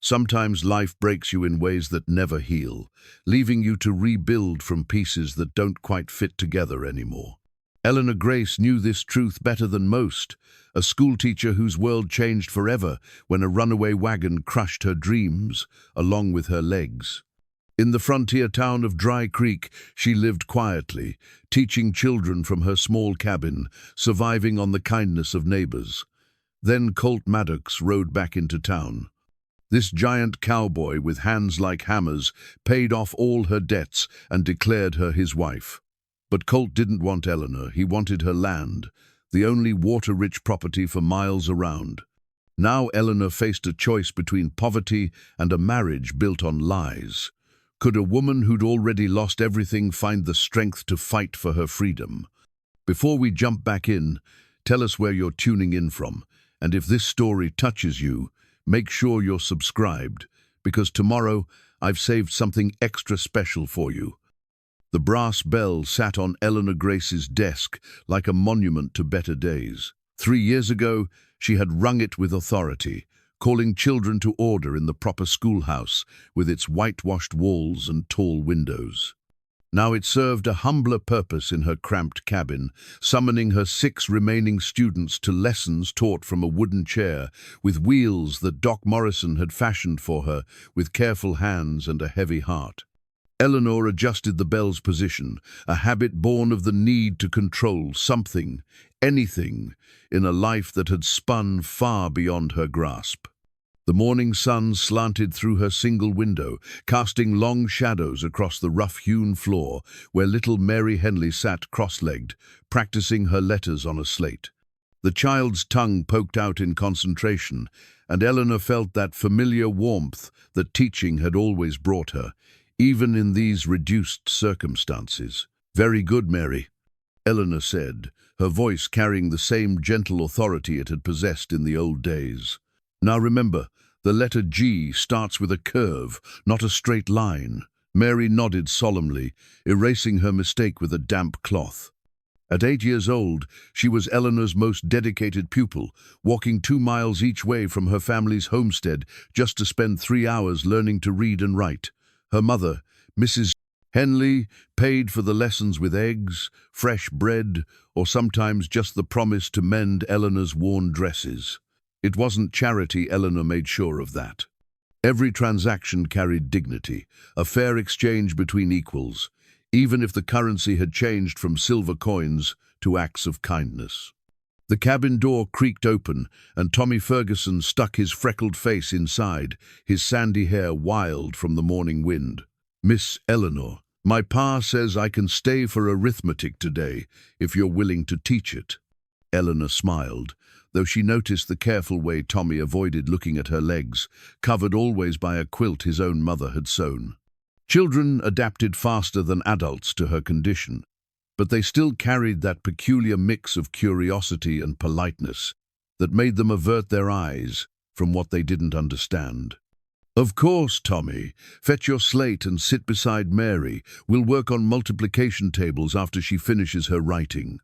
Sometimes life breaks you in ways that never heal, leaving you to rebuild from pieces that don't quite fit together anymore. Eleanor Grace knew this truth better than most, a schoolteacher whose world changed forever when a runaway wagon crushed her dreams, along with her legs. In the frontier town of Dry Creek, she lived quietly, teaching children from her small cabin, surviving on the kindness of neighbors. Then Colt Maddox rode back into town. This giant cowboy with hands like hammers paid off all her debts and declared her his wife. But Colt didn't want Eleanor, he wanted her land, the only water-rich property for miles around. Now Eleanor faced a choice between poverty and a marriage built on lies. Could a woman who'd already lost everything find the strength to fight for her freedom? Before we jump back in, tell us where you're tuning in from, and if this story touches you, make sure you're subscribed, because tomorrow I've saved something extra special for you. The brass bell sat on Eleanor Grace's desk like a monument to better days. 3 years ago, she had rung it with authority, calling children to order in the proper schoolhouse with its whitewashed walls and tall windows. Now it served a humbler purpose in her cramped cabin, summoning her 6 remaining students to lessons taught from a wooden chair with wheels that Doc Morrison had fashioned for her with careful hands and a heavy heart. Eleanor adjusted the bell's position, a habit born of the need to control something, anything, in a life that had spun far beyond her grasp. The morning sun slanted through her single window, casting long shadows across the rough-hewn floor where little Mary Henley sat cross-legged, practicing her letters on a slate. The child's tongue poked out in concentration, and Eleanor felt that familiar warmth that teaching had always brought her, even in these reduced circumstances. "Very good, Mary," Eleanor said, her voice carrying the same gentle authority it had possessed in the old days. "Now remember, the letter G starts with a curve, not a straight line." Mary nodded solemnly, erasing her mistake with a damp cloth. At 8 years old, she was Eleanor's most dedicated pupil, walking 2 miles each way from her family's homestead just to spend 3 hours learning to read and write. Her mother, Mrs. Henley, paid for the lessons with eggs, fresh bread, or sometimes just the promise to mend Eleanor's worn dresses. It wasn't charity, Eleanor made sure of that. Every transaction carried dignity, a fair exchange between equals, even if the currency had changed from silver coins to acts of kindness. The cabin door creaked open, and Tommy Ferguson stuck his freckled face inside, his sandy hair wild from the morning wind. "Miss Eleanor, my pa says I can stay for arithmetic today, if you're willing to teach it." Eleanor smiled, though she noticed the careful way Tommy avoided looking at her legs, covered always by a quilt his own mother had sewn. Children adapted faster than adults to her condition, but they still carried that peculiar mix of curiosity and politeness that made them avert their eyes from what they didn't understand. "Of course, Tommy. Fetch your slate and sit beside Mary. We'll work on multiplication tables after she finishes her writing."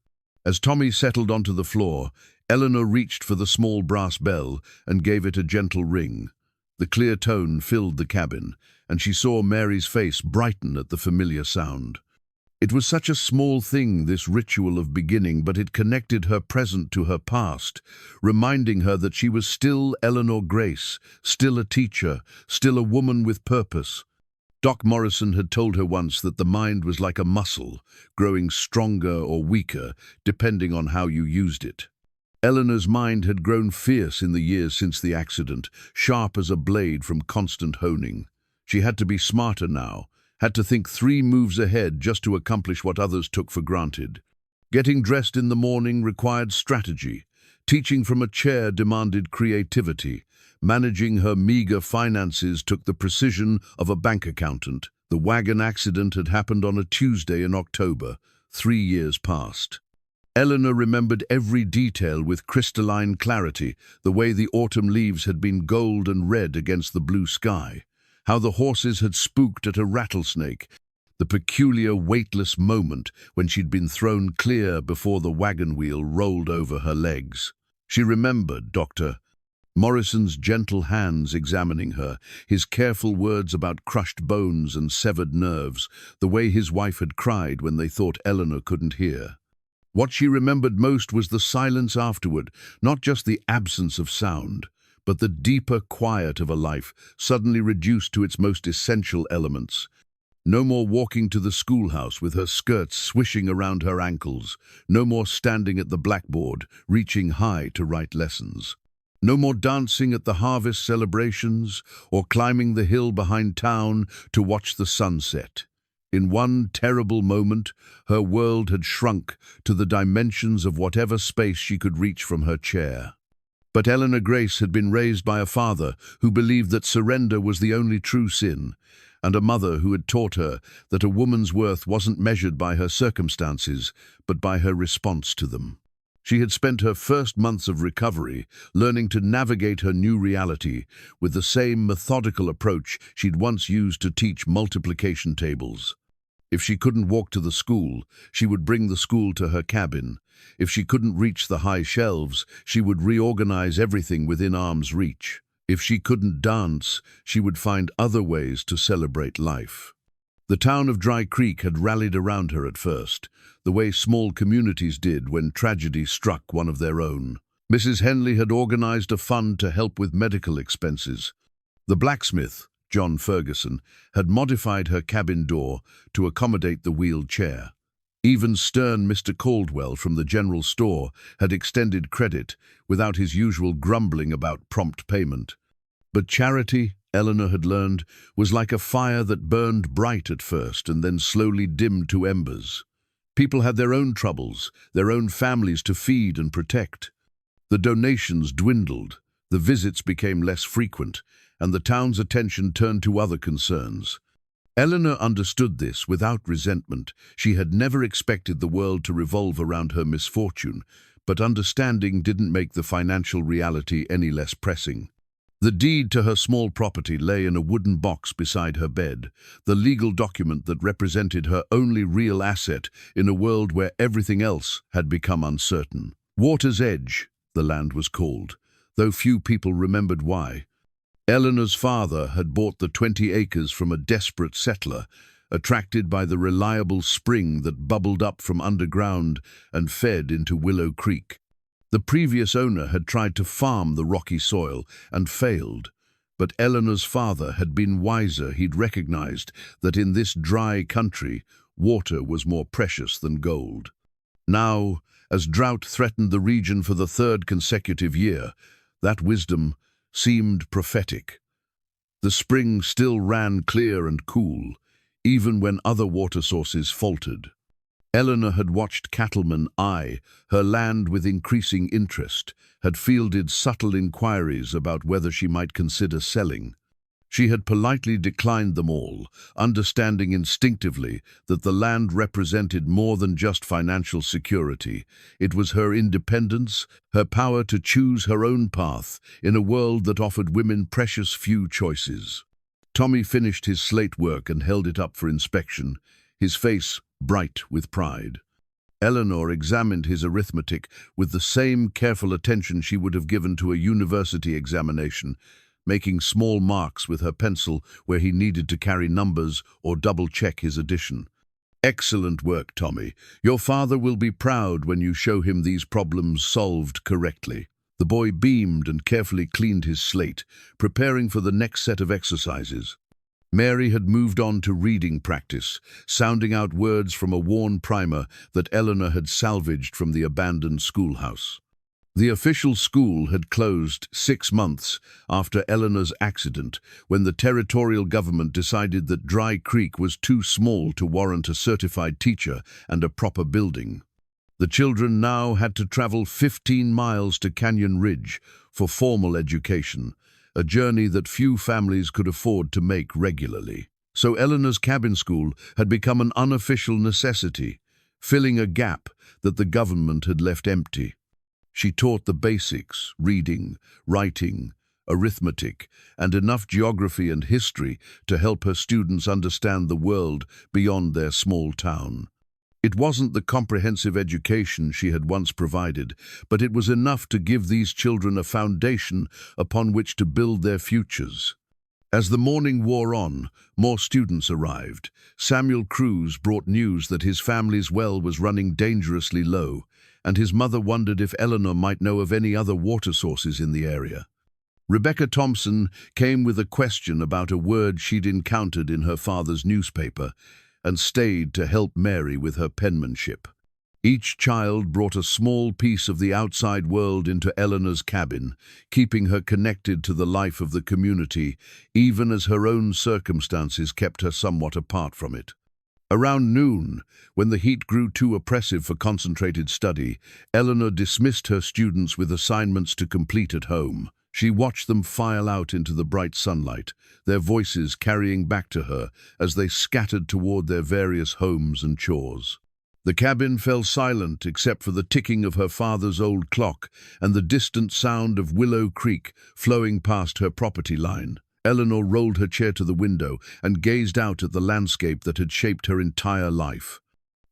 As Tommy settled onto the floor, Eleanor reached for the small brass bell and gave it a gentle ring. The clear tone filled the cabin, and she saw Mary's face brighten at the familiar sound. It was such a small thing, this ritual of beginning, but it connected her present to her past, reminding her that she was still Eleanor Grace, still a teacher, still a woman with purpose. Doc Morrison had told her once that the mind was like a muscle, growing stronger or weaker, depending on how you used it. Eleanor's mind had grown fierce in the years since the accident, sharp as a blade from constant honing. She had to be smarter now, had to think 3 moves ahead just to accomplish what others took for granted. Getting dressed in the morning required strategy. Teaching from a chair demanded creativity. Managing her meager finances took the precision of a bank accountant. The wagon accident had happened on a Tuesday in October, 3 years past. Eleanor remembered every detail with crystalline clarity, the way the autumn leaves had been gold and red against the blue sky, how the horses had spooked at a rattlesnake, the peculiar weightless moment when she'd been thrown clear before the wagon wheel rolled over her legs. She remembered Dr. Morrison's gentle hands examining her, his careful words about crushed bones and severed nerves, the way his wife had cried when they thought Eleanor couldn't hear. What she remembered most was the silence afterward, not just the absence of sound, but the deeper quiet of a life suddenly reduced to its most essential elements. No more walking to the schoolhouse with her skirts swishing around her ankles. No more standing at the blackboard, reaching high to write lessons. No more dancing at the harvest celebrations or climbing the hill behind town to watch the sunset. In one terrible moment, her world had shrunk to the dimensions of whatever space she could reach from her chair. But Eleanor Grace had been raised by a father who believed that surrender was the only true sin, and a mother who had taught her that a woman's worth wasn't measured by her circumstances, but by her response to them. She had spent her first months of recovery learning to navigate her new reality with the same methodical approach she'd once used to teach multiplication tables. If she couldn't walk to the school, she would bring the school to her cabin. If she couldn't reach the high shelves, she would reorganize everything within arm's reach. If she couldn't dance, she would find other ways to celebrate life. The town of Dry Creek had rallied around her at first, the way small communities did when tragedy struck one of their own. Mrs. Henley had organized a fund to help with medical expenses. The blacksmith, John Ferguson, had modified her cabin door to accommodate the wheeled chair. Even stern Mr. Caldwell from the general store had extended credit without his usual grumbling about prompt payment. But charity, Eleanor had learned, was like a fire that burned bright at first and then slowly dimmed to embers. People had their own troubles, their own families to feed and protect. The donations dwindled, the visits became less frequent, and the town's attention turned to other concerns. Eleanor understood this without resentment. She had never expected the world to revolve around her misfortune, but understanding didn't make the financial reality any less pressing. The deed to her small property lay in a wooden box beside her bed, the legal document that represented her only real asset in a world where everything else had become uncertain. Water's Edge, the land was called, though few people remembered why. Eleanor's father had bought the 20 acres from a desperate settler, attracted by the reliable spring that bubbled up from underground and fed into Willow Creek. The previous owner had tried to farm the rocky soil and failed, but Eleanor's father had been wiser. He'd recognized that in this dry country, water was more precious than gold. Now, as drought threatened the region for the third consecutive year, that wisdom seemed prophetic. The spring still ran clear and cool, even when other water sources faltered. Eleanor had watched cattlemen eye her land with increasing interest, had fielded subtle inquiries about whether she might consider selling. She had politely declined them all, understanding instinctively that the land represented more than just financial security. It was her independence, her power to choose her own path in a world that offered women precious few choices. Tommy finished his slate work and held it up for inspection, his face bright with pride. Eleanor examined his arithmetic with the same careful attention she would have given to a university examination, making small marks with her pencil where he needed to carry numbers or double-check his addition. "Excellent work, Tommy. Your father will be proud when you show him these problems solved correctly." The boy beamed and carefully cleaned his slate, preparing for the next set of exercises. Mary had moved on to reading practice, sounding out words from a worn primer that Eleanor had salvaged from the abandoned schoolhouse. The official school had closed 6 months after Eleanor's accident, when the territorial government decided that Dry Creek was too small to warrant a certified teacher and a proper building. The children now had to travel 15 miles to Canyon Ridge for formal education, a journey that few families could afford to make regularly. So Eleanor's cabin school had become an unofficial necessity, filling a gap that the government had left empty. She taught the basics, reading, writing, arithmetic, and enough geography and history to help her students understand the world beyond their small town. It wasn't the comprehensive education she had once provided, but it was enough to give these children a foundation upon which to build their futures. As the morning wore on, more students arrived. Samuel Cruz brought news that his family's well was running dangerously low, and his mother wondered if Eleanor might know of any other water sources in the area. Rebecca Thompson came with a question about a word she'd encountered in her father's newspaper, and stayed to help Mary with her penmanship. Each child brought a small piece of the outside world into Eleanor's cabin, keeping her connected to the life of the community, even as her own circumstances kept her somewhat apart from it. Around noon, when the heat grew too oppressive for concentrated study, Eleanor dismissed her students with assignments to complete at home. She watched them file out into the bright sunlight, their voices carrying back to her as they scattered toward their various homes and chores. The cabin fell silent except for the ticking of her father's old clock and the distant sound of Willow Creek flowing past her property line. Eleanor rolled her chair to the window and gazed out at the landscape that had shaped her entire life.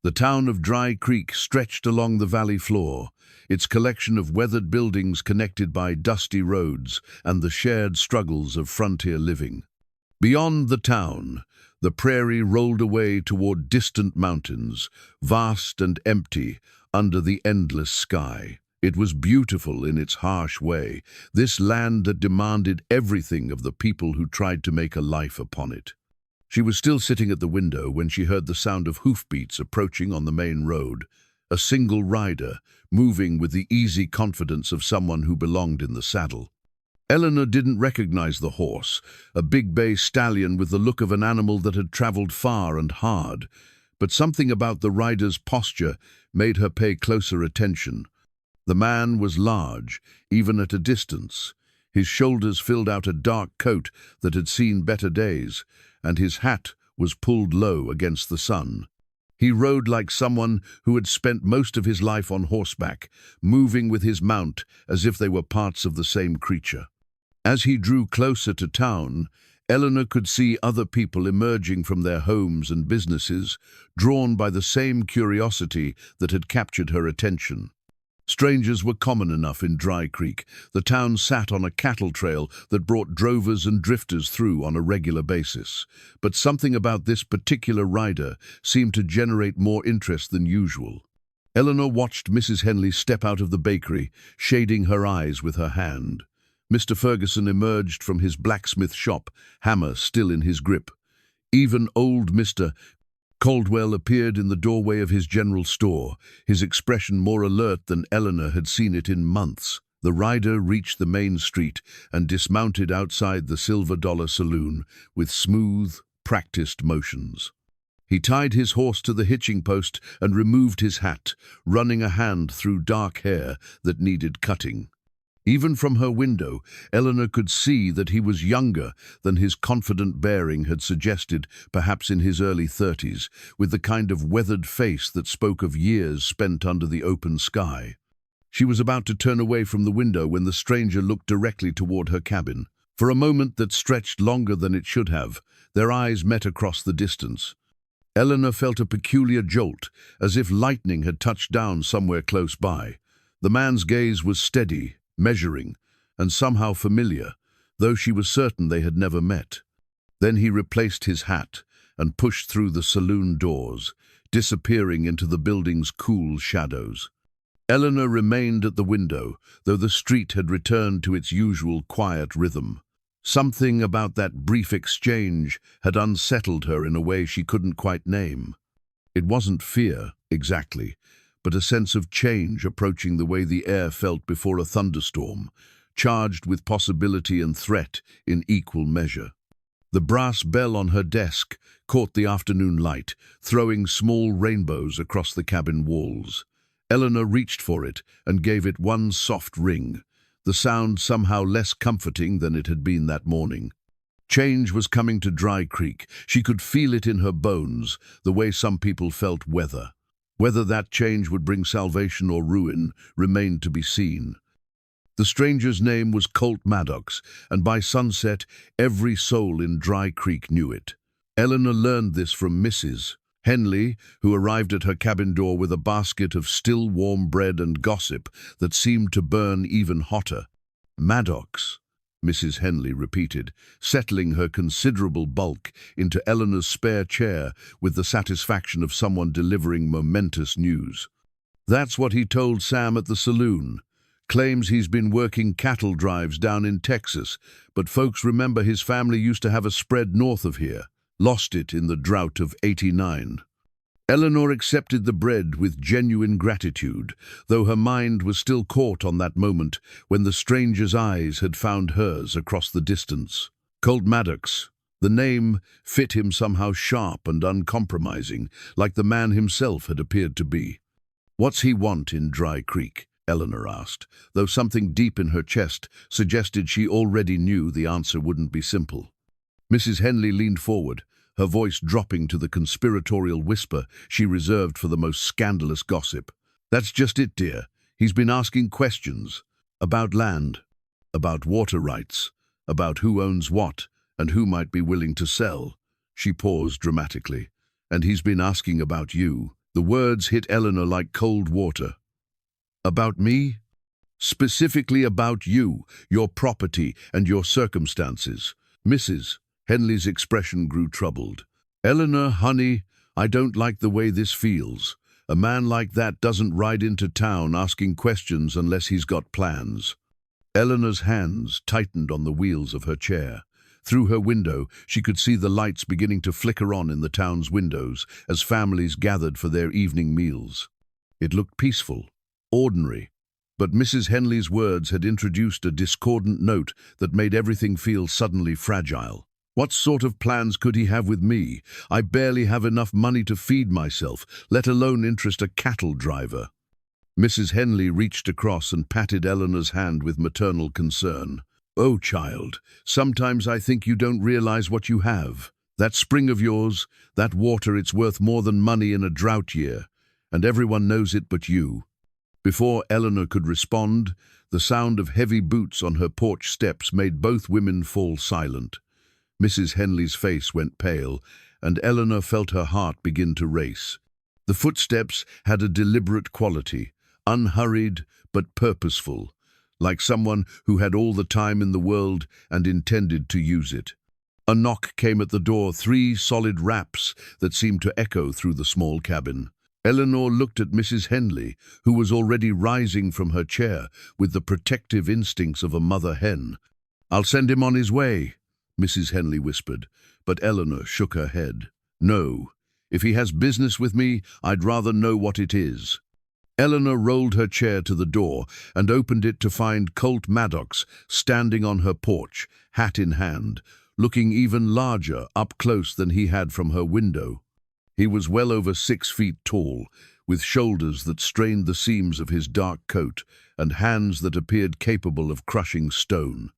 The town of Dry Creek stretched along the valley floor, its collection of weathered buildings connected by dusty roads and the shared struggles of frontier living. Beyond the town, the prairie rolled away toward distant mountains, vast and empty under the endless sky. It was beautiful in its harsh way, this land that demanded everything of the people who tried to make a life upon it. She was still sitting at the window when she heard the sound of hoofbeats approaching on the main road, a single rider, moving with the easy confidence of someone who belonged in the saddle. Eleanor didn't recognize the horse, a big bay stallion with the look of an animal that had traveled far and hard, but something about the rider's posture made her pay closer attention. The man was large, even at a distance. His shoulders filled out a dark coat that had seen better days, and his hat was pulled low against the sun. He rode like someone who had spent most of his life on horseback, moving with his mount as if they were parts of the same creature. As he drew closer to town, Eleanor could see other people emerging from their homes and businesses, drawn by the same curiosity that had captured her attention. Strangers were common enough in Dry Creek. The town sat on a cattle trail that brought drovers and drifters through on a regular basis. But something about this particular rider seemed to generate more interest than usual. Eleanor watched Mrs. Henley step out of the bakery, shading her eyes with her hand. Mr. Ferguson emerged from his blacksmith shop, hammer still in his grip. Even old Mr. Caldwell appeared in the doorway of his general store, his expression more alert than Eleanor had seen it in months. The rider reached the main street and dismounted outside the Silver Dollar Saloon with smooth, practiced motions. He tied his horse to the hitching post and removed his hat, running a hand through dark hair that needed cutting. Even from her window, Eleanor could see that he was younger than his confident bearing had suggested, perhaps in his early 30s, with the kind of weathered face that spoke of years spent under the open sky. She was about to turn away from the window when the stranger looked directly toward her cabin. For a moment that stretched longer than it should have, their eyes met across the distance. Eleanor felt a peculiar jolt, as if lightning had touched down somewhere close by. The man's gaze was steady, measuring, and somehow familiar, though she was certain they had never met. Then he replaced his hat and pushed through the saloon doors, disappearing into the building's cool shadows. Eleanor remained at the window, though the street had returned to its usual quiet rhythm. Something about that brief exchange had unsettled her in a way she couldn't quite name. It wasn't fear, exactly, but a sense of change approaching the way the air felt before a thunderstorm, charged with possibility and threat in equal measure. The brass bell on her desk caught the afternoon light, throwing small rainbows across the cabin walls. Eleanor reached for it and gave it one soft ring, the sound somehow less comforting than it had been that morning. Change was coming to Dry Creek. She could feel it in her bones, the way some people felt weather. Whether that change would bring salvation or ruin remained to be seen. The stranger's name was Colt Maddox, and by sunset, every soul in Dry Creek knew it. Eleanor learned this from Mrs. Henley, who arrived at her cabin door with a basket of still warm bread and gossip that seemed to burn even hotter. "Maddox," Mrs. Henley repeated, settling her considerable bulk into Eleanor's spare chair with the satisfaction of someone delivering momentous news. "That's what he told Sam at the saloon. Claims he's been working cattle drives down in Texas, but folks remember his family used to have a spread north of here. Lost it in the drought of '89. Eleanor accepted the bread with genuine gratitude, though her mind was still caught on that moment when the stranger's eyes had found hers across the distance. Colt Maddox. The name fit him somehow sharp and uncompromising, like the man himself had appeared to be. "What's he want in Dry Creek?" Eleanor asked, though something deep in her chest suggested she already knew the answer wouldn't be simple. Mrs. Henley leaned forward, her voice dropping to the conspiratorial whisper she reserved for the most scandalous gossip. "That's just it, dear. He's been asking questions. About land, about water rights, about who owns what, and who might be willing to sell." She paused dramatically. "And he's been asking about you." The words hit Eleanor like cold water. "About me?" "Specifically about you, your property, and your circumstances." Mrs. Henley's expression grew troubled. "Eleanor, honey, I don't like the way this feels. A man like that doesn't ride into town asking questions unless he's got plans." Eleanor's hands tightened on the wheels of her chair. Through her window, she could see the lights beginning to flicker on in the town's windows as families gathered for their evening meals. It looked peaceful, ordinary, but Mrs. Henley's words had introduced a discordant note that made everything feel suddenly fragile. "What sort of plans could he have with me? I barely have enough money to feed myself, let alone interest a cattle driver." Mrs. Henley reached across and patted Eleanor's hand with maternal concern. "Oh, child, sometimes I think you don't realize what you have. That spring of yours, that water, it's worth more than money in a drought year, and everyone knows it but you." Before Eleanor could respond, the sound of heavy boots on her porch steps made both women fall silent. Mrs. Henley's face went pale, and Eleanor felt her heart begin to race. The footsteps had a deliberate quality, unhurried but purposeful, like someone who had all the time in the world and intended to use it. A knock came at the door, 3 solid raps that seemed to echo through the small cabin. Eleanor looked at Mrs. Henley, who was already rising from her chair with the protective instincts of a mother hen. "I'll send him on his way," Mrs. Henley whispered, but Eleanor shook her head. "No. If he has business with me, I'd rather know what it is." Eleanor rolled her chair to the door and opened it to find Colt Maddox standing on her porch, hat in hand, looking even larger up close than he had from her window. He was well over 6 feet tall, with shoulders that strained the seams of his dark coat and hands that appeared capable of crushing stone.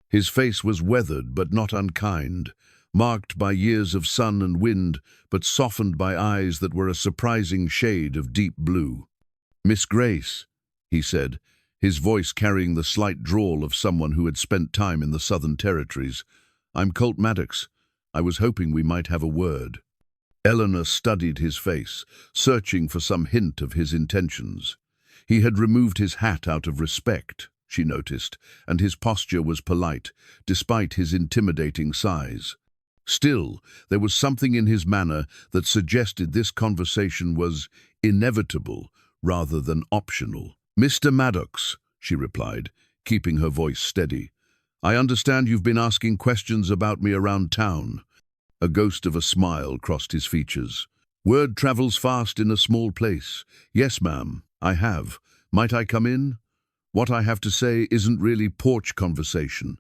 His face was weathered but not unkind, marked by years of sun and wind, but softened by eyes that were a surprising shade of deep blue. "Miss Grace," he said, his voice carrying the slight drawl of someone who had spent time in the Southern Territories. "I'm Colt Maddox. I was hoping we might have a word." Eleanor studied his face, searching for some hint of his intentions. He had removed his hat out of respect, she noticed, and his posture was polite, despite his intimidating size. Still, there was something in his manner that suggested this conversation was inevitable rather than optional. "Mr. Maddox," she replied, keeping her voice steady. "I understand you've been asking questions about me around town." A ghost of a smile crossed his features. "Word travels fast in a small place. Yes, ma'am, I have. Might I come in? What I have to say isn't really porch conversation."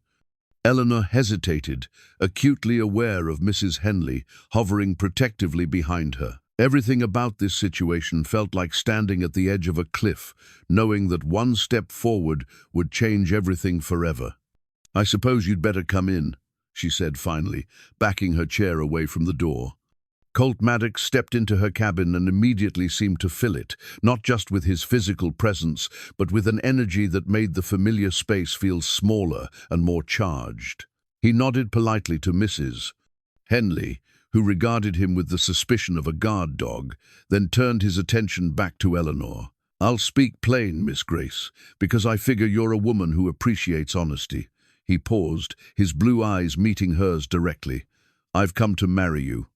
Eleanor hesitated, acutely aware of Mrs. Henley hovering protectively behind her. Everything about this situation felt like standing at the edge of a cliff, knowing that one step forward would change everything forever. "I suppose you'd better come in," she said finally, backing her chair away from the door. Colt Maddox stepped into her cabin and immediately seemed to fill it, not just with his physical presence, but with an energy that made the familiar space feel smaller and more charged. He nodded politely to Mrs. Henley, who regarded him with the suspicion of a guard dog, then turned his attention back to Eleanor. "I'll speak plain, Miss Grace, because I figure you're a woman who appreciates honesty." He paused, his blue eyes meeting hers directly. "I've come to marry you."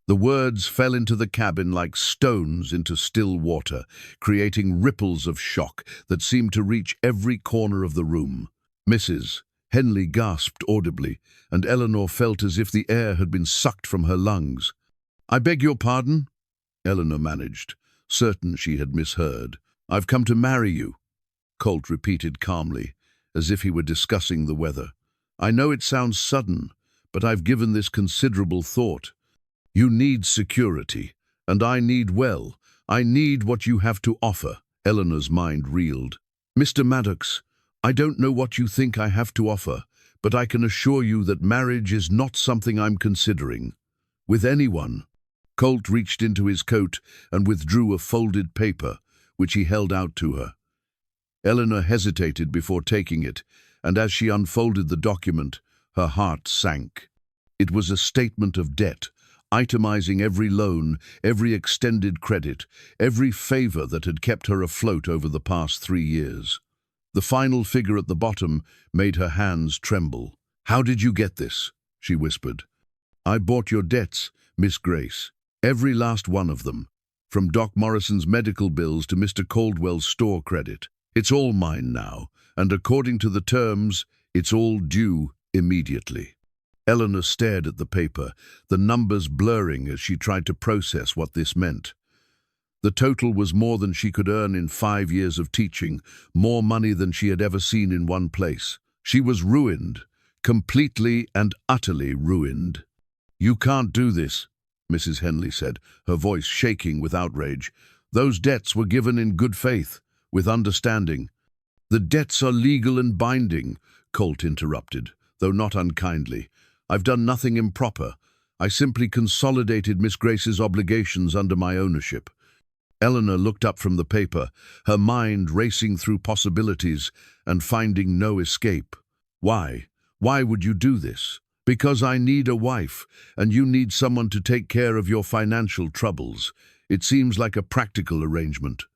The words fell into the cabin like stones into still water, creating ripples of shock that seemed to reach every corner of the room. "Mrs." Henley gasped audibly, and Eleanor felt as if the air had been sucked from her lungs. "I beg your pardon?" Eleanor managed, certain she had misheard. "I've come to marry you," Colt repeated calmly, as if he were discussing the weather. "I know it sounds sudden, but I've given this considerable thought. You need security, and I need what you have to offer." Eleanor's mind reeled. "Mr. Maddox, I don't know what you think I have to offer, but I can assure you that marriage is not something I'm considering. With anyone." Colt reached into his coat and withdrew a folded paper, which he held out to her. Eleanor hesitated before taking it, and as she unfolded the document, her heart sank. It was a statement of debt, itemizing every loan, every extended credit, every favor that had kept her afloat over the past 3 years. The final figure at the bottom made her hands tremble. "How did you get this?" she whispered. "I bought your debts, Miss Grace. Every last one of them. From Doc Morrison's medical bills to Mr. Caldwell's store credit. It's all mine now, and according to the terms, it's all due immediately." Eleanor stared at the paper, the numbers blurring as she tried to process what this meant. The total was more than she could earn in 5 years of teaching, more money than she had ever seen in one place. She was ruined, completely and utterly ruined. "You can't do this," Mrs. Henley said, her voice shaking with outrage. "Those debts were given in good faith, with understanding." "The debts are legal and binding," Colt interrupted, though not unkindly. "I've done nothing improper. I simply consolidated Miss Grace's obligations under my ownership." Eleanor looked up from the paper, her mind racing through possibilities and finding no escape. "Why? Why would you do this?" "Because I need a wife, and you need someone to take care of your financial troubles. It seems like a practical arrangement."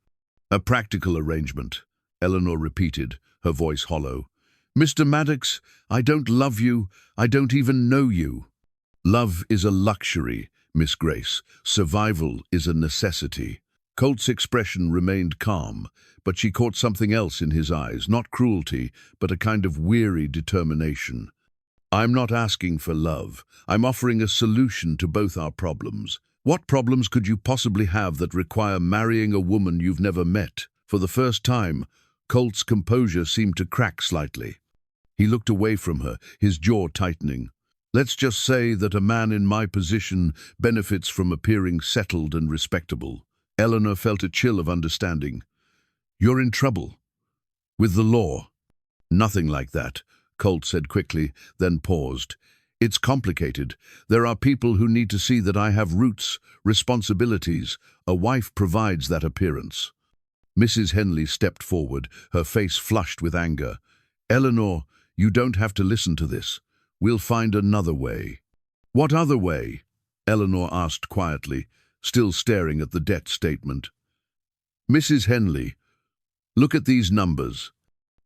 "A practical arrangement," Eleanor repeated, her voice hollow. "Mr. Maddox, I don't love you. I don't even know you." "Love is a luxury, Miss Grace. Survival is a necessity." Colt's expression remained calm, but she caught something else in his eyes, not cruelty, but a kind of weary determination. "I'm not asking for love. I'm offering a solution to both our problems." "What problems could you possibly have that require marrying a woman you've never met?" For the first time, Colt's composure seemed to crack slightly. He looked away from her, his jaw tightening. "Let's just say that a man in my position benefits from appearing settled and respectable." Eleanor felt a chill of understanding. "You're in trouble. With the law." "Nothing like that," Colt said quickly, then paused. "It's complicated. There are people who need to see that I have roots, responsibilities. A wife provides that appearance." Mrs. Henley stepped forward, her face flushed with anger. "Eleanor, you don't have to listen to this. We'll find another way." "What other way?" Eleanor asked quietly, still staring at the debt statement. "Mrs. Henley, look at these numbers.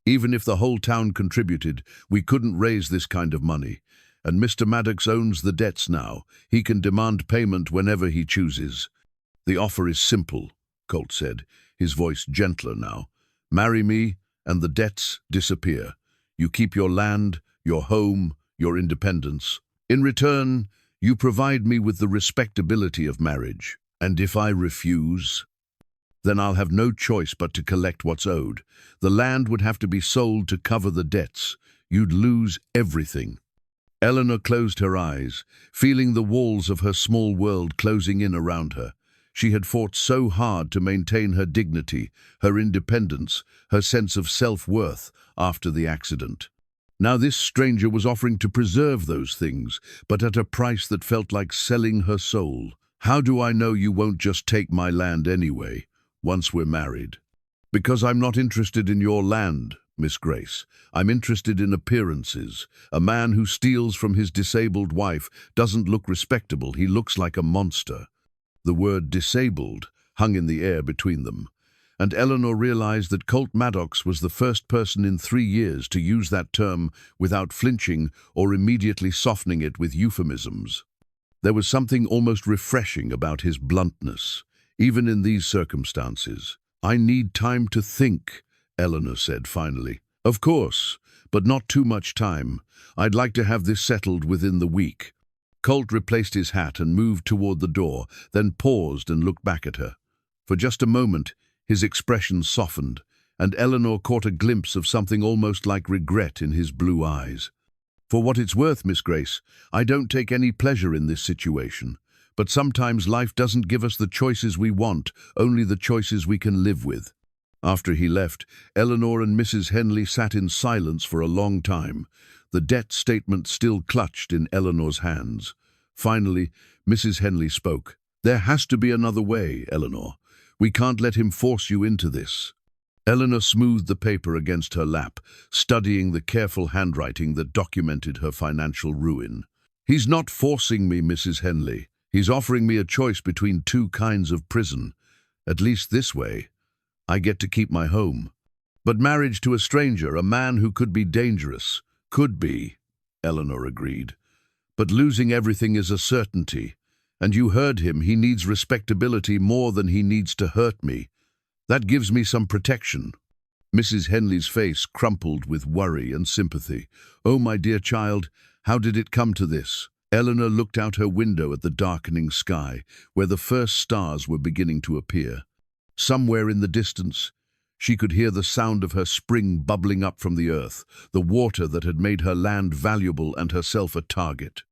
Even if the whole town contributed, we couldn't raise this kind of money. And Mr. Maddox owns the debts now. He can demand payment whenever he chooses." "The offer is simple," Colt said, his voice gentler now. "Marry me, and the debts disappear. You keep your land, your home, your independence. In return, you provide me with the respectability of marriage. And if I refuse, then I'll have no choice but to collect what's owed. The land would have to be sold to cover the debts. You'd lose everything." Eleanor closed her eyes, feeling the walls of her small world closing in around her. She had fought so hard to maintain her dignity, her independence, her sense of self-worth after the accident. Now this stranger was offering to preserve those things, but at a price that felt like selling her soul. "How do I know you won't just take my land anyway, once we're married?" "Because I'm not interested in your land, Miss Grace. I'm interested in appearances. A man who steals from his disabled wife doesn't look respectable. He looks like a monster." The word disabled hung in the air between them, and Eleanor realized that Colt Maddox was the first person in 3 years to use that term without flinching or immediately softening it with euphemisms. There was something almost refreshing about his bluntness, even in these circumstances. "I need time to think," Eleanor said finally. "Of course, but not too much time. I'd like to have this settled within the week." Colt replaced his hat and moved toward the door, then paused and looked back at her. For just a moment, his expression softened, and Eleanor caught a glimpse of something almost like regret in his blue eyes. "For what it's worth, Miss Grace, I don't take any pleasure in this situation. But sometimes life doesn't give us the choices we want, only the choices we can live with." After he left, Eleanor and Mrs. Henley sat in silence for a long time, the debt statement still clutched in Eleanor's hands. Finally, Mrs. Henley spoke. "There has to be another way, Eleanor. We can't let him force you into this." Eleanor smoothed the paper against her lap, studying the careful handwriting that documented her financial ruin. "He's not forcing me, Mrs. Henley. He's offering me a choice between 2 kinds of prison. At least this way, I get to keep my home. But marriage to a stranger, a man who could be dangerous, could be," Eleanor agreed. "But losing everything is a certainty. And you heard him, he needs respectability more than he needs to hurt me. That gives me some protection." Mrs. Henley's face crumpled with worry and sympathy. "Oh, my dear child, how did it come to this?" Eleanor looked out her window at the darkening sky, where the first stars were beginning to appear. Somewhere in the distance, she could hear the sound of her spring bubbling up from the earth, the water that had made her land valuable and herself a target.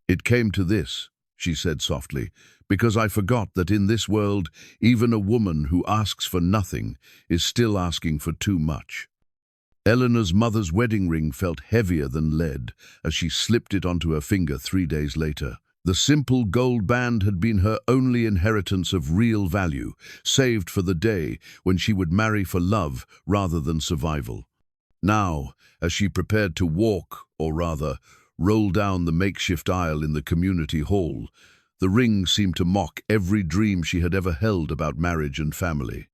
"It came to this," she said softly, "because I forgot that in this world, even a woman who asks for nothing is still asking for too much." Eleanor's mother's wedding ring felt heavier than lead as she slipped it onto her finger 3 days later. The simple gold band had been her only inheritance of real value, saved for the day when she would marry for love rather than survival. Now, as she prepared to walk, or rather, roll down the makeshift aisle in the community hall, the ring seemed to mock every dream she had ever held about marriage and family.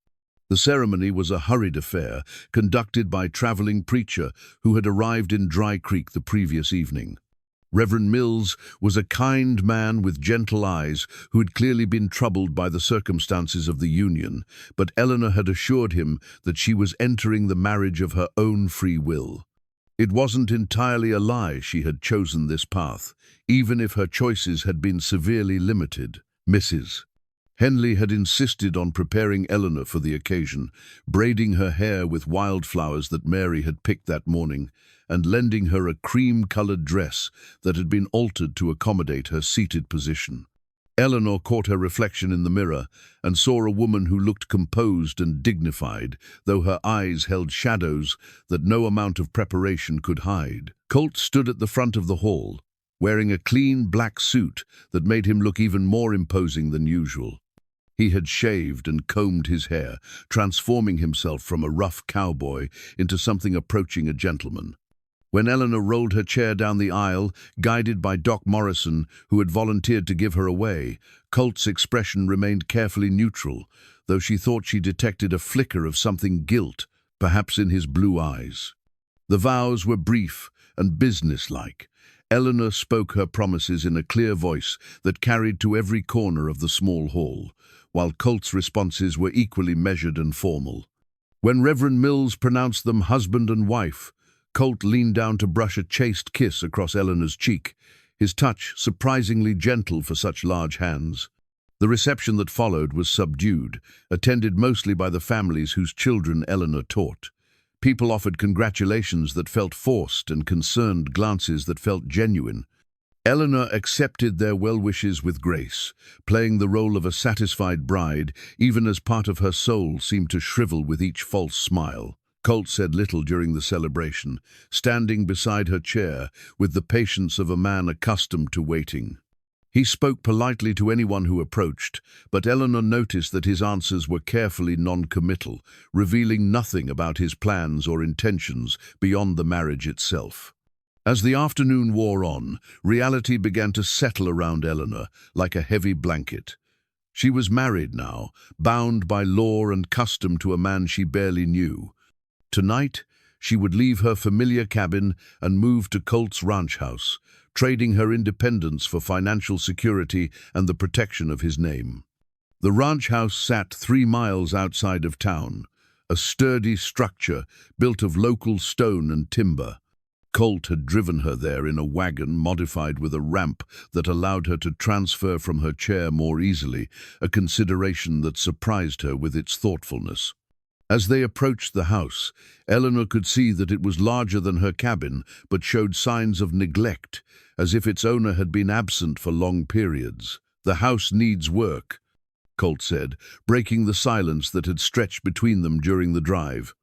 The ceremony was a hurried affair, conducted by a traveling preacher who had arrived in Dry Creek the previous evening. Reverend Mills was a kind man with gentle eyes who had clearly been troubled by the circumstances of the union, but Eleanor had assured him that she was entering the marriage of her own free will. It wasn't entirely a lie she had chosen this path, even if her choices had been severely limited. Mrs. Henley had insisted on preparing Eleanor for the occasion, braiding her hair with wildflowers that Mary had picked that morning, and lending her a cream-colored dress that had been altered to accommodate her seated position. Eleanor caught her reflection in the mirror and saw a woman who looked composed and dignified, though her eyes held shadows that no amount of preparation could hide. Colt stood at the front of the hall, wearing a clean black suit that made him look even more imposing than usual. He had shaved and combed his hair, transforming himself from a rough cowboy into something approaching a gentleman. When Eleanor rolled her chair down the aisle, guided by Doc Morrison, who had volunteered to give her away, Colt's expression remained carefully neutral, though she thought she detected a flicker of something guilt, perhaps in his blue eyes. The vows were brief and businesslike. Eleanor spoke her promises in a clear voice that carried to every corner of the small hall, while Colt's responses were equally measured and formal. When Reverend Mills pronounced them husband and wife, Colt leaned down to brush a chaste kiss across Eleanor's cheek, his touch surprisingly gentle for such large hands. The reception that followed was subdued, attended mostly by the families whose children Eleanor taught. People offered congratulations that felt forced and concerned glances that felt genuine. Eleanor accepted their well wishes with grace, playing the role of a satisfied bride, even as part of her soul seemed to shrivel with each false smile. Colt said little during the celebration, standing beside her chair with the patience of a man accustomed to waiting. He spoke politely to anyone who approached, but Eleanor noticed that his answers were carefully non-committal, revealing nothing about his plans or intentions beyond the marriage itself. As the afternoon wore on, reality began to settle around Eleanor like a heavy blanket. She was married now, bound by law and custom to a man she barely knew. Tonight, she would leave her familiar cabin and move to Colt's ranch house, trading her independence for financial security and the protection of his name. The ranch house sat 3 miles outside of town, a sturdy structure built of local stone and timber. Colt had driven her there in a wagon modified with a ramp that allowed her to transfer from her chair more easily, a consideration that surprised her with its thoughtfulness. As they approached the house, Eleanor could see that it was larger than her cabin, but showed signs of neglect, as if its owner had been absent for long periods. "The house needs work," Colt said, breaking the silence that had stretched between them during the drive.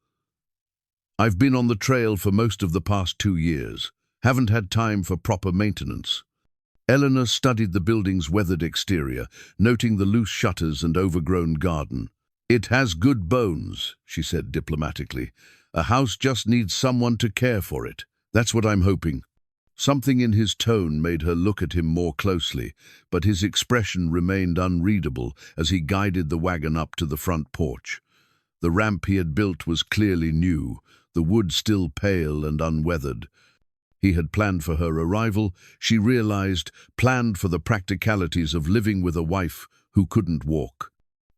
"I've been on the trail for most of the past 2 years. Haven't had time for proper maintenance." Eleanor studied the building's weathered exterior, noting the loose shutters and overgrown garden. "It has good bones," she said diplomatically. "A house just needs someone to care for it. That's what I'm hoping." Something in his tone made her look at him more closely, but his expression remained unreadable as he guided the wagon up to the front porch. The ramp he had built was clearly new, the wood still pale and unweathered. He had planned for her arrival, she realized, planned for the practicalities of living with a wife who couldn't walk.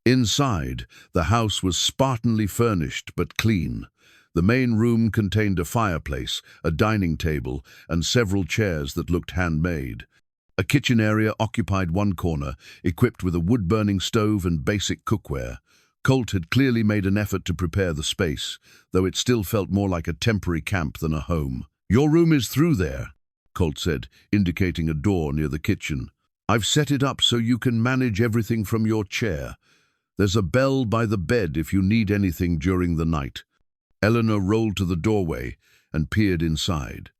Inside, the house was spartanly furnished but clean. The main room contained a fireplace, a dining table, and several chairs that looked handmade. A kitchen area occupied one corner, equipped with a wood-burning stove and basic cookware. Colt had clearly made an effort to prepare the space, though it still felt more like a temporary camp than a home. "Your room is through there," Colt said, indicating a door near the kitchen. "I've set it up so you can manage everything from your chair. There's a bell by the bed if you need anything during the night." Eleanor rolled to the doorway and peered inside.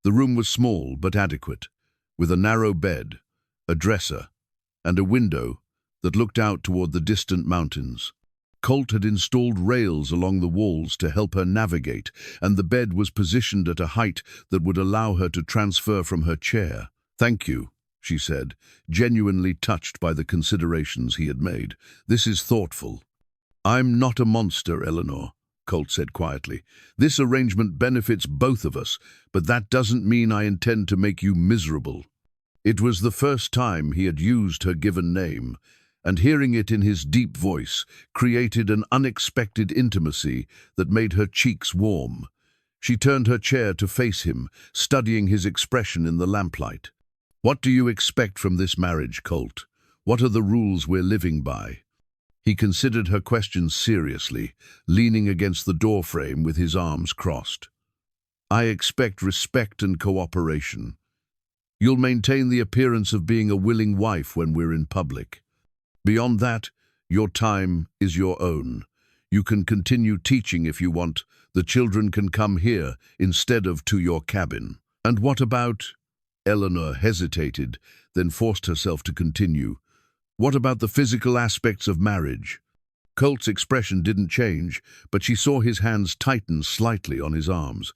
The room was small but adequate, with a narrow bed, a dresser, and a window that looked out toward the distant mountains. Colt had installed rails along the walls to help her navigate, and the bed was positioned at a height that would allow her to transfer from her chair. "Thank you," she said, genuinely touched by the considerations he had made. "This is thoughtful." "I'm not a monster, Eleanor," Colt said quietly. "This arrangement benefits both of us, but that doesn't mean I intend to make you miserable." It was the first time he had used her given name, and hearing it in his deep voice created an unexpected intimacy that made her cheeks warm. She turned her chair to face him, studying his expression in the lamplight. "What do you expect from this marriage, Colt? What are the rules we're living by?" He considered her questions seriously, leaning against the doorframe with his arms crossed. "I expect respect and cooperation. You'll maintain the appearance of being a willing wife when we're in public. Beyond that, your time is your own. You can continue teaching if you want. The children can come here instead of to your cabin." "And what about—" Eleanor hesitated, then forced herself to continue. "What about the physical aspects of marriage?" Colt's expression didn't change, but she saw his hands tighten slightly on his arms.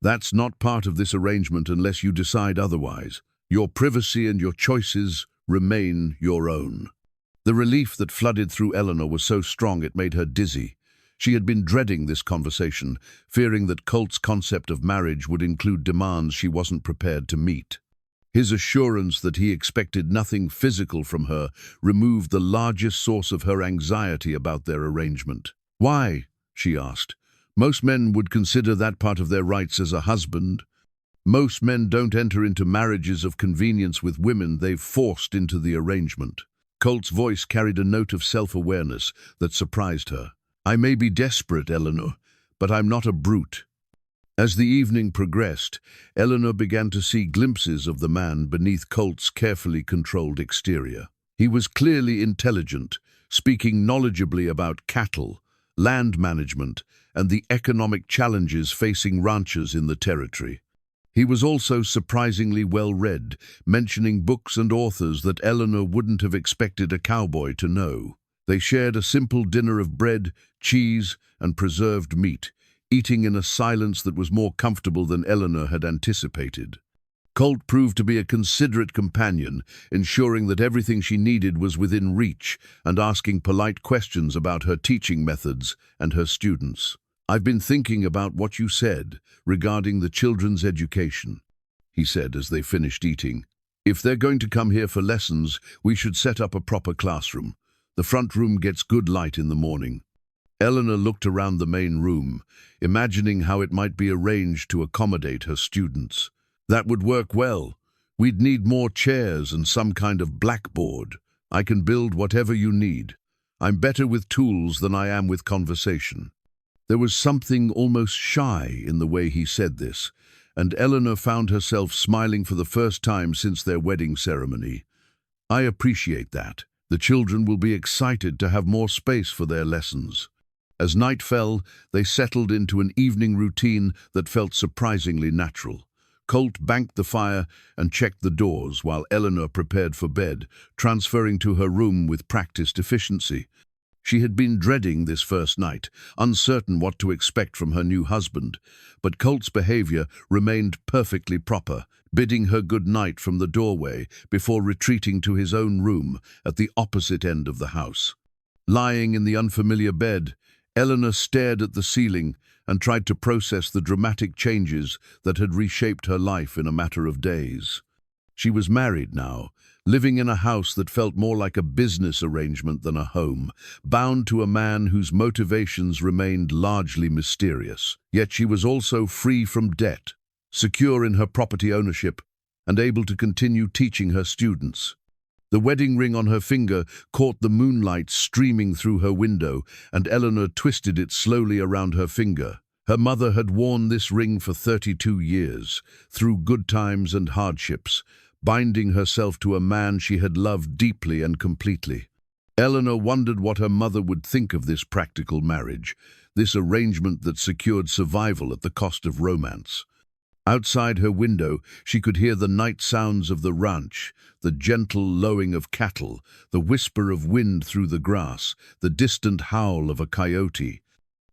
"That's not part of this arrangement unless you decide otherwise. Your privacy and your choices remain your own." The relief that flooded through Eleanor was so strong it made her dizzy. She had been dreading this conversation, fearing that Colt's concept of marriage would include demands she wasn't prepared to meet. His assurance that he expected nothing physical from her removed the largest source of her anxiety about their arrangement. "Why?" she asked. "Most men would consider that part of their rights as a husband. Most men don't enter into marriages of convenience with women they've forced into the arrangement." Colt's voice carried a note of self-awareness that surprised her. "I may be desperate, Eleanor, but I'm not a brute." As the evening progressed, Eleanor began to see glimpses of the man beneath Colt's carefully controlled exterior. He was clearly intelligent, speaking knowledgeably about cattle, land management, and the economic challenges facing ranchers in the territory. He was also surprisingly well-read, mentioning books and authors that Eleanor wouldn't have expected a cowboy to know. They shared a simple dinner of bread, cheese, and preserved meat, eating in a silence that was more comfortable than Eleanor had anticipated. Colt proved to be a considerate companion, ensuring that everything she needed was within reach and asking polite questions about her teaching methods and her students. "I've been thinking about what you said regarding the children's education," he said as they finished eating. "If they're going to come here for lessons, we should set up a proper classroom. The front room gets good light in the morning." Eleanor looked around the main room, imagining how it might be arranged to accommodate her students. "That would work well. We'd need more chairs and some kind of blackboard. I can build whatever you need. I'm better with tools than I am with conversation." There was something almost shy in the way he said this, and Eleanor found herself smiling for the first time since their wedding ceremony. "I appreciate that. The children will be excited to have more space for their lessons." As night fell, they settled into an evening routine that felt surprisingly natural. Colt banked the fire and checked the doors while Eleanor prepared for bed, transferring to her room with practiced efficiency. She had been dreading this first night, uncertain what to expect from her new husband, but Colt's behavior remained perfectly proper, bidding her good night from the doorway before retreating to his own room at the opposite end of the house. Lying in the unfamiliar bed, Eleanor stared at the ceiling and tried to process the dramatic changes that had reshaped her life in a matter of days. She was married now, living in a house that felt more like a business arrangement than a home, bound to a man whose motivations remained largely mysterious. Yet she was also free from debt, secure in her property ownership, and able to continue teaching her students. The wedding ring on her finger caught the moonlight streaming through her window, and Eleanor twisted it slowly around her finger. Her mother had worn this ring for 32 years, through good times and hardships, binding herself to a man she had loved deeply and completely. Eleanor wondered what her mother would think of this practical marriage, this arrangement that secured survival at the cost of romance. Outside her window, she could hear the night sounds of the ranch, the gentle lowing of cattle, the whisper of wind through the grass, the distant howl of a coyote.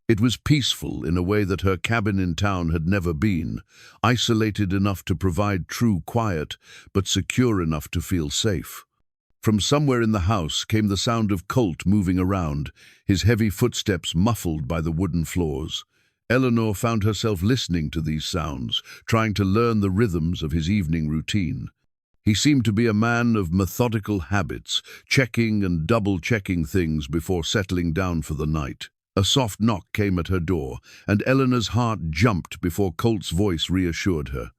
It was peaceful in a way that her cabin in town had never been, isolated enough to provide true quiet, but secure enough to feel safe. From somewhere in the house came the sound of Colt moving around, his heavy footsteps muffled by the wooden floors. Eleanor found herself listening to these sounds, trying to learn the rhythms of his evening routine. He seemed to be a man of methodical habits, checking and double-checking things before settling down for the night. A soft knock came at her door, and Eleanor's heart jumped before Colt's voice reassured her.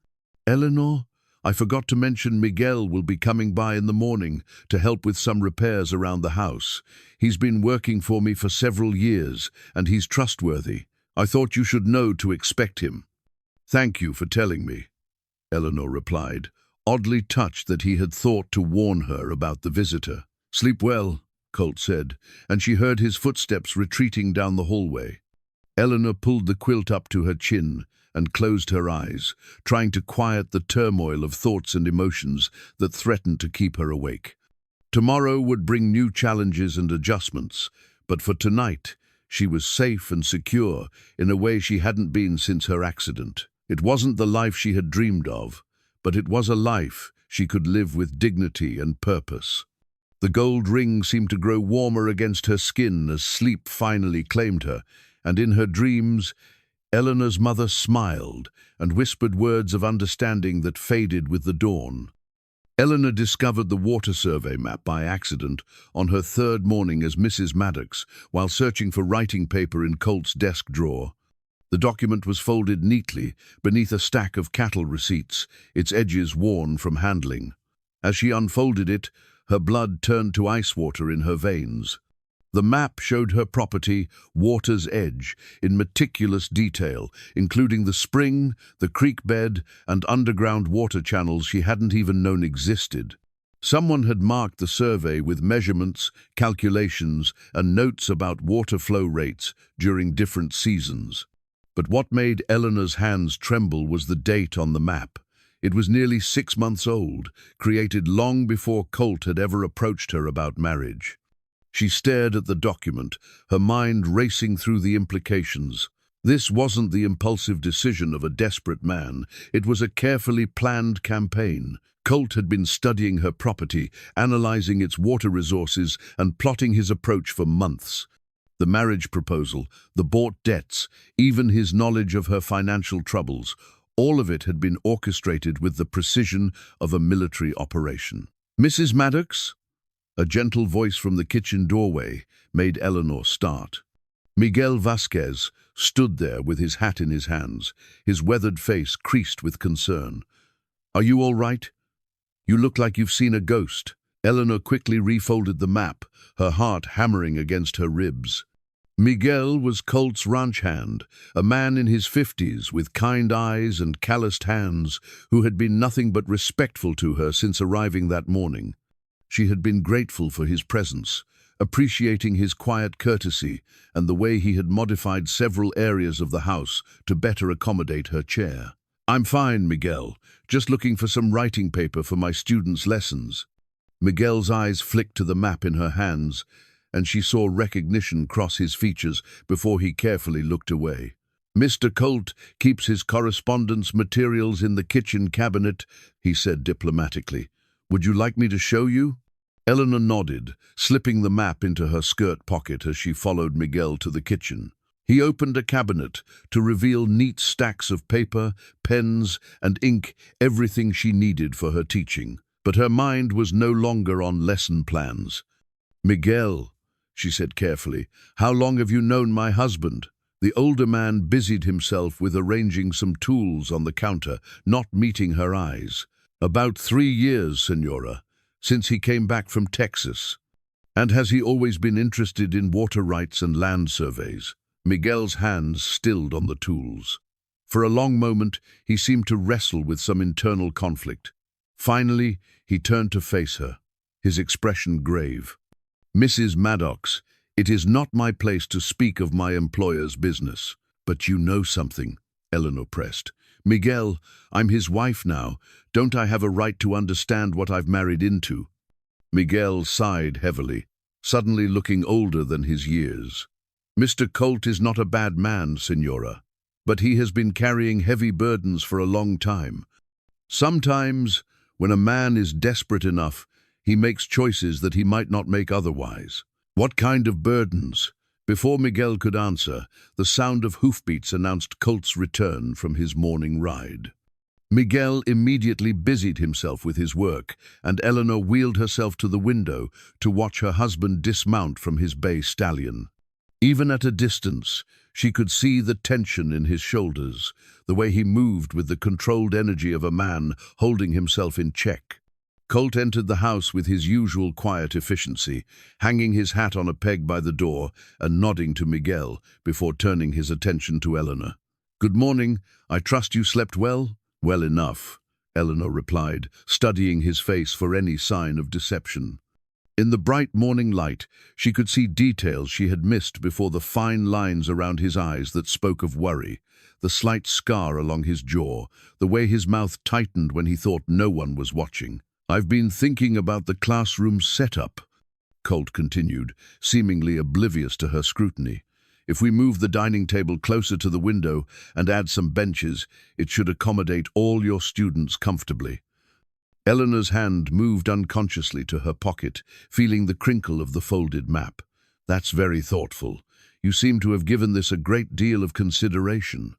"Eleanor, I forgot to mention Miguel will be coming by in the morning to help with some repairs around the house. He's been working for me for several years, and he's trustworthy. I thought you should know to expect him." "Thank you for telling me," Eleanor replied, oddly touched that he had thought to warn her about the visitor. "Sleep well," Colt said, and she heard his footsteps retreating down the hallway. Eleanor pulled the quilt up to her chin and closed her eyes, trying to quiet the turmoil of thoughts and emotions that threatened to keep her awake. Tomorrow would bring new challenges and adjustments, but for tonight, she was safe and secure in a way she hadn't been since her accident. It wasn't the life she had dreamed of, but it was a life she could live with dignity and purpose. The gold ring seemed to grow warmer against her skin as sleep finally claimed her, and in her dreams, Eleanor's mother smiled and whispered words of understanding that faded with the dawn. Eleanor discovered the water survey map by accident on her third morning as Mrs. Maddox while searching for writing paper in Colt's desk drawer. The document was folded neatly beneath a stack of cattle receipts, its edges worn from handling. As she unfolded it, her blood turned to ice water in her veins. The map showed her property, Water's Edge, in meticulous detail, including the spring, the creek bed, and underground water channels she hadn't even known existed. Someone had marked the survey with measurements, calculations, and notes about water flow rates during different seasons. But what made Eleanor's hands tremble was the date on the map. It was nearly 6 months old, created long before Colt had ever approached her about marriage. She stared at the document, her mind racing through the implications. This wasn't the impulsive decision of a desperate man. It was a carefully planned campaign. Colt had been studying her property, analyzing its water resources, and plotting his approach for months. The marriage proposal, the bought debts, even his knowledge of her financial troubles, all of it had been orchestrated with the precision of a military operation. "Mrs. Maddox?" A gentle voice from the kitchen doorway made Eleanor start. Miguel Vasquez stood there with his hat in his hands, his weathered face creased with concern. "Are you all right? You look like you've seen a ghost." Eleanor quickly refolded the map, her heart hammering against her ribs. Miguel was Colt's ranch hand, a man in his 50s with kind eyes and calloused hands who had been nothing but respectful to her since arriving that morning. She had been grateful for his presence, appreciating his quiet courtesy and the way he had modified several areas of the house to better accommodate her chair. "I'm fine, Miguel. Just looking for some writing paper for my students' lessons." Miguel's eyes flicked to the map in her hands, and she saw recognition cross his features before he carefully looked away. "Mr. Colt keeps his correspondence materials in the kitchen cabinet," he said diplomatically. "Would you like me to show you?" Eleanor nodded, slipping the map into her skirt pocket as she followed Miguel to the kitchen. He opened a cabinet to reveal neat stacks of paper, pens, and ink, everything she needed for her teaching. But her mind was no longer on lesson plans. "Miguel," she said carefully, "how long have you known my husband?" The older man busied himself with arranging some tools on the counter, not meeting her eyes. "About 3 years, Senora, since he came back from Texas." "And has he always been interested in water rights and land surveys?" Miguel's hands stilled on the tools. For a long moment, he seemed to wrestle with some internal conflict. Finally, he turned to face her, his expression grave. "Mrs. Maddox, it is not my place to speak of my employer's business." "But you know something," Eleanor pressed. "Miguel, I'm his wife now. Don't I have a right to understand what I've married into?" Miguel sighed heavily, suddenly looking older than his years. "Mr. Colt is not a bad man, Senora, but he has been carrying heavy burdens for a long time. Sometimes, when a man is desperate enough, he makes choices that he might not make otherwise." "What kind of burdens?" Before Miguel could answer, the sound of hoofbeats announced Colt's return from his morning ride. Miguel immediately busied himself with his work, and Eleanor wheeled herself to the window to watch her husband dismount from his bay stallion. Even at a distance, she could see the tension in his shoulders, the way he moved with the controlled energy of a man holding himself in check. Colt entered the house with his usual quiet efficiency, hanging his hat on a peg by the door and nodding to Miguel before turning his attention to Eleanor. "Good morning. I trust you slept well?" "Well enough," Eleanor replied, studying his face for any sign of deception. In the bright morning light, she could see details she had missed before: the fine lines around his eyes that spoke of worry, the slight scar along his jaw, the way his mouth tightened when he thought no one was watching. "I've been thinking about the classroom setup," Colt continued, seemingly oblivious to her scrutiny. "If we move the dining table closer to the window and add some benches, it should accommodate all your students comfortably." Eleanor's hand moved unconsciously to her pocket, feeling the crinkle of the folded map. "That's very thoughtful. You seem to have given this a great deal of consideration."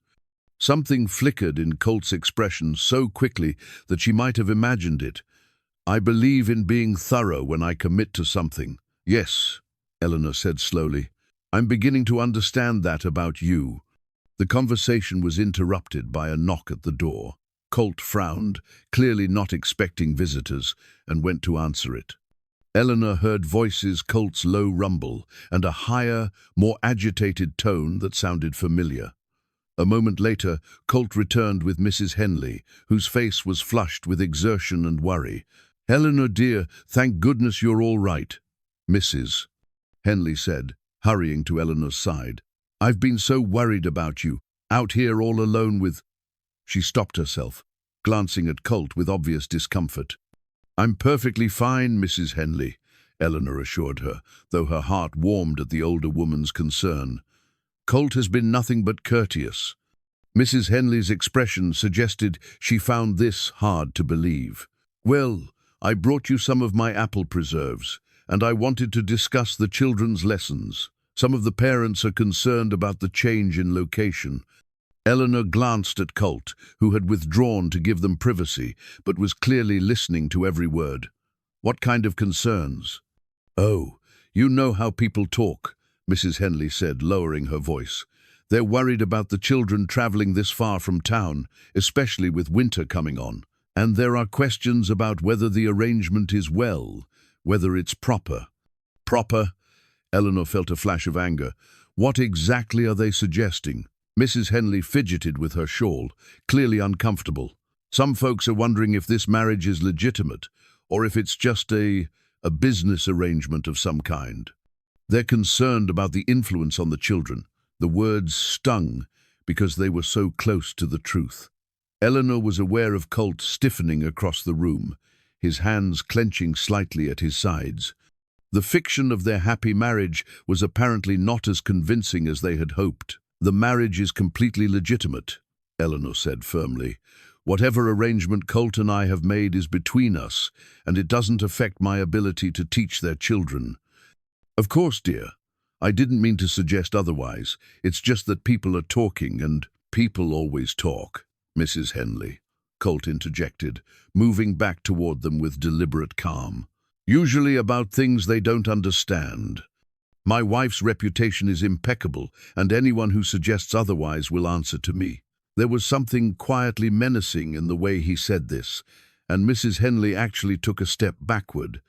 Something flickered in Colt's expression so quickly that she might have imagined it. "I believe in being thorough when I commit to something." "Yes," Eleanor said slowly. "I'm beginning to understand that about you." The conversation was interrupted by a knock at the door. Colt frowned, clearly not expecting visitors, and went to answer it. Eleanor heard voices, Colt's low rumble, and a higher, more agitated tone that sounded familiar. A moment later, Colt returned with Mrs. Henley, whose face was flushed with exertion and worry. "Eleanor, dear, thank goodness you're all right." "Mrs." Henley said, hurrying to Eleanor's side. "I've been so worried about you. Out here all alone with... She stopped herself, glancing at Colt with obvious discomfort. "I'm perfectly fine, Mrs. Henley," Eleanor assured her, though her heart warmed at the older woman's concern. "Colt has been nothing but courteous." Mrs. Henley's expression suggested she found this hard to believe. "Well, I brought you some of my apple preserves, and I wanted to discuss the children's lessons. Some of the parents are concerned about the change in location." Eleanor glanced at Colt, who had withdrawn to give them privacy, but was clearly listening to every word. "What kind of concerns?" "Oh, you know how people talk," Mrs. Henley said, lowering her voice. "They're worried about the children traveling this far from town, especially with winter coming on. And there are questions about whether the arrangement is whether it's proper." "Proper?" Eleanor felt a flash of anger. "What exactly are they suggesting?" Mrs. Henley fidgeted with her shawl, clearly uncomfortable. "Some folks are wondering if this marriage is legitimate, or if it's just a business arrangement of some kind. They're concerned about the influence on the children." The words stung because they were so close to the truth. Eleanor was aware of Colt stiffening across the room, his hands clenching slightly at his sides. The fiction of their happy marriage was apparently not as convincing as they had hoped. "The marriage is completely legitimate," Eleanor said firmly. "Whatever arrangement Colt and I have made is between us, and it doesn't affect my ability to teach their children." "Of course, dear. I didn't mean to suggest otherwise. It's just that people are talking, and people always talk, Mrs. Henley," Colt interjected, moving back toward them with deliberate calm. "Usually about things they don't understand. My wife's reputation is impeccable, and anyone who suggests otherwise will answer to me." There was something quietly menacing in the way he said this, and Mrs. Henley actually took a step backward.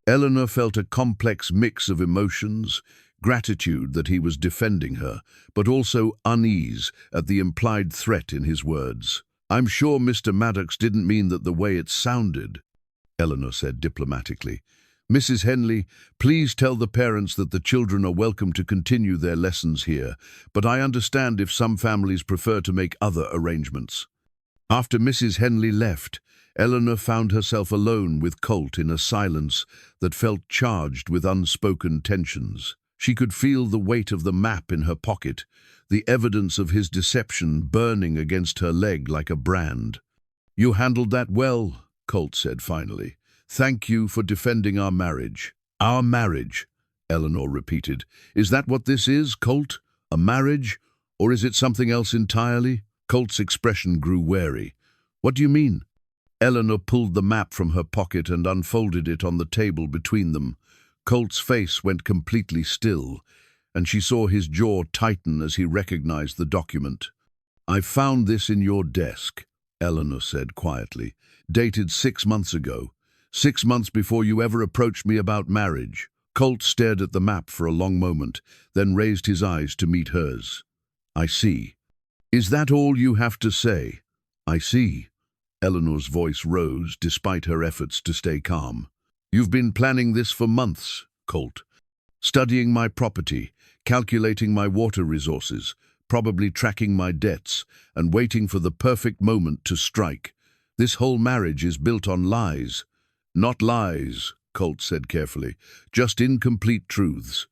Eleanor felt a complex mix of emotions, gratitude that he was defending her, but also unease at the implied threat in his words. "I'm sure Mr. Maddox didn't mean that the way it sounded," Eleanor said diplomatically. "Mrs. Henley, please tell the parents that the children are welcome to continue their lessons here, but I understand if some families prefer to make other arrangements." After Mrs. Henley left, Eleanor found herself alone with Colt in a silence that felt charged with unspoken tensions. She could feel the weight of the map in her pocket, the evidence of his deception burning against her leg like a brand. "You handled that well," Colt said finally. "Thank you for defending our marriage." "Our marriage," Eleanor repeated. "Is that what this is, Colt? A marriage? Or is it something else entirely?" Colt's expression grew wary. "What do you mean?" Eleanor pulled the map from her pocket and unfolded it on the table between them. Colt's face went completely still, and she saw his jaw tighten as he recognized the document. "I found this in your desk," Eleanor said quietly. "Dated 6 months ago. 6 months before you ever approached me about marriage." Colt stared at the map for a long moment, then raised his eyes to meet hers. "I see. Is that all you have to say?" "I see." Eleanor's voice rose despite her efforts to stay calm. "You've been planning this for months, Colt. Studying my property, calculating my water resources, probably tracking my debts, and waiting for the perfect moment to strike. This whole marriage is built on lies." "Not lies," Colt said carefully, "just incomplete truths.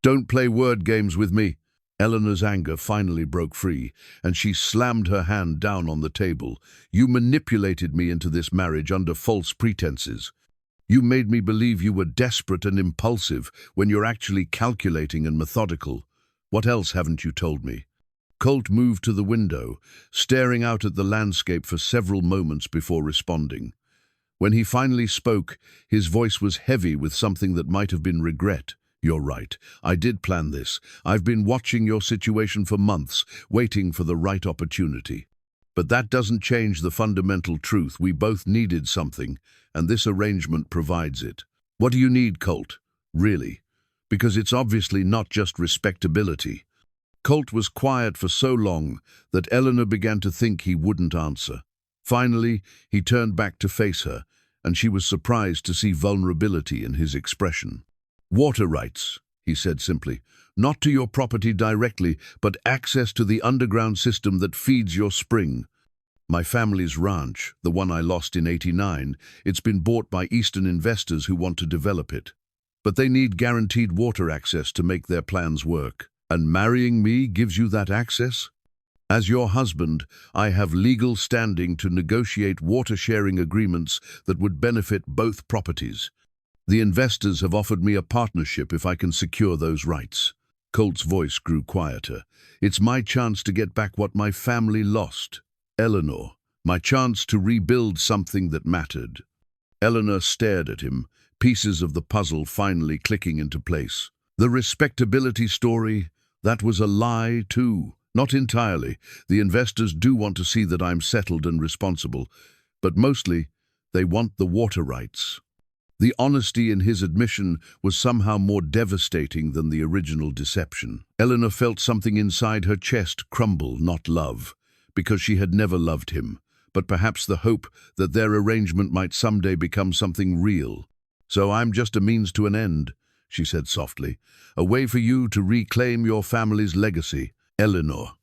Don't play word games with me." Eleanor's anger finally broke free, and she slammed her hand down on the table. "You manipulated me into this marriage under false pretenses. You made me believe you were desperate and impulsive when you're actually calculating and methodical. What else haven't you told me?" Colt moved to the window, staring out at the landscape for several moments before responding. When he finally spoke, his voice was heavy with something that might have been regret. "You're right. I did plan this. I've been watching your situation for months, waiting for the right opportunity. But that doesn't change the fundamental truth. We both needed something, and this arrangement provides it." "What do you need, Colt? Really? Because it's obviously not just respectability." Colt was quiet for so long that Eleanor began to think he wouldn't answer. Finally, he turned back to face her, and she was surprised to see vulnerability in his expression. "Water rights," he said simply. Not to your property directly, but access to the underground system that feeds your spring. My family's ranch, the one I lost in '89, it's been bought by Eastern investors who want to develop it. But they need guaranteed water access to make their plans work. And marrying me gives you that access? As your husband, I have legal standing to negotiate water-sharing agreements that would benefit both properties. The investors have offered me a partnership if I can secure those rights. Colt's voice grew quieter. It's my chance to get back what my family lost. Eleanor, my chance to rebuild something that mattered. Eleanor stared at him, pieces of the puzzle finally clicking into place. The respectability story, that was a lie too. Not entirely. The investors do want to see that I'm settled and responsible, but mostly they want the water rights. The honesty in his admission was somehow more devastating than the original deception. Eleanor felt something inside her chest crumble, not love, because she had never loved him, but perhaps the hope that their arrangement might someday become something real. So I'm just a means to an end, she said softly, a way for you to reclaim your family's legacy. Eleanor.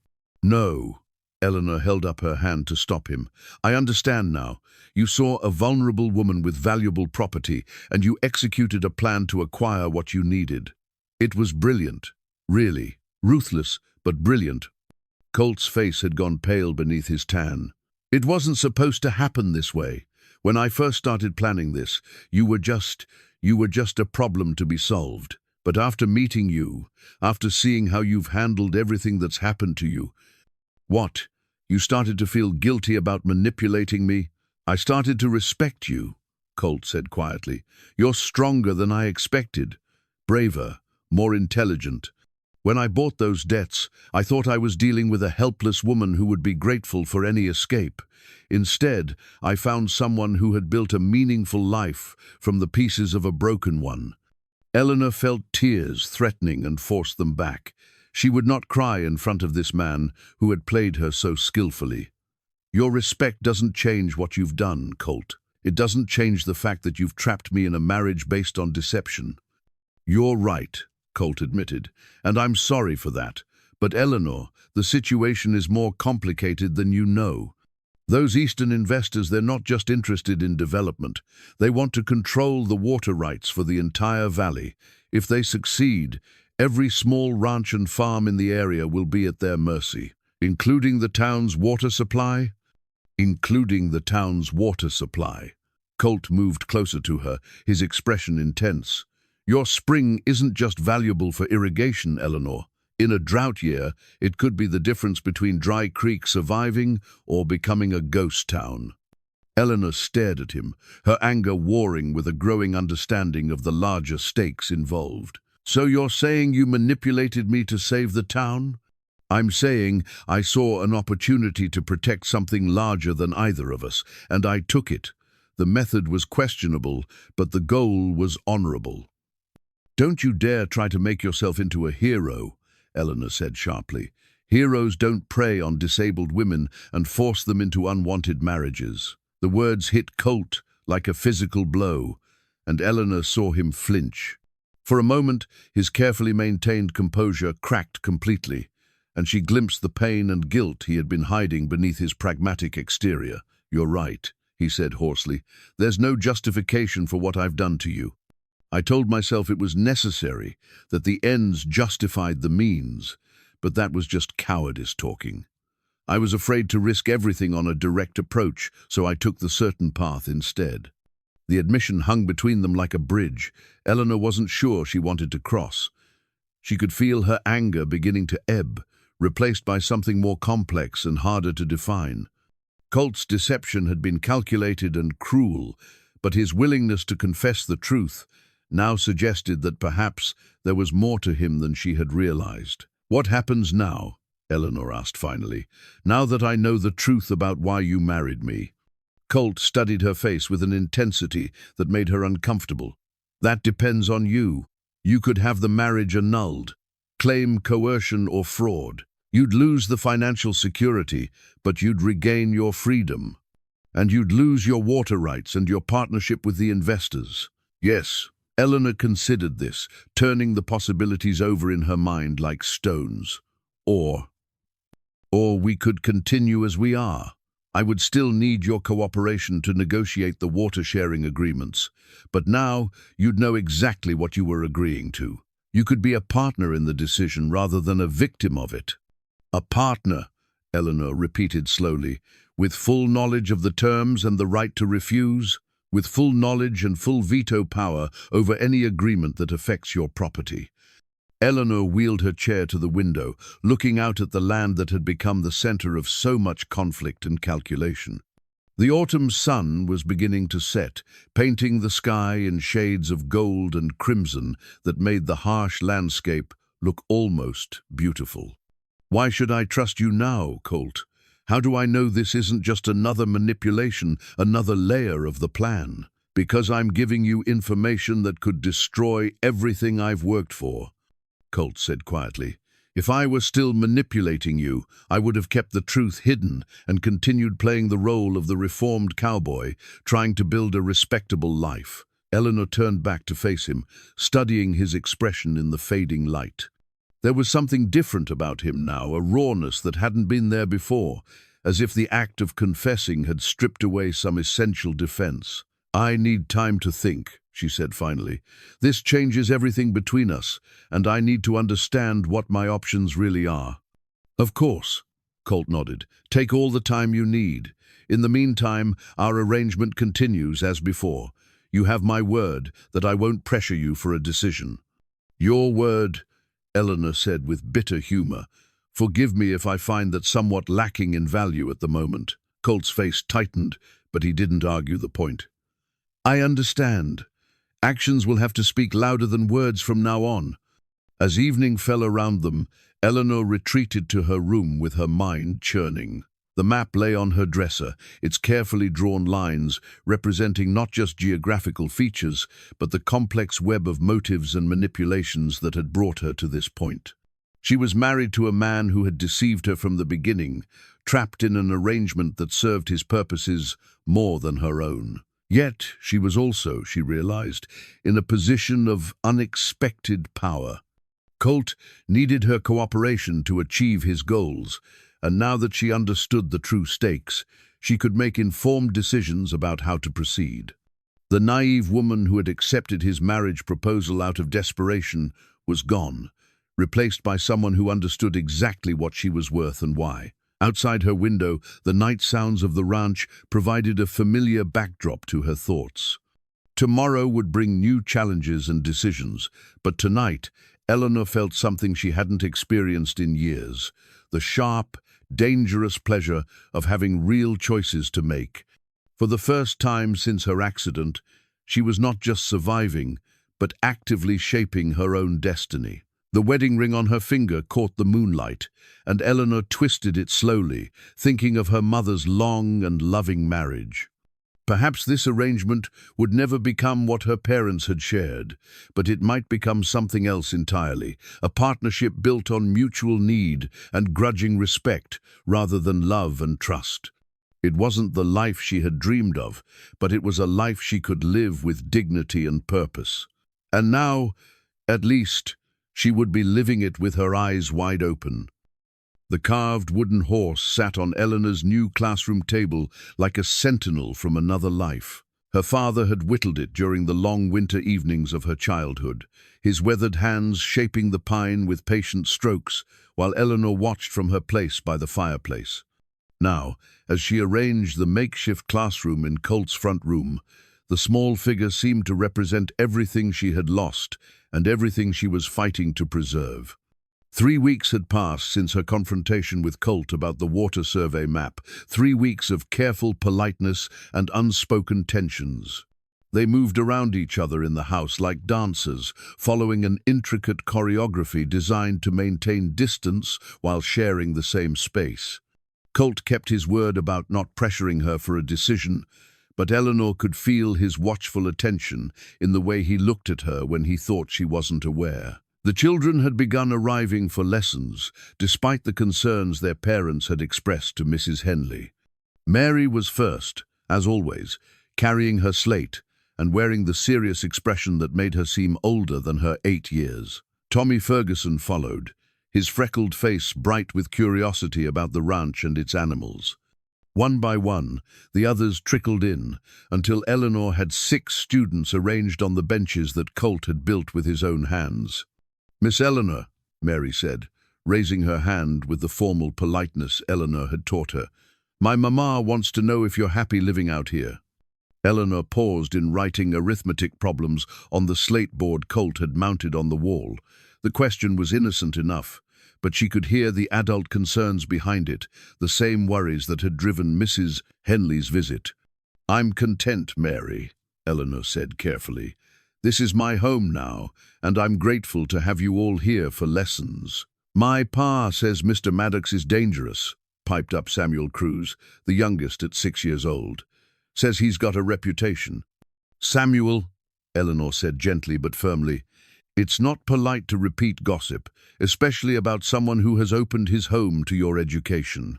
No. Eleanor held up her hand to stop him. I understand now. You saw a vulnerable woman with valuable property, and you executed a plan to acquire what you needed. It was brilliant. Really. Ruthless, but brilliant. Colt's face had gone pale beneath his tan. It wasn't supposed to happen this way. When I first started planning this, you were just a problem to be solved. But after meeting you, after seeing how you've handled everything that's happened to you, what? You started to feel guilty about manipulating me? I started to respect you, Colt said quietly. You're stronger than I expected, braver, more intelligent. When I bought those debts, I thought I was dealing with a helpless woman who would be grateful for any escape. Instead, I found someone who had built a meaningful life from the pieces of a broken one. Eleanor felt tears threatening and forced them back. She would not cry in front of this man who had played her so skillfully. Your respect doesn't change what you've done, Colt. It doesn't change the fact that you've trapped me in a marriage based on deception. You're right, Colt admitted, and I'm sorry for that. But Eleanor, the situation is more complicated than you know. Those Eastern investors, they're not just interested in development. They want to control the water rights for the entire valley. If they succeed, every small ranch and farm in the area will be at their mercy, including the town's water supply. Including the town's water supply. Colt moved closer to her, his expression intense. Your spring isn't just valuable for irrigation, Eleanor. In a drought year, it could be the difference between Dry Creek surviving or becoming a ghost town. Eleanor stared at him, her anger warring with a growing understanding of the larger stakes involved. So you're saying you manipulated me to save the town? I'm saying I saw an opportunity to protect something larger than either of us, and I took it. The method was questionable, but the goal was honorable. Don't you dare try to make yourself into a hero, Eleanor said sharply. Heroes don't prey on disabled women and force them into unwanted marriages. The words hit Colt like a physical blow, and Eleanor saw him flinch. For a moment, his carefully maintained composure cracked completely, and she glimpsed the pain and guilt he had been hiding beneath his pragmatic exterior. You're right, he said hoarsely. There's no justification for what I've done to you. I told myself it was necessary, that the ends justified the means, but that was just cowardice talking. I was afraid to risk everything on a direct approach, so I took the certain path instead. The admission hung between them like a bridge. Eleanor wasn't sure she wanted to cross. She could feel her anger beginning to ebb, replaced by something more complex and harder to define. Colt's deception had been calculated and cruel, but his willingness to confess the truth now suggested that perhaps there was more to him than she had realized. What happens now? Eleanor asked finally. Now that I know the truth about why you married me. Colt studied her face with an intensity that made her uncomfortable. That depends on you. You could have the marriage annulled, claim coercion or fraud. You'd lose the financial security, but you'd regain your freedom. And you'd lose your water rights and your partnership with the investors. Yes, Eleanor considered this, turning the possibilities over in her mind like stones. Or we could continue as we are. I would still need your cooperation to negotiate the water-sharing agreements, but now you'd know exactly what you were agreeing to. You could be a partner in the decision rather than a victim of it. A partner, Eleanor repeated slowly, with full knowledge of the terms and the right to refuse, with full knowledge and full veto power over any agreement that affects your property. Eleanor wheeled her chair to the window, looking out at the land that had become the center of so much conflict and calculation. The autumn sun was beginning to set, painting the sky in shades of gold and crimson that made the harsh landscape look almost beautiful. Why should I trust you now, Colt? How do I know this isn't just another manipulation, another layer of the plan? Because I'm giving you information that could destroy everything I've worked for, Colt said quietly. If I were still manipulating you, I would have kept the truth hidden and continued playing the role of the reformed cowboy, trying to build a respectable life. Eleanor turned back to face him, studying his expression in the fading light. There was something different about him now, a rawness that hadn't been there before, as if the act of confessing had stripped away some essential defense. I need time to think, she said finally. This changes everything between us, and I need to understand what my options really are. Of course, Colt nodded. Take all the time you need. In the meantime, our arrangement continues as before. You have my word that I won't pressure you for a decision. Your word, Eleanor said with bitter humor. Forgive me if I find that somewhat lacking in value at the moment. Colt's face tightened, but he didn't argue the point. I understand. Actions will have to speak louder than words from now on. As evening fell around them, Eleanor retreated to her room with her mind churning. The map lay on her dresser, its carefully drawn lines representing not just geographical features, but the complex web of motives and manipulations that had brought her to this point. She was married to a man who had deceived her from the beginning, trapped in an arrangement that served his purposes more than her own. Yet she was also, she realized, in a position of unexpected power. Colt needed her cooperation to achieve his goals, and now that she understood the true stakes, she could make informed decisions about how to proceed. The naive woman who had accepted his marriage proposal out of desperation was gone, replaced by someone who understood exactly what she was worth and why. Outside her window, the night sounds of the ranch provided a familiar backdrop to her thoughts. Tomorrow would bring new challenges and decisions, but tonight, Eleanor felt something she hadn't experienced in years, the sharp, dangerous pleasure of having real choices to make. For the first time since her accident, she was not just surviving, but actively shaping her own destiny. The wedding ring on her finger caught the moonlight, and Eleanor twisted it slowly, thinking of her mother's long and loving marriage. Perhaps this arrangement would never become what her parents had shared, but it might become something else entirely, a partnership built on mutual need and grudging respect rather than love and trust. It wasn't the life she had dreamed of, but it was a life she could live with dignity and purpose. And now, at least, she would be living it with her eyes wide open. The carved wooden horse sat on Eleanor's new classroom table like a sentinel from another life. Her father had whittled it during the long winter evenings of her childhood, his weathered hands shaping the pine with patient strokes, while Eleanor watched from her place by the fireplace. Now, as she arranged the makeshift classroom in Colt's front room, the small figure seemed to represent everything she had lost and everything she was fighting to preserve. 3 weeks had passed since her confrontation with Colt about the water survey map, 3 weeks of careful politeness and unspoken tensions. They moved around each other in the house like dancers, following an intricate choreography designed to maintain distance while sharing the same space. Colt kept his word about not pressuring her for a decision, but Eleanor could feel his watchful attention in the way he looked at her when he thought she wasn't aware. The children had begun arriving for lessons, despite the concerns their parents had expressed to Mrs. Henley. Mary was first, as always, carrying her slate, and wearing the serious expression that made her seem older than her 8 years. Tommy Ferguson followed, his freckled face bright with curiosity about the ranch and its animals. One by one, the others trickled in, until Eleanor had 6 students arranged on the benches that Colt had built with his own hands. "Miss Eleanor," Mary said, raising her hand with the formal politeness Eleanor had taught her, "my mama wants to know if you're happy living out here." Eleanor paused in writing arithmetic problems on the slate board Colt had mounted on the wall. The question was innocent enough, but she could hear the adult concerns behind it, the same worries that had driven Mrs. Henley's visit. "I'm content, Mary," Eleanor said carefully. "This is my home now, and I'm grateful to have you all here for lessons." "My pa says Mr. Maddox is dangerous," piped up Samuel Cruz, the youngest at 6 years old. "Says he's got a reputation." "Samuel," Eleanor said gently but firmly, "it's not polite to repeat gossip, especially about someone who has opened his home to your education."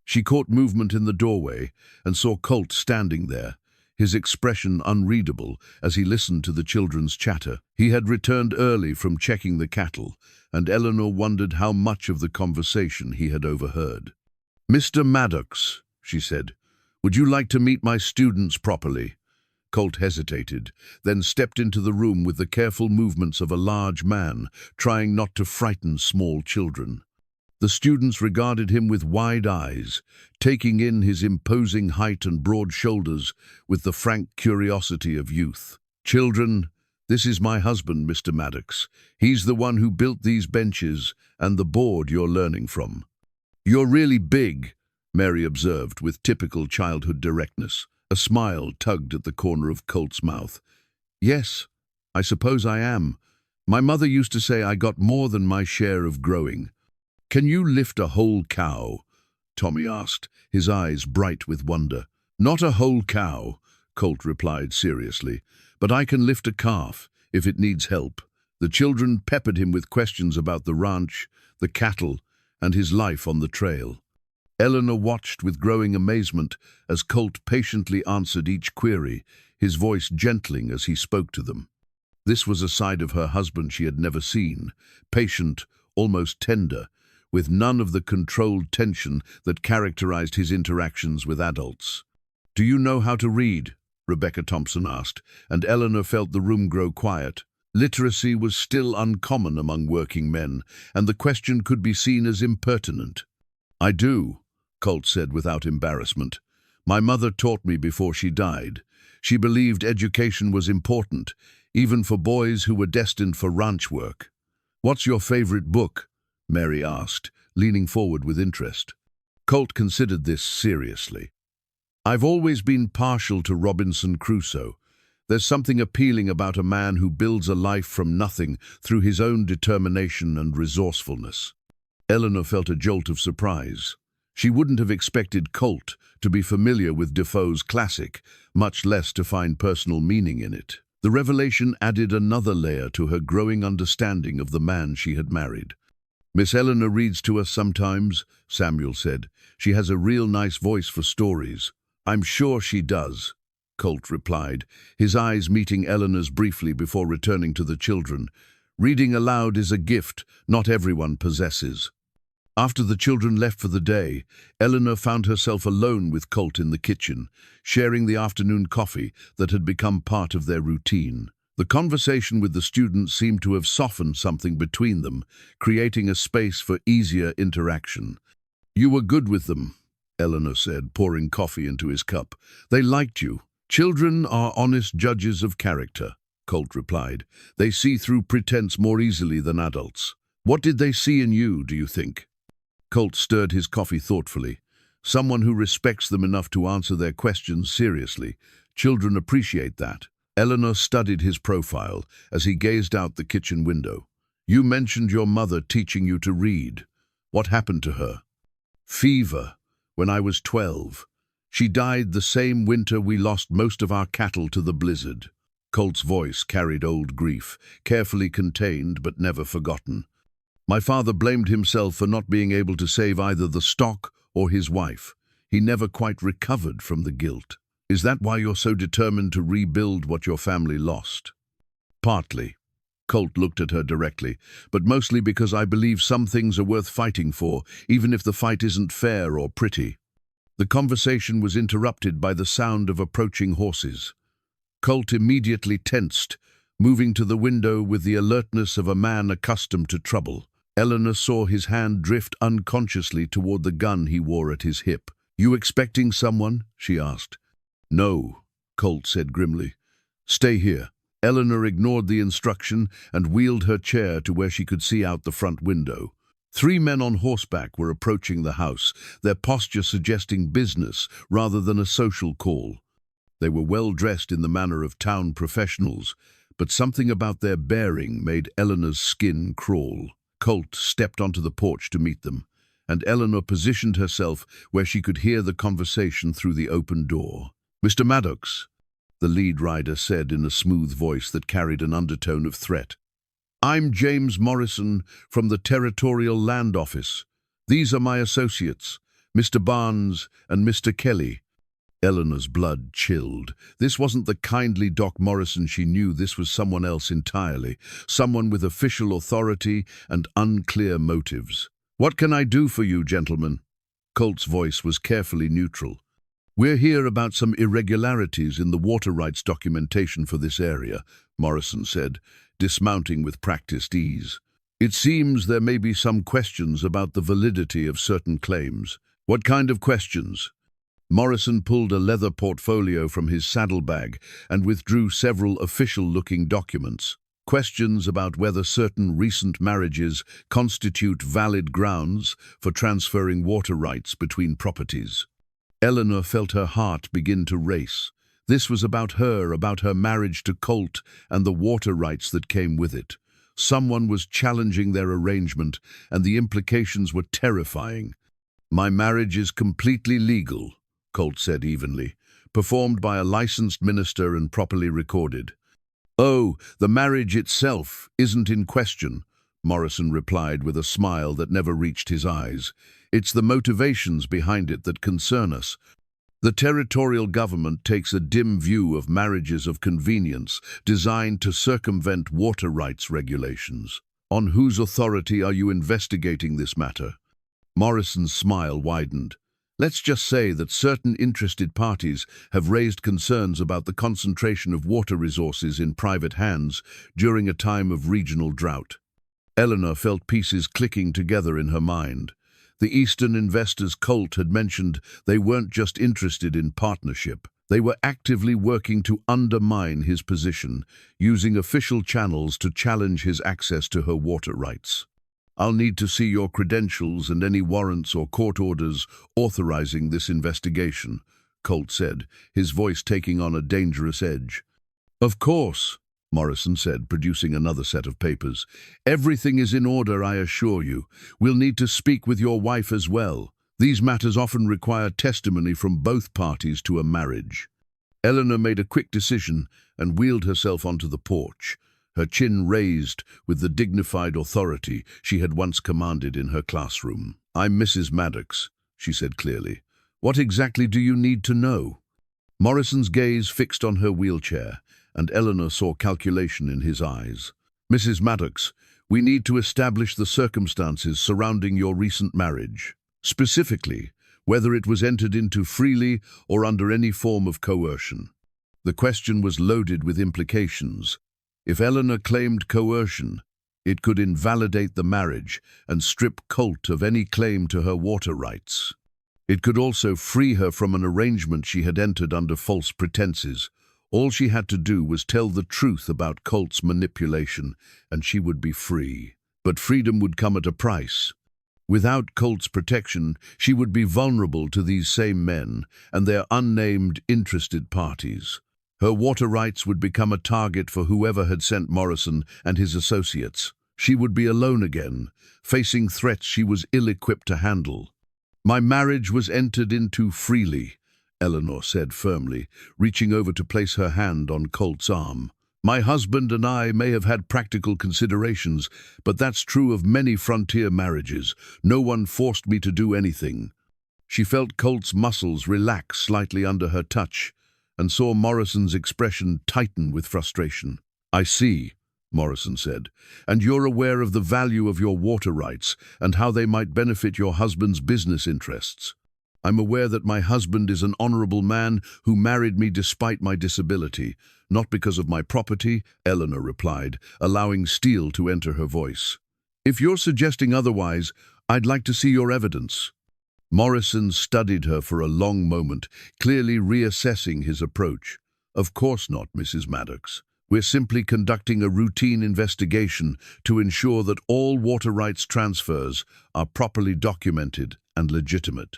She caught movement in the doorway and saw Colt standing there, his expression unreadable as he listened to the children's chatter. He had returned early from checking the cattle, and Eleanor wondered how much of the conversation he had overheard. "Mr. Maddox," she said, "would you like to meet my students properly?" Colt hesitated, then stepped into the room with the careful movements of a large man, trying not to frighten small children. The students regarded him with wide eyes, taking in his imposing height and broad shoulders with the frank curiosity of youth. "Children, this is my husband, Mr. Maddox. He's the one who built these benches and the board you're learning from." "You're really big," Mary observed with typical childhood directness. A smile tugged at the corner of Colt's mouth. "Yes, I suppose I am. My mother used to say I got more than my share of growing." "Can you lift a whole cow?" Tommy asked, his eyes bright with wonder. "Not a whole cow," Colt replied seriously, "but I can lift a calf if it needs help." The children peppered him with questions about the ranch, the cattle, and his life on the trail. Eleanor watched with growing amazement as Colt patiently answered each query, his voice gentling as he spoke to them. This was a side of her husband she had never seen, patient, almost tender, with none of the controlled tension that characterized his interactions with adults. "Do you know how to read?" Rebecca Thompson asked, and Eleanor felt the room grow quiet. Literacy was still uncommon among working men, and the question could be seen as impertinent. "I do," Colt said without embarrassment. "My mother taught me before she died. She believed education was important, even for boys who were destined for ranch work." "What's your favorite book?" Mary asked, leaning forward with interest. Colt considered this seriously. "I've always been partial to Robinson Crusoe. There's something appealing about a man who builds a life from nothing through his own determination and resourcefulness." Eleanor felt a jolt of surprise. She wouldn't have expected Colt to be familiar with Defoe's classic, much less to find personal meaning in it. The revelation added another layer to her growing understanding of the man she had married. "Miss Eleanor reads to us sometimes," Samuel said. "She has a real nice voice for stories." "I'm sure she does," Colt replied, his eyes meeting Eleanor's briefly before returning to the children. "Reading aloud is a gift not everyone possesses." After the children left for the day, Eleanor found herself alone with Colt in the kitchen, sharing the afternoon coffee that had become part of their routine. The conversation with the students seemed to have softened something between them, creating a space for easier interaction. "You were good with them," Eleanor said, pouring coffee into his cup. "They liked you." "Children are honest judges of character," Colt replied. "They see through pretense more easily than adults." "What did they see in you, do you think?" Colt stirred his coffee thoughtfully. "Someone who respects them enough to answer their questions seriously. Children appreciate that." Eleanor studied his profile as he gazed out the kitchen window. "You mentioned your mother teaching you to read. What happened to her?" "Fever, when I was 12. She died the same winter we lost most of our cattle to the blizzard." Colt's voice carried old grief, carefully contained but never forgotten. "My father blamed himself for not being able to save either the stock or his wife. He never quite recovered from the guilt." Is that why you're so determined to rebuild what your family lost? Partly. Colt looked at her directly, but mostly because I believe some things are worth fighting for, even if the fight isn't fair or pretty. The conversation was interrupted by the sound of approaching horses. Colt immediately tensed, moving to the window with the alertness of a man accustomed to trouble. Eleanor saw his hand drift unconsciously toward the gun he wore at his hip. "You expecting someone?" she asked. "No," Colt said grimly. "Stay here." Eleanor ignored the instruction and wheeled her chair to where she could see out the front window. 3 men on horseback were approaching the house, their posture suggesting business rather than a social call. They were well dressed in the manner of town professionals, but something about their bearing made Eleanor's skin crawl. Colt stepped onto the porch to meet them, and Eleanor positioned herself where she could hear the conversation through the open door. "Mr. Maddox," the lead rider said in a smooth voice that carried an undertone of threat. "I'm James Morrison from the Territorial Land Office. These are my associates, Mr. Barnes and Mr. Kelly." Eleanor's blood chilled. This wasn't the kindly Doc Morrison she knew. This was someone else entirely, someone with official authority and unclear motives. "What can I do for you, gentlemen?" Colt's voice was carefully neutral. "We're here about some irregularities in the water rights documentation for this area," Morrison said, dismounting with practiced ease. "It seems there may be some questions about the validity of certain claims." "What kind of questions?" Morrison pulled a leather portfolio from his saddlebag and withdrew several official-looking documents. "Questions about whether certain recent marriages constitute valid grounds for transferring water rights between properties." Eleanor felt her heart begin to race. This was about her marriage to Colt and the water rights that came with it. Someone was challenging their arrangement, and the implications were terrifying. "My marriage is completely legal," Colt said evenly, "performed by a licensed minister and properly recorded." "Oh, the marriage itself isn't in question," Morrison replied with a smile that never reached his eyes. "It's the motivations behind it that concern us. The territorial government takes a dim view of marriages of convenience designed to circumvent water rights regulations. On whose authority are you investigating this matter?" Morrison's smile widened. "Let's just say that certain interested parties have raised concerns about the concentration of water resources in private hands during a time of regional drought." Eleanor felt pieces clicking together in her mind. The Eastern investors Colt had mentioned, they weren't just interested in partnership. They were actively working to undermine his position, using official channels to challenge his access to her water rights. "I'll need to see your credentials and any warrants or court orders authorizing this investigation," Colt said, his voice taking on a dangerous edge. "Of course," Morrison said, producing another set of papers. "Everything is in order, I assure you. We'll need to speak with your wife as well. These matters often require testimony from both parties to a marriage." Eleanor made a quick decision and wheeled herself onto the porch, her chin raised with the dignified authority she had once commanded in her classroom. "I'm Mrs. Maddox," she said clearly. "What exactly do you need to know?" Morrison's gaze fixed on her wheelchair, and Eleanor saw calculation in his eyes. "Mrs. Maddox, we need to establish the circumstances surrounding your recent marriage. Specifically, whether it was entered into freely or under any form of coercion." The question was loaded with implications. If Eleanor claimed coercion, it could invalidate the marriage and strip Colt of any claim to her water rights. It could also free her from an arrangement she had entered under false pretenses. All she had to do was tell the truth about Colt's manipulation, and she would be free. But freedom would come at a price. Without Colt's protection, she would be vulnerable to these same men and their unnamed interested parties. Her water rights would become a target for whoever had sent Morrison and his associates. She would be alone again, facing threats she was ill-equipped to handle. "My marriage was entered into freely," Eleanor said firmly, reaching over to place her hand on Colt's arm. "My husband and I may have had practical considerations, but that's true of many frontier marriages. No one forced me to do anything." She felt Colt's muscles relax slightly under her touch, and saw Morrison's expression tighten with frustration. "I see," Morrison said, "and you're aware of the value of your water rights and how they might benefit your husband's business interests." "I'm aware that my husband is an honorable man who married me despite my disability, not because of my property," Eleanor replied, allowing steel to enter her voice. "If you're suggesting otherwise, I'd like to see your evidence." Morrison studied her for a long moment, clearly reassessing his approach. "Of course not, Mrs. Maddox. We're simply conducting a routine investigation to ensure that all water rights transfers are properly documented and legitimate."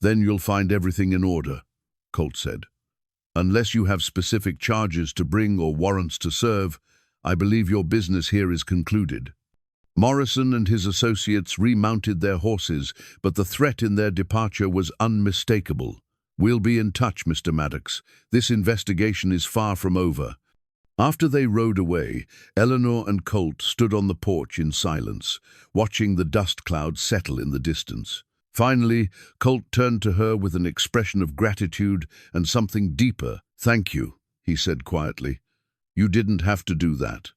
"Then you'll find everything in order," Colt said. "Unless you have specific charges to bring or warrants to serve, I believe your business here is concluded." Morrison and his associates remounted their horses, but the threat in their departure was unmistakable. "We'll be in touch, Mr. Maddox. This investigation is far from over." After they rode away, Eleanor and Colt stood on the porch in silence, watching the dust cloud settle in the distance. Finally, Colt turned to her with an expression of gratitude and something deeper. "Thank you," he said quietly. "You didn't have to do that."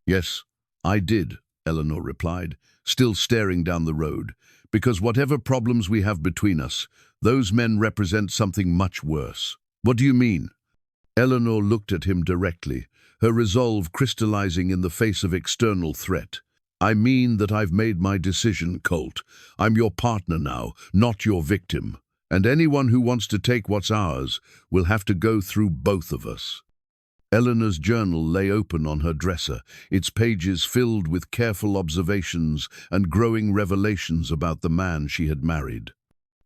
"Yes, I did," Eleanor replied, still staring down the road, "because whatever problems we have between us, those men represent something much worse." "What do you mean?" Eleanor looked at him directly, her resolve crystallizing in the face of external threat. "I mean that I've made my decision, Colt. I'm your partner now, not your victim. And anyone who wants to take what's ours will have to go through both of us." Eleanor's journal lay open on her dresser, its pages filled with careful observations and growing revelations about the man she had married.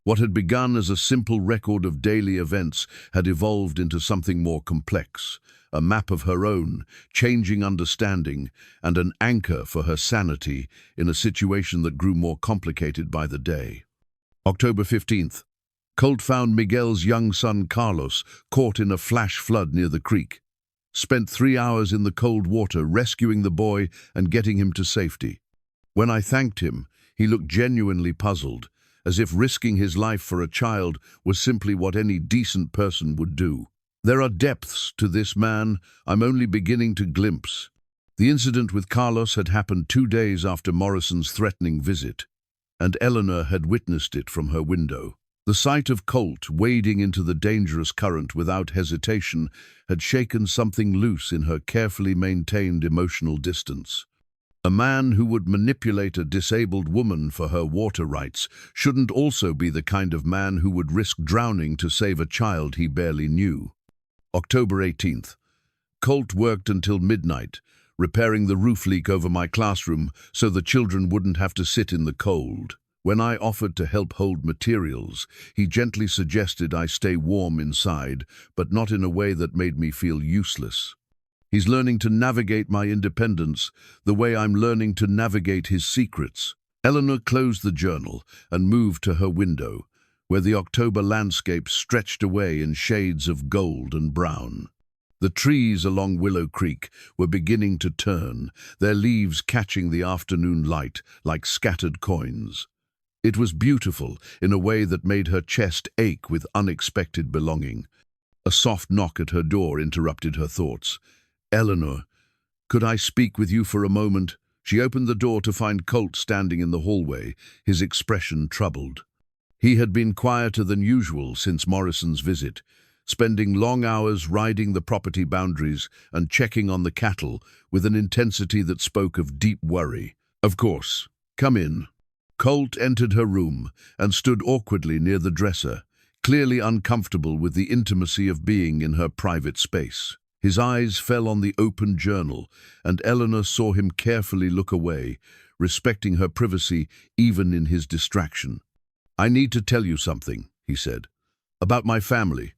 What had begun as a simple record of daily events had evolved into something more complex, a map of her own, changing understanding, and an anchor for her sanity in a situation that grew more complicated by the day. October 15th. Colt found Miguel's young son Carlos caught in a flash flood near the creek. Spent 3 hours in the cold water rescuing the boy and getting him to safety. When I thanked him, he looked genuinely puzzled, as if risking his life for a child was simply what any decent person would do. There are depths to this man I'm only beginning to glimpse. The incident with Carlos had happened 2 days after Morrison's threatening visit, and Eleanor had witnessed it from her window. The sight of Colt wading into the dangerous current without hesitation had shaken something loose in her carefully maintained emotional distance. A man who would manipulate a disabled woman for her water rights shouldn't also be the kind of man who would risk drowning to save a child he barely knew. October 18th. Colt worked until midnight, repairing the roof leak over my classroom so the children wouldn't have to sit in the cold. When I offered to help hold materials, he gently suggested I stay warm inside, but not in a way that made me feel useless. He's learning to navigate my independence the way I'm learning to navigate his secrets. Eleanor closed the journal and moved to her window, where the October landscape stretched away in shades of gold and brown. The trees along Willow Creek were beginning to turn, their leaves catching the afternoon light like scattered coins. It was beautiful in a way that made her chest ache with unexpected belonging. A soft knock at her door interrupted her thoughts. "Eleanor, could I speak with you for a moment?" She opened the door to find Colt standing in the hallway, his expression troubled. He had been quieter than usual since Morrison's visit, spending long hours riding the property boundaries and checking on the cattle with an intensity that spoke of deep worry. "Of course. Come in." Colt entered her room and stood awkwardly near the dresser, clearly uncomfortable with the intimacy of being in her private space. His eyes fell on the open journal, and Eleanor saw him carefully look away, respecting her privacy even in his distraction. "I need to tell you something," he said, "about my family,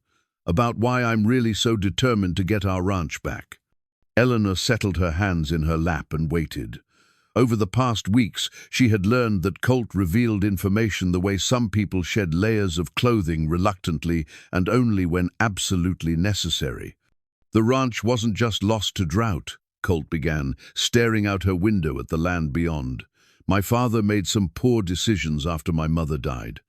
about why I'm really so determined to get our ranch back." Eleanor settled her hands in her lap and waited. Over the past weeks, she had learned that Colt revealed information the way some people shed layers of clothing reluctantly and only when absolutely necessary. "The ranch wasn't just lost to drought," Colt began, staring out her window at the land beyond. "My father made some poor decisions after my mother died.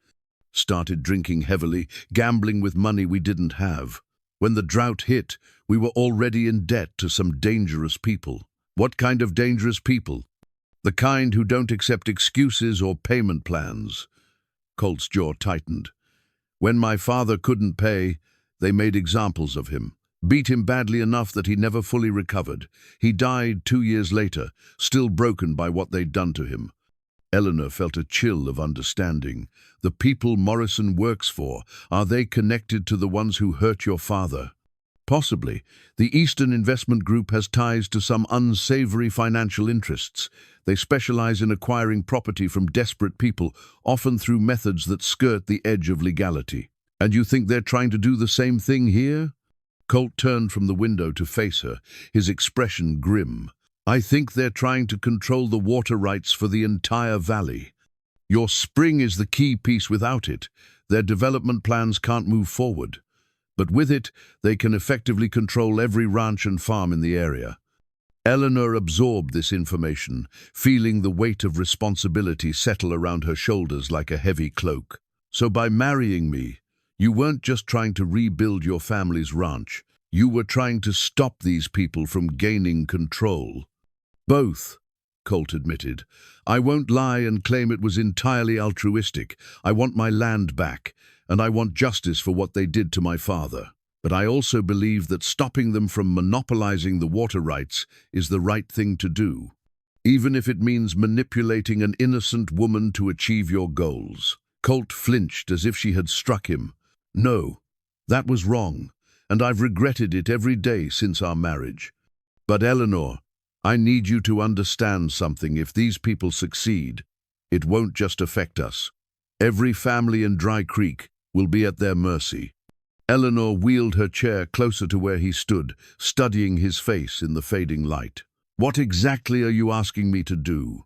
Started drinking heavily, gambling with money we didn't have. When the drought hit, we were already in debt to some dangerous people. What kind of dangerous people? The kind who don't accept excuses or payment plans. Colt's jaw tightened. When my father couldn't pay, they made examples of him. Beat him badly enough that he never fully recovered. He died 2 years later, still broken by what they'd done to him. Eleanor felt a chill of understanding. The people Morrison works for, are they connected to the ones who hurt your father? Possibly. The Eastern Investment Group has ties to some unsavory financial interests. They specialize in acquiring property from desperate people, often through methods that skirt the edge of legality. And you think they're trying to do the same thing here? Colt turned from the window to face her, his expression grim. I think they're trying to control the water rights for the entire valley. Your spring is the key piece. Without it, their development plans can't move forward. But with it, they can effectively control every ranch and farm in the area. Eleanor absorbed this information, feeling the weight of responsibility settle around her shoulders like a heavy cloak. So by marrying me, you weren't just trying to rebuild your family's ranch. You were trying to stop these people from gaining control. Both, Colt admitted. I won't lie and claim it was entirely altruistic. I want my land back, and I want justice for what they did to my father. But I also believe that stopping them from monopolizing the water rights is the right thing to do, even if it means manipulating an innocent woman to achieve your goals. Colt flinched as if she had struck him. No, that was wrong, and I've regretted it every day since our marriage. But Eleanor, I need you to understand something. If these people succeed, it won't just affect us. Every family in Dry Creek will be at their mercy. Eleanor wheeled her chair closer to where he stood, studying his face in the fading light. What exactly are you asking me to do?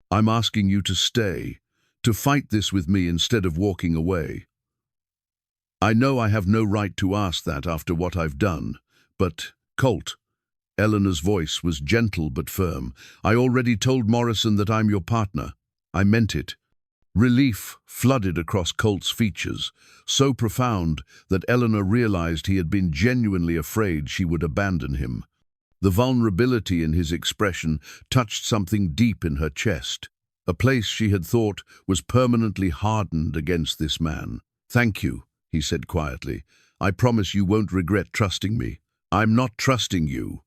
I'm asking you to stay, to fight this with me instead of walking away. I know I have no right to ask that after what I've done, but, Colt, Eleanor's voice was gentle but firm, I already told Morrison that I'm your partner. I meant it. Relief flooded across Colt's features, so profound that Eleanor realized he had been genuinely afraid she would abandon him. The vulnerability in his expression touched something deep in her chest, a place she had thought was permanently hardened against this man. Thank you, he said quietly. I promise you won't regret trusting me. I'm not trusting you,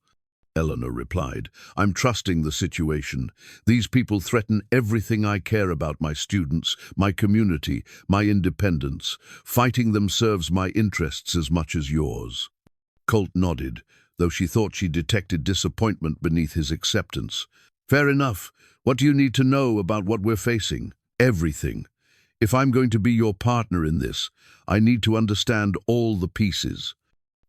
Eleanor replied. I'm trusting the situation. These people threaten everything I care about: my students, my community, my independence. Fighting them serves my interests as much as yours. Colt nodded, though she thought she detected disappointment beneath his acceptance. Fair enough. What do you need to know about what we're facing? Everything. If I'm going to be your partner in this, I need to understand all the pieces.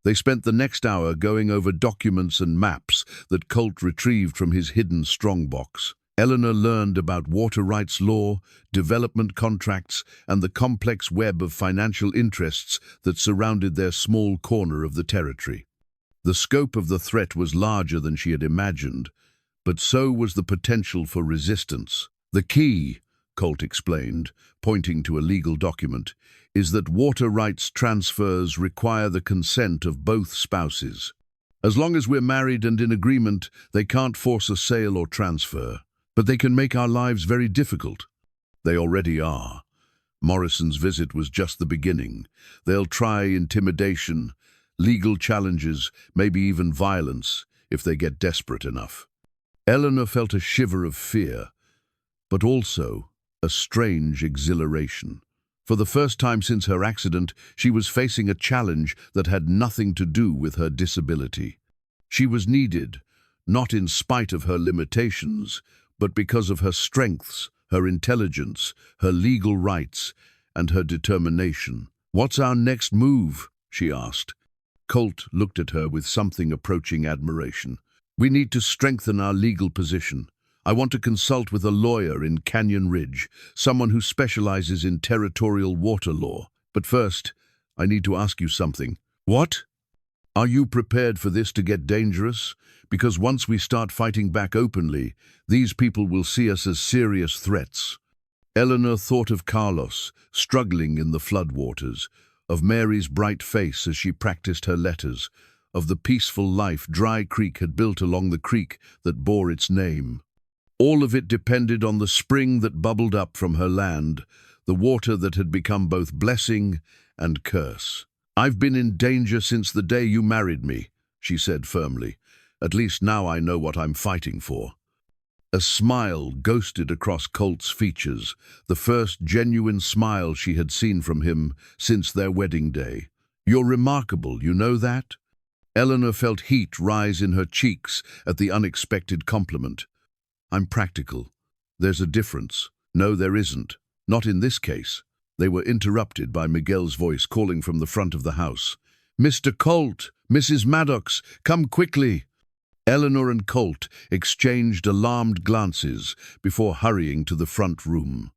They spent the next hour going over documents and maps that Colt retrieved from his hidden strongbox. Eleanor learned about water rights law, development contracts, and the complex web of financial interests that surrounded their small corner of the territory. The scope of the threat was larger than she had imagined, but so was the potential for resistance. The key, Colt explained, pointing to a legal document, is that water rights transfers require the consent of both spouses. As long as we're married and in agreement, they can't force a sale or transfer. But they can make our lives very difficult. They already are. Morrison's visit was just the beginning. They'll try intimidation, legal challenges, maybe even violence, if they get desperate enough. Eleanor felt a shiver of fear, but also a strange exhilaration. For the first time since her accident, she was facing a challenge that had nothing to do with her disability. She was needed, not in spite of her limitations, but because of her strengths, her intelligence, her legal rights, and her determination. What's our next move? She asked. Colt looked at her with something approaching admiration. We need to strengthen our legal position. I want to consult with a lawyer in Canyon Ridge, someone who specializes in territorial water law. But first, I need to ask you something. What? Are you prepared for this to get dangerous? Because once we start fighting back openly, these people will see us as serious threats. Eleanor thought of Carlos, struggling in the floodwaters, of Mary's bright face as she practiced her letters, of the peaceful life Dry Creek had built along the creek that bore its name. All of it depended on the spring that bubbled up from her land, the water that had become both blessing and curse. "I've been in danger since the day you married me," she said firmly. "At least now I know what I'm fighting for." A smile ghosted across Colt's features, the first genuine smile she had seen from him since their wedding day. "You're remarkable, you know that?" Eleanor felt heat rise in her cheeks at the unexpected compliment. "I'm practical. There's a difference." "No, there isn't. Not in this case." They were interrupted by Miguel's voice calling from the front of the house. "Mr. Colt, Mrs. Maddox, come quickly." Eleanor and Colt exchanged alarmed glances before hurrying to the front room.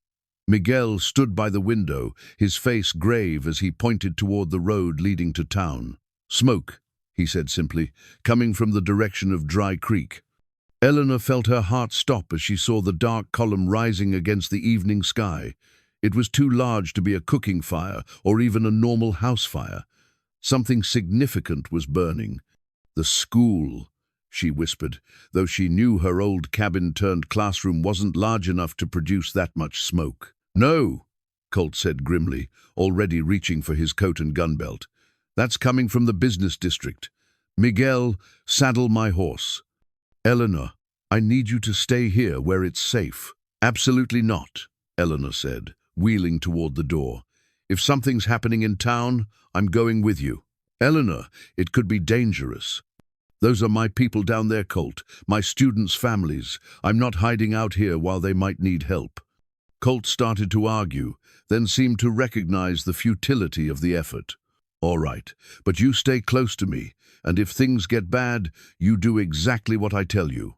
Miguel stood by the window, his face grave as he pointed toward the road leading to town. "Smoke," he said simply, "coming from the direction of Dry Creek." Eleanor felt her heart stop as she saw the dark column rising against the evening sky. It was too large to be a cooking fire or even a normal house fire. Something significant was burning. "The school," she whispered, though she knew her old cabin-turned-classroom wasn't large enough to produce that much smoke. "No," Colt said grimly, already reaching for his coat and gun belt. "That's coming from the business district. Miguel, saddle my horse." "Eleanor, I need you to stay here where it's safe." "Absolutely not," Eleanor said, wheeling toward the door. "If something's happening in town, I'm going with you." "Eleanor, it could be dangerous." "Those are my people down there, Colt, my students' families. I'm not hiding out here while they might need help." Colt started to argue, then seemed to recognize the futility of the effort. "All right, but you stay close to me, and if things get bad, you do exactly what I tell you."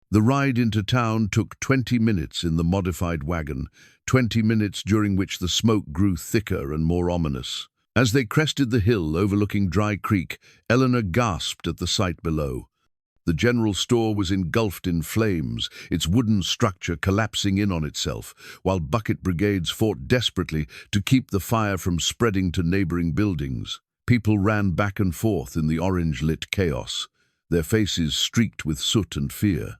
The ride into town took 20 minutes in the modified wagon, 20 minutes during which the smoke grew thicker and more ominous. As they crested the hill overlooking Dry Creek, Eleanor gasped at the sight below. The general store was engulfed in flames, its wooden structure collapsing in on itself, while bucket brigades fought desperately to keep the fire from spreading to neighboring buildings. People ran back and forth in the orange-lit chaos, their faces streaked with soot and fear.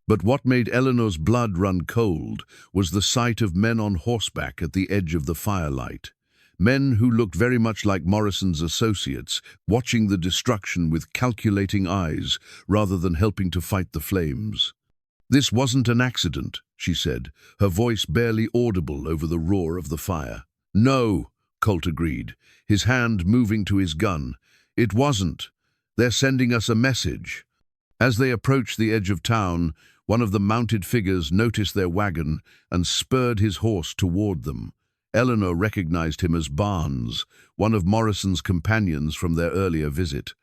But what made Eleanor's blood run cold was the sight of men on horseback at the edge of the firelight. Men who looked very much like Morrison's associates, watching the destruction with calculating eyes rather than helping to fight the flames. "This wasn't an accident," she said, her voice barely audible over the roar of the fire. "No," Colt agreed, his hand moving to his gun. "It wasn't. They're sending us a message." As they approached the edge of town, one of the mounted figures noticed their wagon and spurred his horse toward them. Eleanor recognized him as Barnes, one of Morrison's companions from their earlier visit.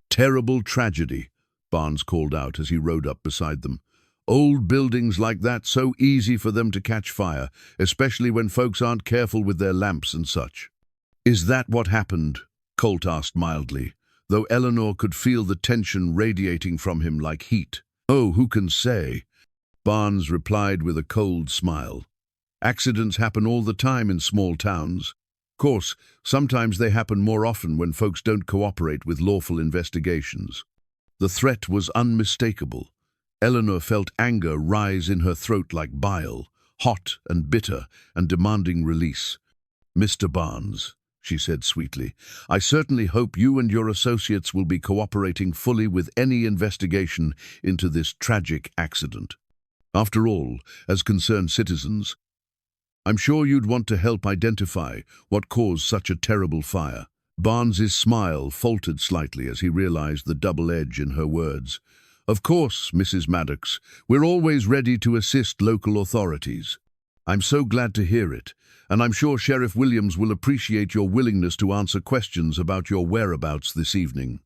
"Terrible tragedy," Barnes called out as he rode up beside them. "Old buildings like that, so easy for them to catch fire, especially when folks aren't careful with their lamps and such." "Is that what happened?" Colt asked mildly, though Eleanor could feel the tension radiating from him like heat. "Oh, who can say?" Barnes replied with a cold smile. "Accidents happen all the time in small towns. Of course, sometimes they happen more often when folks don't cooperate with lawful investigations." The threat was unmistakable. Eleanor felt anger rise in her throat like bile, hot and bitter and demanding release. "Mr. Barnes," she said sweetly, "I certainly hope you and your associates will be cooperating fully with any investigation into this tragic accident. After all, as concerned citizens, I'm sure you'd want to help identify what caused such a terrible fire." Barnes's smile faltered slightly as he realized the double edge in her words. "Of course, Mrs. Maddox, we're always ready to assist local authorities." "I'm so glad to hear it, and I'm sure Sheriff Williams will appreciate your willingness to answer questions about your whereabouts this evening."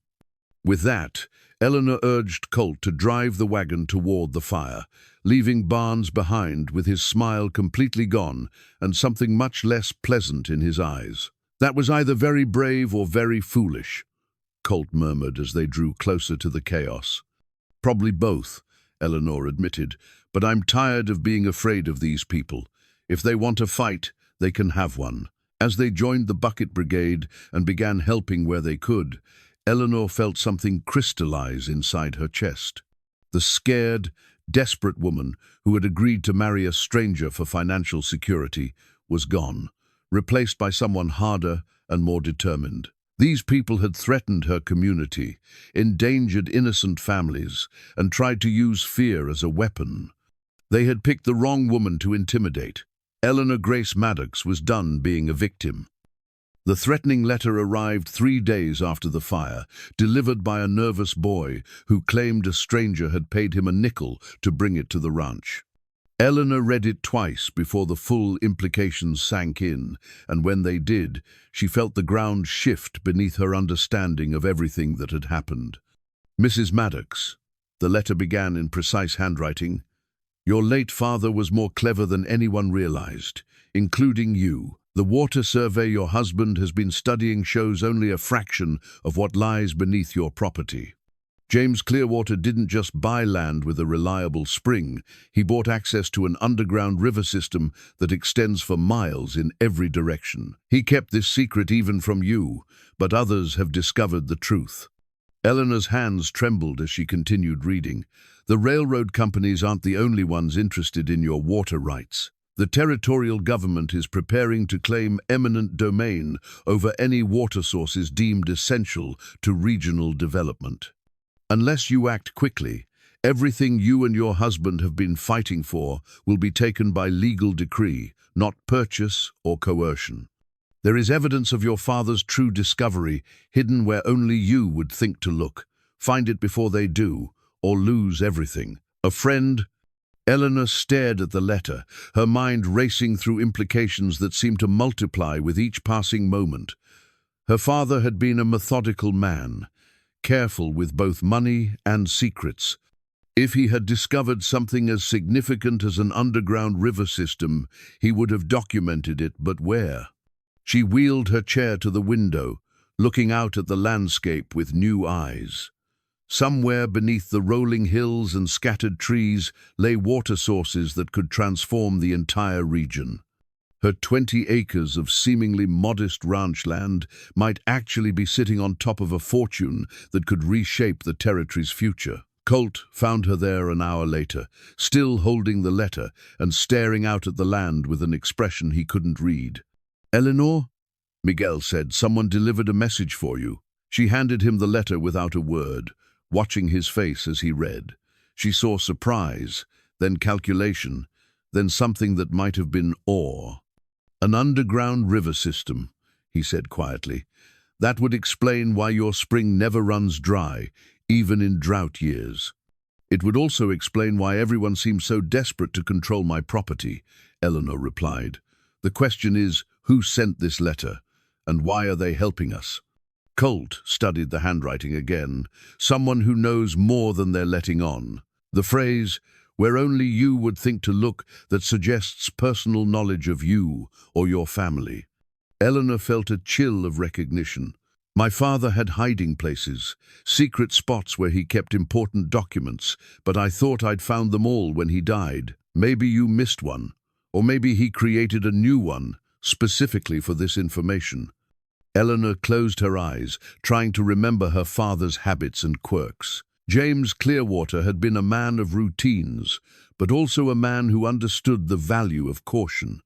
With that, Eleanor urged Colt to drive the wagon toward the fire, leaving Barnes behind with his smile completely gone and something much less pleasant in his eyes. "That was either very brave or very foolish," Colt murmured as they drew closer to the chaos. "Probably both," Eleanor admitted, "but I'm tired of being afraid of these people. If they want a fight, they can have one." As they joined the bucket brigade and began helping where they could, Eleanor felt something crystallize inside her chest. The scared, desperate woman who had agreed to marry a stranger for financial security was gone, replaced by someone harder and more determined. These people had threatened her community, endangered innocent families, and tried to use fear as a weapon. They had picked the wrong woman to intimidate. Eleanor Grace Maddox was done being a victim. The threatening letter arrived 3 days after the fire, delivered by a nervous boy who claimed a stranger had paid him a nickel to bring it to the ranch. Eleanor read it twice before the full implications sank in, and when they did, she felt the ground shift beneath her understanding of everything that had happened. Mrs. Maddox, the letter began in precise handwriting. Your late father was more clever than anyone realized, including you. The water survey your husband has been studying shows only a fraction of what lies beneath your property. James Clearwater didn't just buy land with a reliable spring, he bought access to an underground river system that extends for miles in every direction. He kept this secret even from you, but others have discovered the truth. Eleanor's hands trembled as she continued reading. The railroad companies aren't the only ones interested in your water rights. The territorial government is preparing to claim eminent domain over any water sources deemed essential to regional development. Unless you act quickly, everything you and your husband have been fighting for will be taken by legal decree, not purchase or coercion. There is evidence of your father's true discovery hidden where only you would think to look. Find it before they do, or lose everything. A friend. Eleanor stared at the letter, her mind racing through implications that seemed to multiply with each passing moment. Her father had been a methodical man, careful with both money and secrets. If he had discovered something as significant as an underground river system, he would have documented it, but where? She wheeled her chair to the window, looking out at the landscape with new eyes. Somewhere beneath the rolling hills and scattered trees lay water sources that could transform the entire region. Her 20 acres of seemingly modest ranch land might actually be sitting on top of a fortune that could reshape the territory's future. Colt found her there an hour later, still holding the letter and staring out at the land with an expression he couldn't read. Eleanor? Miguel said, someone delivered a message for you. She handed him the letter without a word, watching his face as he read. She saw surprise, then calculation, then something that might have been awe. An underground river system, he said quietly. That would explain why your spring never runs dry, even in drought years. It would also explain why everyone seems so desperate to control my property, Eleanor replied. The question is, who sent this letter, and why are they helping us? Colt studied the handwriting again, someone who knows more than they're letting on. The phrase, where only you would think to look, that suggests personal knowledge of you or your family. Eleanor felt a chill of recognition. My father had hiding places, secret spots where he kept important documents, but I thought I'd found them all when he died. Maybe you missed one, or maybe he created a new one, specifically for this information. Eleanor closed her eyes, trying to remember her father's habits and quirks. James Clearwater had been a man of routines, but also a man who understood the value of caution.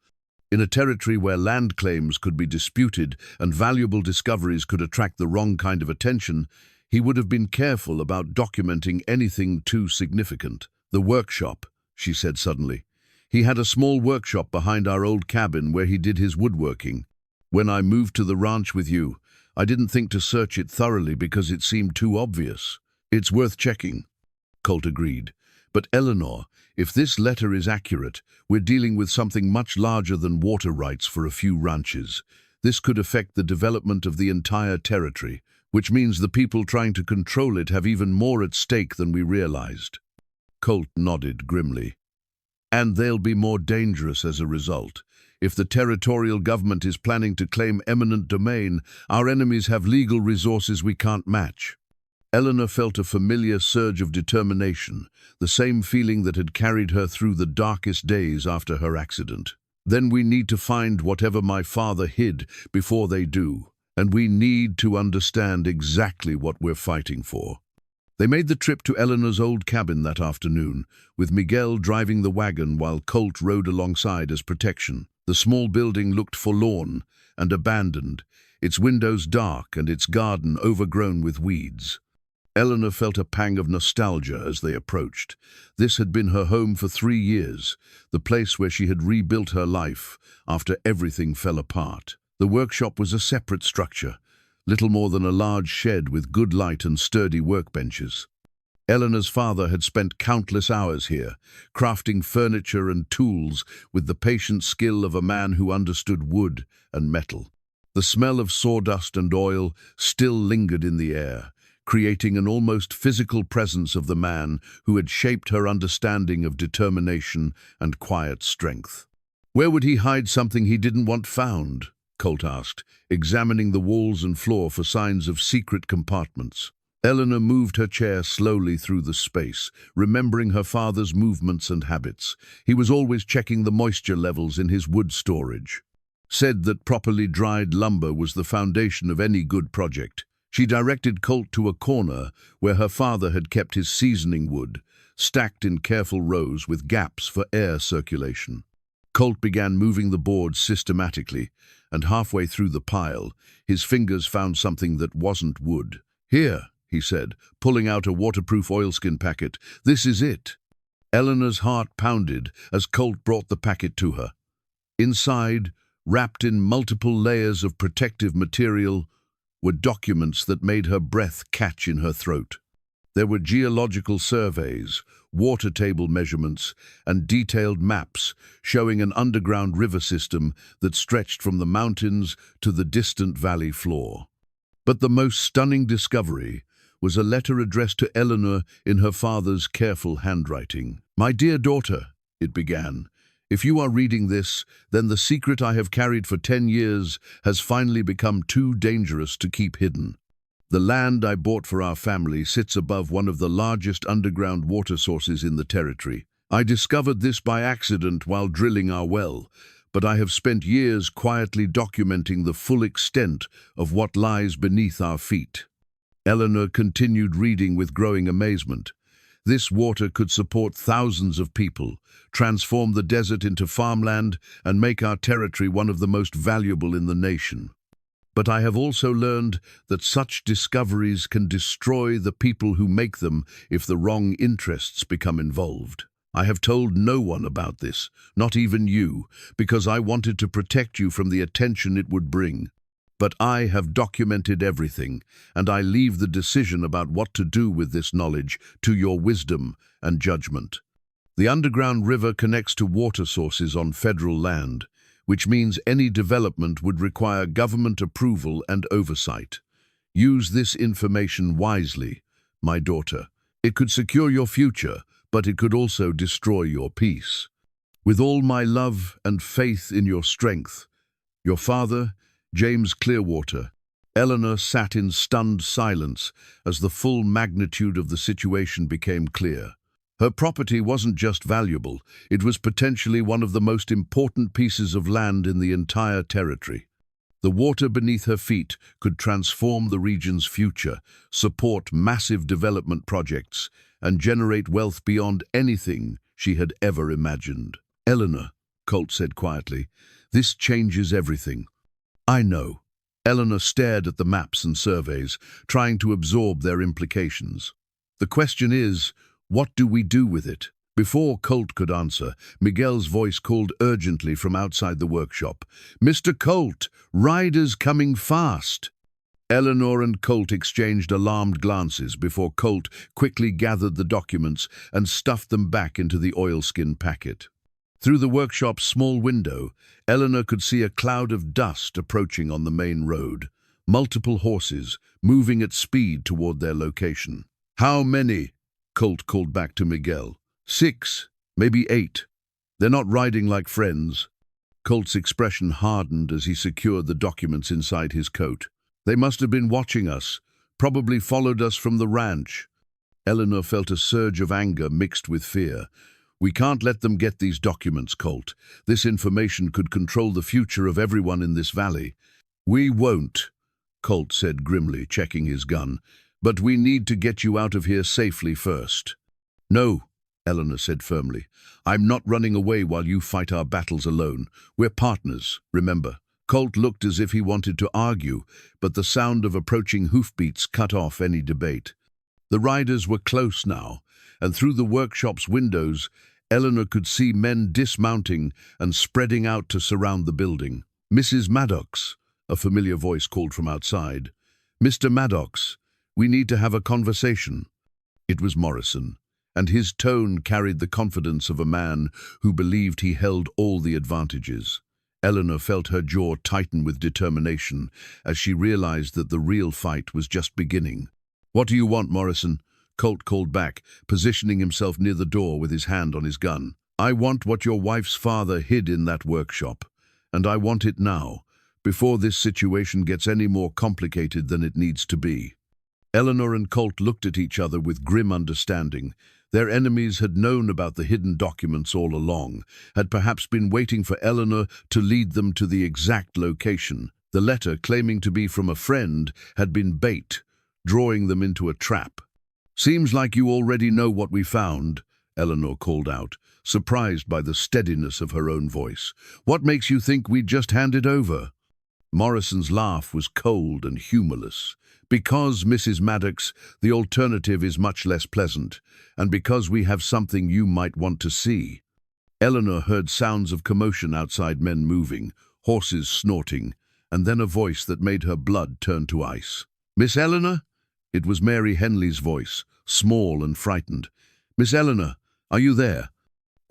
In a territory where land claims could be disputed and valuable discoveries could attract the wrong kind of attention, he would have been careful about documenting anything too significant. The workshop, she said suddenly. He had a small workshop behind our old cabin where he did his woodworking. When I moved to the ranch with you, I didn't think to search it thoroughly because it seemed too obvious. It's worth checking, Colt agreed. But Eleanor, if this letter is accurate, we're dealing with something much larger than water rights for a few ranches. This could affect the development of the entire territory, which means the people trying to control it have even more at stake than we realized. Colt nodded grimly. And they'll be more dangerous as a result. If the territorial government is planning to claim eminent domain, our enemies have legal resources we can't match. Eleanor felt a familiar surge of determination, the same feeling that had carried her through the darkest days after her accident. Then we need to find whatever my father hid before they do, and we need to understand exactly what we're fighting for. They made the trip to Eleanor's old cabin that afternoon, with Miguel driving the wagon while Colt rode alongside as protection. The small building looked forlorn and abandoned, its windows dark and its garden overgrown with weeds. Eleanor felt a pang of nostalgia as they approached. This had been her home for 3 years, the place where she had rebuilt her life after everything fell apart. The workshop was a separate structure, little more than a large shed with good light and sturdy workbenches. Eleanor's father had spent countless hours here, crafting furniture and tools with the patient skill of a man who understood wood and metal. The smell of sawdust and oil still lingered in the air, creating an almost physical presence of the man who had shaped her understanding of determination and quiet strength. Where would he hide something he didn't want found? Colt asked, examining the walls and floor for signs of secret compartments. Eleanor moved her chair slowly through the space, remembering her father's movements and habits. He was always checking the moisture levels in his wood storage. Said that properly dried lumber was the foundation of any good project. She directed Colt to a corner where her father had kept his seasoning wood, stacked in careful rows with gaps for air circulation. Colt began moving the boards systematically, and halfway through the pile, his fingers found something that wasn't wood. "Here," he said, pulling out a waterproof oilskin packet. "This is it." Eleanor's heart pounded as Colt brought the packet to her. Inside, wrapped in multiple layers of protective material, were documents that made her breath catch in her throat. There were geological surveys, water table measurements, and detailed maps showing an underground river system that stretched from the mountains to the distant valley floor. But the most stunning discovery was a letter addressed to Eleanor in her father's careful handwriting. "My dear daughter," it began, "if you are reading this, then the secret I have carried for 10 years has finally become too dangerous to keep hidden. The land I bought for our family sits above one of the largest underground water sources in the territory. I discovered this by accident while drilling our well, but I have spent years quietly documenting the full extent of what lies beneath our feet." Eleanor continued reading with growing amazement. This water could support thousands of people, transform the desert into farmland, and make our territory one of the most valuable in the nation. But I have also learned that such discoveries can destroy the people who make them if the wrong interests become involved. I have told no one about this, not even you, because I wanted to protect you from the attention it would bring. But I have documented everything, and I leave the decision about what to do with this knowledge to your wisdom and judgment. The underground river connects to water sources on federal land, which means any development would require government approval and oversight. Use this information wisely, my daughter. It could secure your future, but it could also destroy your peace. With all my love and faith in your strength, your father, James Clearwater. Eleanor sat in stunned silence as the full magnitude of the situation became clear. Her property wasn't just valuable, it was potentially one of the most important pieces of land in the entire territory. The water beneath her feet could transform the region's future, support massive development projects, and generate wealth beyond anything she had ever imagined. "Eleanor," Colt said quietly, "this changes everything." "I know." Eleanor stared at the maps and surveys, trying to absorb their implications. "The question is, what do we do with it?" Before Colt could answer, Miguel's voice called urgently from outside the workshop. "Mr. Colt, riders coming fast!" Eleanor and Colt exchanged alarmed glances before Colt quickly gathered the documents and stuffed them back into the oilskin packet. Through the workshop's small window, Eleanor could see a cloud of dust approaching on the main road, multiple horses moving at speed toward their location. "How many?" Colt called back to Miguel. "6, maybe 8. They're not riding like friends." Colt's expression hardened as he secured the documents inside his coat. "They must have been watching us, probably followed us from the ranch." Eleanor felt a surge of anger mixed with fear. We can't let them get these documents, Colt. This information could control the future of everyone in this valley. We won't, Colt said grimly, checking his gun. But we need to get you out of here safely first. No, Eleanor said firmly. I'm not running away while you fight our battles alone. We're partners, remember. Colt looked as if he wanted to argue, but the sound of approaching hoofbeats cut off any debate. The riders were close now, and through the workshop's windows, Eleanor could see men dismounting and spreading out to surround the building. Mrs. Maddox, a familiar voice called from outside. Mr. Maddox, we need to have a conversation. It was Morrison, and his tone carried the confidence of a man who believed he held all the advantages. Eleanor felt her jaw tighten with determination as she realized that the real fight was just beginning. What do you want, Morrison? Colt called back, positioning himself near the door with his hand on his gun. I want what your wife's father hid in that workshop, and I want it now, before this situation gets any more complicated than it needs to be. Eleanor and Colt looked at each other with grim understanding. Their enemies had known about the hidden documents all along, had perhaps been waiting for Eleanor to lead them to the exact location. The letter, claiming to be from a friend, had been bait, drawing them into a trap. Seems like you already know what we found, Eleanor called out, surprised by the steadiness of her own voice. What makes you think we'd just hand it over? Morrison's laugh was cold and humorless. Because, Mrs. Maddox, the alternative is much less pleasant, and because we have something you might want to see. Eleanor heard sounds of commotion outside, men moving, horses snorting, and then a voice that made her blood turn to ice. Miss Eleanor? It was Mary Henley's voice, small and frightened. Miss Eleanor, are you there?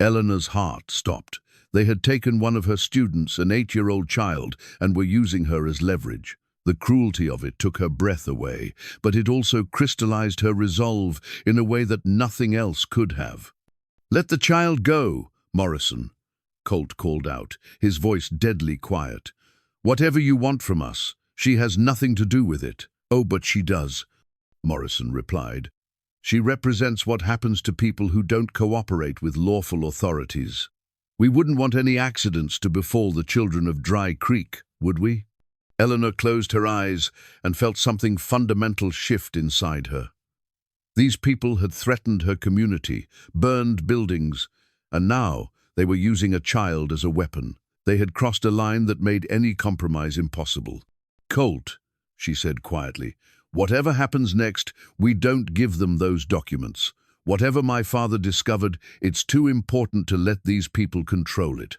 Eleanor's heart stopped. They had taken one of her students, an 8-year-old child, and were using her as leverage. The cruelty of it took her breath away, but it also crystallized her resolve in a way that nothing else could have. Let the child go, Morrison, Colt called out, his voice deadly quiet. Whatever you want from us, she has nothing to do with it. Oh, but she does, Morrison replied. She represents what happens to people who don't cooperate with lawful authorities. We wouldn't want any accidents to befall the children of Dry Creek, would we? Eleanor closed her eyes and felt something fundamental shift inside her. These people had threatened her community, burned buildings, and now they were using a child as a weapon. They had crossed a line that made any compromise impossible. Colt, she said quietly, whatever happens next, we don't give them those documents. Whatever my father discovered, it's too important to let these people control it.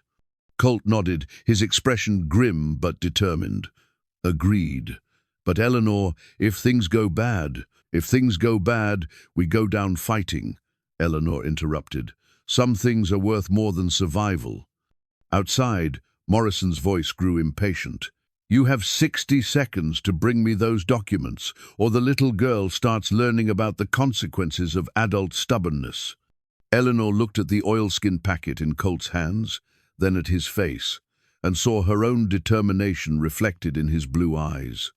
Colt nodded, his expression grim but determined. Agreed. But Eleanor, if things go bad, we go down fighting, Eleanor interrupted. Some things are worth more than survival. Outside, Morrison's voice grew impatient. You have 60 seconds to bring me those documents, or the little girl starts learning about the consequences of adult stubbornness. Eleanor looked at the oilskin packet in Colt's hands, then at his face, and saw her own determination reflected in his blue eyes.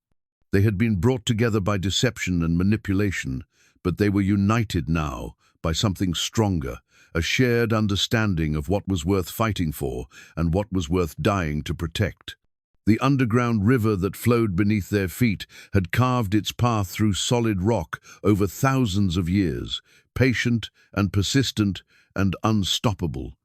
They had been brought together by deception and manipulation, but they were united now by something stronger, a shared understanding of what was worth fighting for and what was worth dying to protect. The underground river that flowed beneath their feet had carved its path through solid rock over thousands of years, patient and persistent and unstoppable.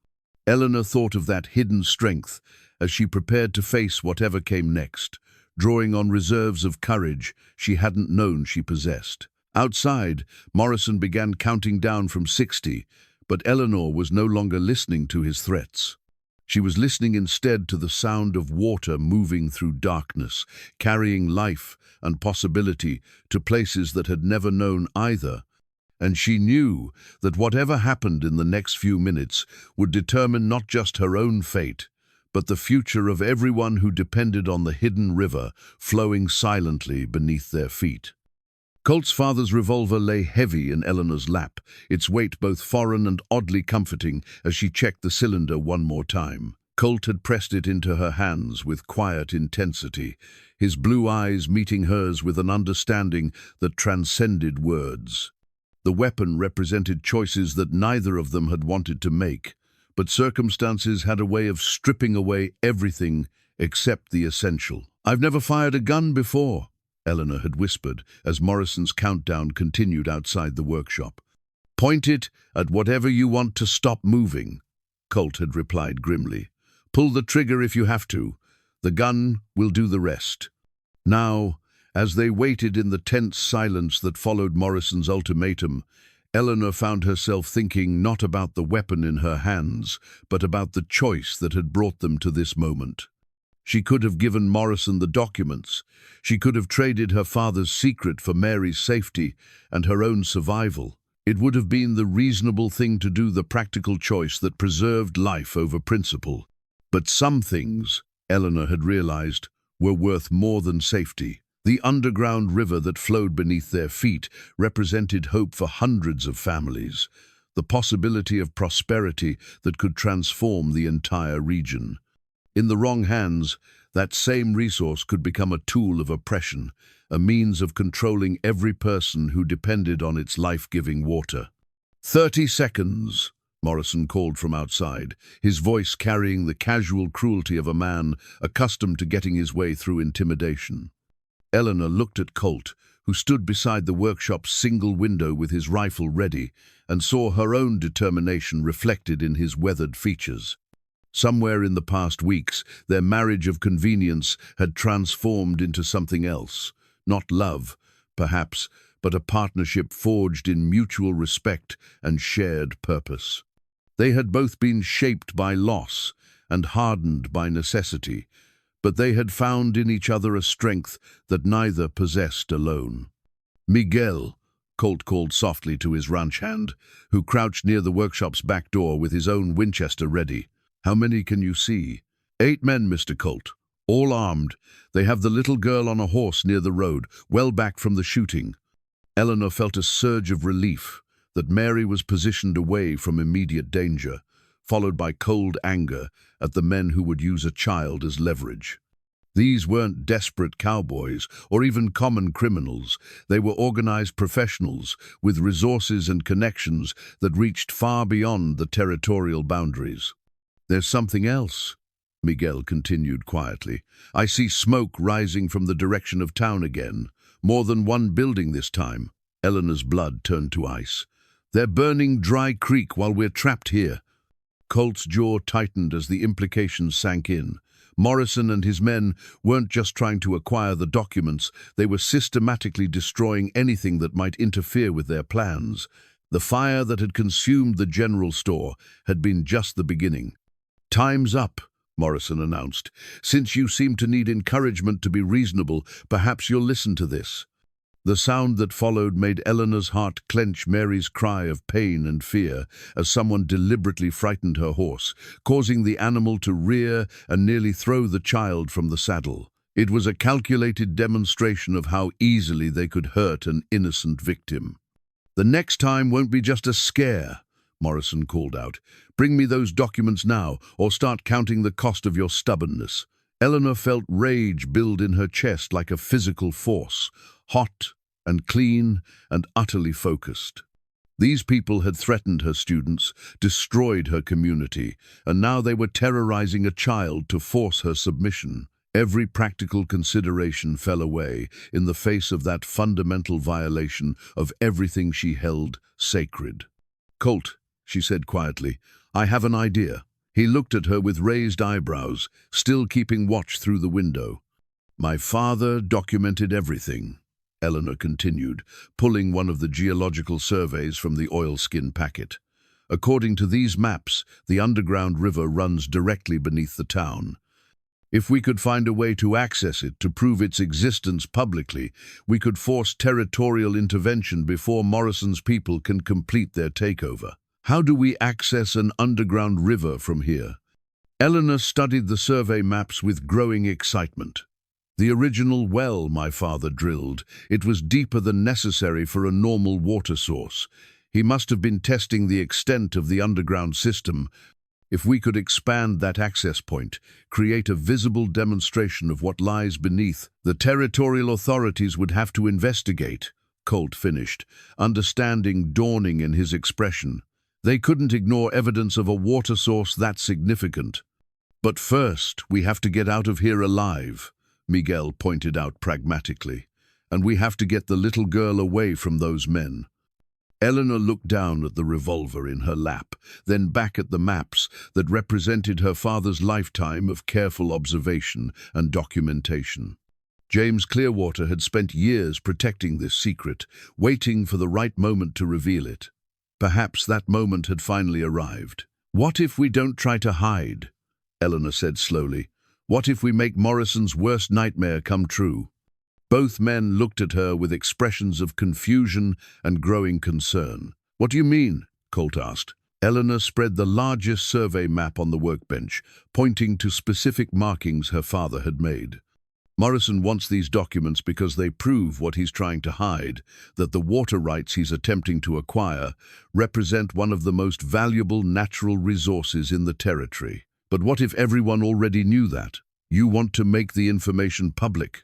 Eleanor thought of that hidden strength as she prepared to face whatever came next, drawing on reserves of courage she hadn't known she possessed. Outside, Morrison began counting down from 60, but Eleanor was no longer listening to his threats. She was listening instead to the sound of water moving through darkness, carrying life and possibility to places that had never known either. And she knew that whatever happened in the next few minutes would determine not just her own fate, but the future of everyone who depended on the hidden river flowing silently beneath their feet. Colt's father's revolver lay heavy in Eleanor's lap, its weight both foreign and oddly comforting as she checked the cylinder one more time. Colt had pressed it into her hands with quiet intensity, his blue eyes meeting hers with an understanding that transcended words. The weapon represented choices that neither of them had wanted to make, but circumstances had a way of stripping away everything except the essential. "I've never fired a gun before," Eleanor had whispered as Morrison's countdown continued outside the workshop. "Point it at whatever you want to stop moving," Colt had replied grimly. "Pull the trigger if you have to. The gun will do the rest." Now, as they waited in the tense silence that followed Morrison's ultimatum, Eleanor found herself thinking not about the weapon in her hands, but about the choice that had brought them to this moment. She could have given Morrison the documents. She could have traded her father's secret for Mary's safety and her own survival. It would have been the reasonable thing to do, the practical choice that preserved life over principle. But some things, Eleanor had realized, were worth more than safety. The underground river that flowed beneath their feet represented hope for hundreds of families, the possibility of prosperity that could transform the entire region. In the wrong hands, that same resource could become a tool of oppression, a means of controlling every person who depended on its life-giving water. 30 seconds, Morrison called from outside, his voice carrying the casual cruelty of a man accustomed to getting his way through intimidation. Eleanor looked at Colt, who stood beside the workshop's single window with his rifle ready, and saw her own determination reflected in his weathered features. Somewhere in the past weeks, their marriage of convenience had transformed into something else. Not love, perhaps, but a partnership forged in mutual respect and shared purpose. They had both been shaped by loss and hardened by necessity, but they had found in each other a strength that neither possessed alone. "Miguel," Colt called softly to his ranch hand, who crouched near the workshop's back door with his own Winchester ready. "How many can you see?" "8 men, Mr. Colt, all armed. They have the little girl on a horse near the road, well back from the shooting." Eleanor felt a surge of relief that Mary was positioned away from immediate danger, followed by cold anger at the men who would use a child as leverage. These weren't desperate cowboys or even common criminals. They were organized professionals with resources and connections that reached far beyond the territorial boundaries. "There's something else," Miguel continued quietly. "I see smoke rising from the direction of town again. More than one building this time." Eleanor's blood turned to ice. "They're burning Dry Creek while we're trapped here." Colt's jaw tightened as the implications sank in. Morrison and his men weren't just trying to acquire the documents, they were systematically destroying anything that might interfere with their plans. The fire that had consumed the general store had been just the beginning. "Time's up," Morrison announced. "Since you seem to need encouragement to be reasonable, perhaps you'll listen to this." The sound that followed made Eleanor's heart clench. Mary's cry of pain and fear as someone deliberately frightened her horse, causing the animal to rear and nearly throw the child from the saddle. It was a calculated demonstration of how easily they could hurt an innocent victim. "The next time won't be just a scare," Morrison called out. "Bring me those documents now, or start counting the cost of your stubbornness." Eleanor felt rage build in her chest like a physical force, hot and clean and utterly focused. These people had threatened her students, destroyed her community, and now they were terrorizing a child to force her submission. Every practical consideration fell away in the face of that fundamental violation of everything she held sacred. "Colt," she said quietly, "I have an idea." He looked at her with raised eyebrows, still keeping watch through the window. "My father documented everything," Eleanor continued, pulling one of the geological surveys from the oilskin packet. "According to these maps, the underground river runs directly beneath the town. If we could find a way to access it, to prove its existence publicly, we could force territorial intervention before Morrison's people can complete their takeover. How do we access an underground river from here?" Eleanor studied the survey maps with growing excitement. "The original well my father drilled. It was deeper than necessary for a normal water source. He must have been testing the extent of the underground system. If we could expand that access point, create a visible demonstration of what lies beneath, the territorial authorities would have to investigate. Colt finished, understanding dawning in his expression. They couldn't ignore evidence of a water source that significant. But first, we have to get out of here alive, Miguel pointed out pragmatically. And we have to get the little girl away from those men. Eleanor looked down at the revolver in her lap, then back at the maps that represented her father's lifetime of careful observation and documentation. James Clearwater had spent years protecting this secret, waiting for the right moment to reveal it. Perhaps that moment had finally arrived. "What if we don't try to hide?" Eleanor said slowly. "What if we make Morrison's worst nightmare come true?" Both men looked at her with expressions of confusion and growing concern. "What do you mean?" Colt asked. Eleanor spread the largest survey map on the workbench, pointing to specific markings her father had made. "Morrison wants these documents because they prove what he's trying to hide, that the water rights he's attempting to acquire represent one of the most valuable natural resources in the territory. But what if everyone already knew that? You want to make the information public."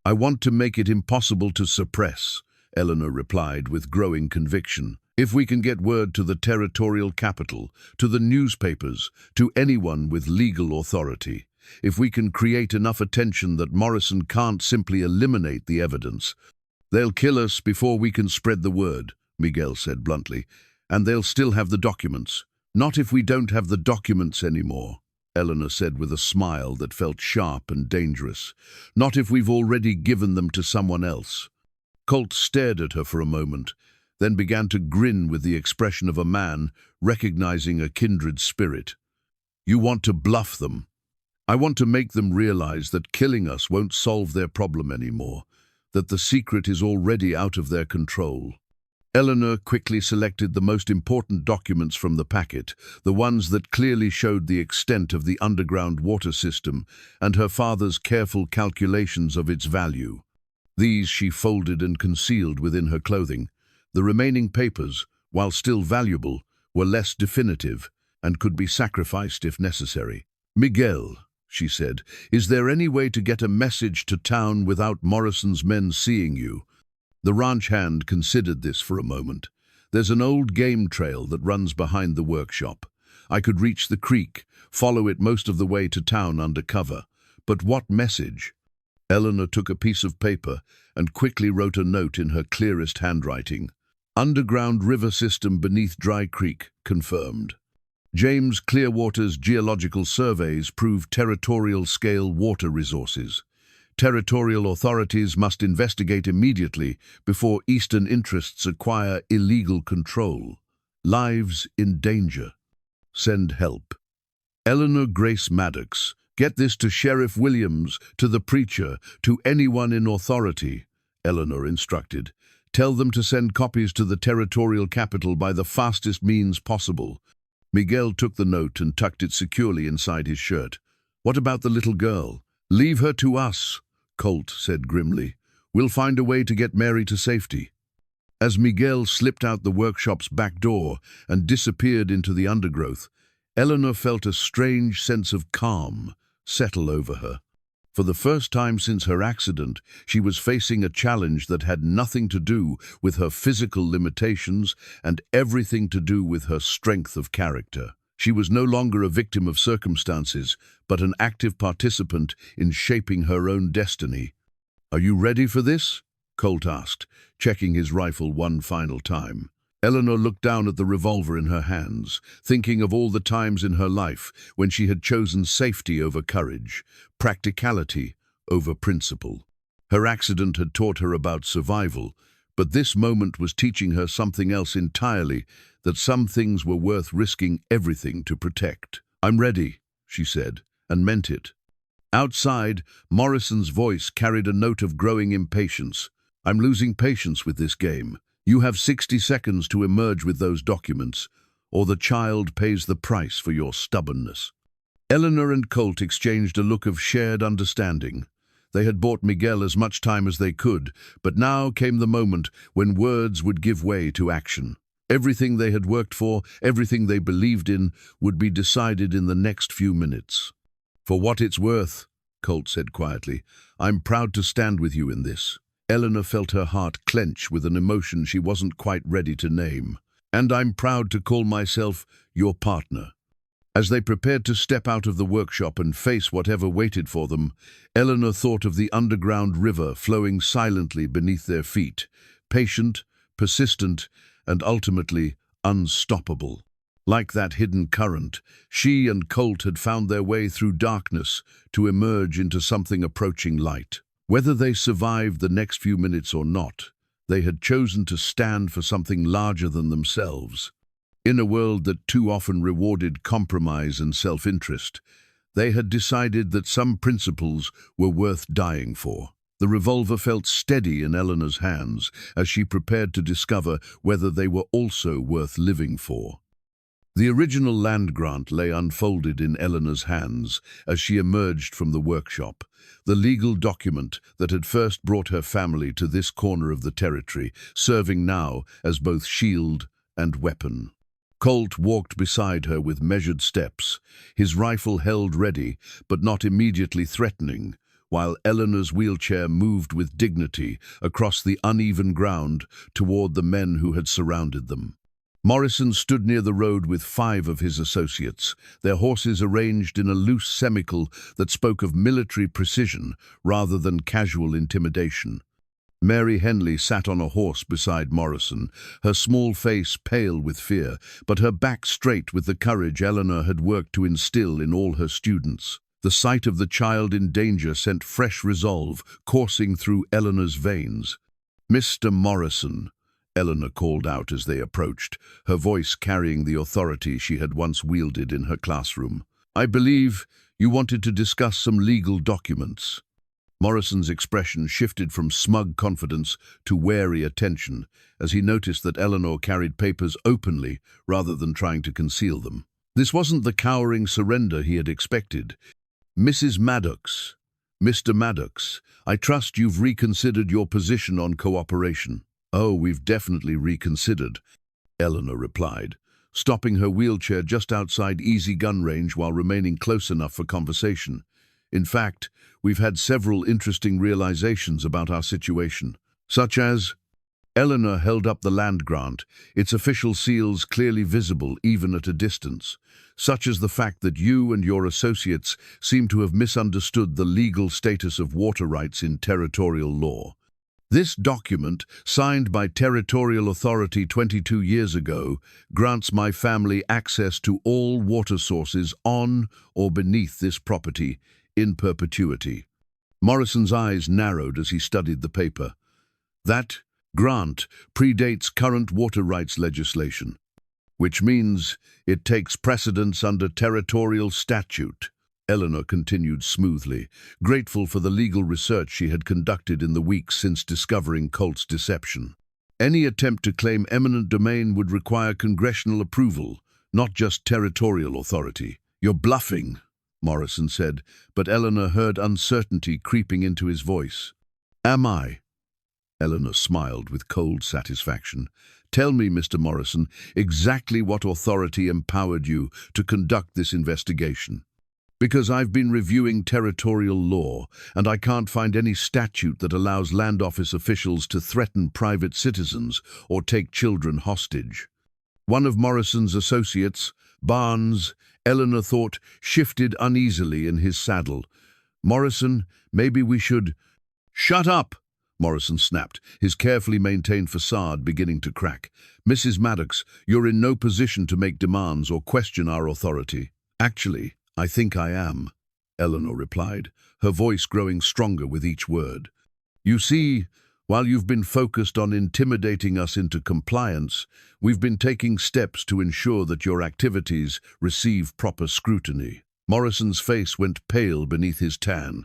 "I want to make it impossible to suppress," Eleanor replied with growing conviction. "If we can get word to the territorial capital, to the newspapers, to anyone with legal authority, if we can create enough attention that Morrison can't simply eliminate the evidence, they'll kill us before we can spread the word," Miguel said bluntly, "and they'll still have the documents." "Not if we don't have the documents anymore," Eleanor said with a smile that felt sharp and dangerous. "Not if we've already given them to someone else." Colt stared at her for a moment, then began to grin with the expression of a man recognizing a kindred spirit. "You want to bluff them. I want to make them realize that killing us won't solve their problem anymore, that the secret is already out of their control." Eleanor quickly selected the most important documents from the packet, the ones that clearly showed the extent of the underground water system and her father's careful calculations of its value. These she folded and concealed within her clothing. The remaining papers, while still valuable, were less definitive and could be sacrificed if necessary. "Miguel," she said, "is there any way to get a message to town without Morrison's men seeing you?" The ranch hand considered this for a moment. "There's an old game trail that runs behind the workshop. I could reach the creek, follow it most of the way to town under cover. But what message?" Eleanor took a piece of paper and quickly wrote a note in her clearest handwriting. "Underground river system beneath Dry Creek, confirmed. James Clearwater's geological surveys prove territorial-scale water resources. Territorial authorities must investigate immediately before Eastern interests acquire illegal control. Lives in danger. Send help. Eleanor Grace Maddox. Get this to Sheriff Williams, to the preacher, to anyone in authority," Eleanor instructed. "Tell them to send copies to the territorial capital by the fastest means possible." Miguel took the note and tucked it securely inside his shirt. "What about the little girl?" "Leave her to us," Colt said grimly. "We'll find a way to get Mary to safety." As Miguel slipped out the workshop's back door and disappeared into the undergrowth, Eleanor felt a strange sense of calm settle over her. For the first time since her accident, she was facing a challenge that had nothing to do with her physical limitations and everything to do with her strength of character. She was no longer a victim of circumstances, but an active participant in shaping her own destiny. "Are you ready for this?" Colt asked, checking his rifle one final time. Eleanor looked down at the revolver in her hands, thinking of all the times in her life when she had chosen safety over courage, practicality over principle. Her accident had taught her about survival, but this moment was teaching her something else entirely, that some things were worth risking everything to protect. "I'm ready," she said, and meant it. Outside, Morrison's voice carried a note of growing impatience. "I'm losing patience with this game. You have 60 seconds to emerge with those documents, or the child pays the price for your stubbornness." Eleanor and Colt exchanged a look of shared understanding. They had bought Miguel as much time as they could, but now came the moment when words would give way to action. Everything they had worked for, everything they believed in, would be decided in the next few minutes. "For what it's worth," Colt said quietly, "I'm proud to stand with you in this. Eleanor felt her heart clench with an emotion she wasn't quite ready to name. "And I'm proud to call myself your partner." As they prepared to step out of the workshop and face whatever waited for them, Eleanor thought of the underground river flowing silently beneath their feet, patient, persistent, and ultimately unstoppable. Like that hidden current, she and Colt had found their way through darkness to emerge into something approaching light. Whether they survived the next few minutes or not, they had chosen to stand for something larger than themselves. In a world that too often rewarded compromise and self-interest, they had decided that some principles were worth dying for. The revolver felt steady in Eleanor's hands as she prepared to discover whether they were also worth living for. The original land grant lay unfolded in Eleanor's hands as she emerged from the workshop, the legal document that had first brought her family to this corner of the territory, serving now as both shield and weapon. Colt walked beside her with measured steps, his rifle held ready but not immediately threatening, while Eleanor's wheelchair moved with dignity across the uneven ground toward the men who had surrounded them. Morrison stood near the road with 5 of his associates, their horses arranged in a loose semicircle that spoke of military precision rather than casual intimidation. Mary Henley sat on a horse beside Morrison, her small face pale with fear, but her back straight with the courage Eleanor had worked to instill in all her students. The sight of the child in danger sent fresh resolve coursing through Eleanor's veins. "Mr. Morrison," Eleanor called out as they approached, her voice carrying the authority she had once wielded in her classroom. "I believe you wanted to discuss some legal documents." Morrison's expression shifted from smug confidence to wary attention as he noticed that Eleanor carried papers openly rather than trying to conceal them. This wasn't the cowering surrender he had expected. "Mrs. Maddox, Mr. Maddox, I trust you've reconsidered your position on cooperation." "Oh, we've definitely reconsidered," Eleanor replied, stopping her wheelchair just outside easy gun range while remaining close enough for conversation. "In fact, we've had several interesting realizations about our situation, such as..." Eleanor held up the land grant, its official seals clearly visible even at a distance, such as the fact that you and your associates seem to have misunderstood the legal status of water rights in territorial law. This document, signed by Territorial Authority 22 years ago, grants my family access to all water sources on or beneath this property in perpetuity. Morrison's eyes narrowed as he studied the paper. That grant predates current water rights legislation, which means it takes precedence under territorial statute. Eleanor continued smoothly, grateful for the legal research she had conducted in the weeks since discovering Colt's deception. Any attempt to claim eminent domain would require congressional approval, not just territorial authority. "You're bluffing," Morrison said, but Eleanor heard uncertainty creeping into his voice. "Am I?" Eleanor smiled with cold satisfaction. "Tell me, Mr. Morrison, exactly what authority empowered you to conduct this investigation." "Because I've been reviewing territorial law, and I can't find any statute that allows land office officials to threaten private citizens or take children hostage." One of Morrison's associates, Barnes, Eleanor thought, shifted uneasily in his saddle. "Morrison, maybe we should..." "Shut up!" Morrison snapped, his carefully maintained facade beginning to crack. "Mrs. Maddox, you're in no position to make demands or question our authority." "Actually, I think I am," Eleanor replied, her voice growing stronger with each word. "You see, while you've been focused on intimidating us into compliance, we've been taking steps to ensure that your activities receive proper scrutiny." Morrison's face went pale beneath his tan.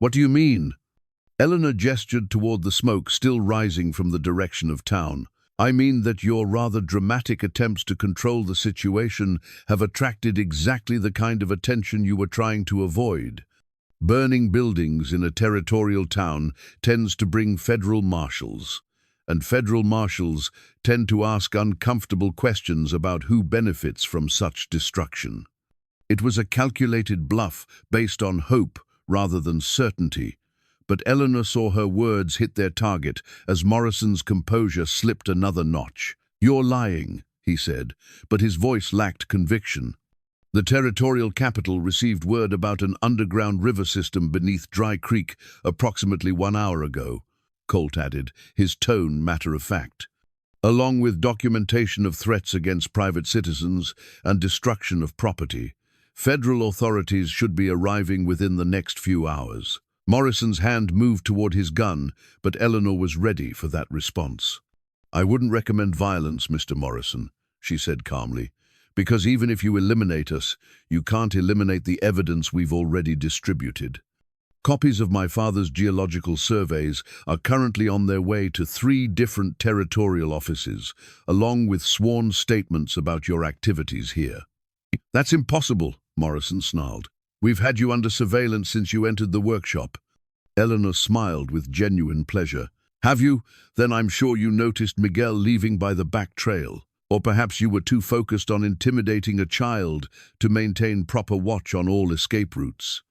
"What do you mean?" Eleanor gestured toward the smoke still rising from the direction of town. "I mean that your rather dramatic attempts to control the situation have attracted exactly the kind of attention you were trying to avoid. Burning buildings in a territorial town tends to bring federal marshals, and federal marshals tend to ask uncomfortable questions about who benefits from such destruction. It was a calculated bluff based on hope rather than certainty, But Eleanor saw her words hit their target as Morrison's composure slipped another notch. "You're lying," he said, but his voice lacked conviction. "The territorial capital received word about an underground river system beneath Dry Creek approximately 1 hour ago," Colt added, his tone matter-of-fact. "Along with documentation of threats against private citizens and destruction of property. Federal authorities should be arriving within the next few hours." Morrison's hand moved toward his gun, but Eleanor was ready for that response. "I wouldn't recommend violence, Mr. Morrison," she said calmly, "because even if you eliminate us, you can't eliminate the evidence we've already distributed. Copies of my father's geological surveys are currently on their way to 3 different territorial offices, along with sworn statements about your activities here." "That's impossible," Morrison snarled. "We've had you under surveillance since you entered the workshop." Eleanor smiled with genuine pleasure. "Have you? Then I'm sure you noticed Miguel leaving by the back trail. Or perhaps you were too focused on intimidating a child to maintain proper watch on all escape routes."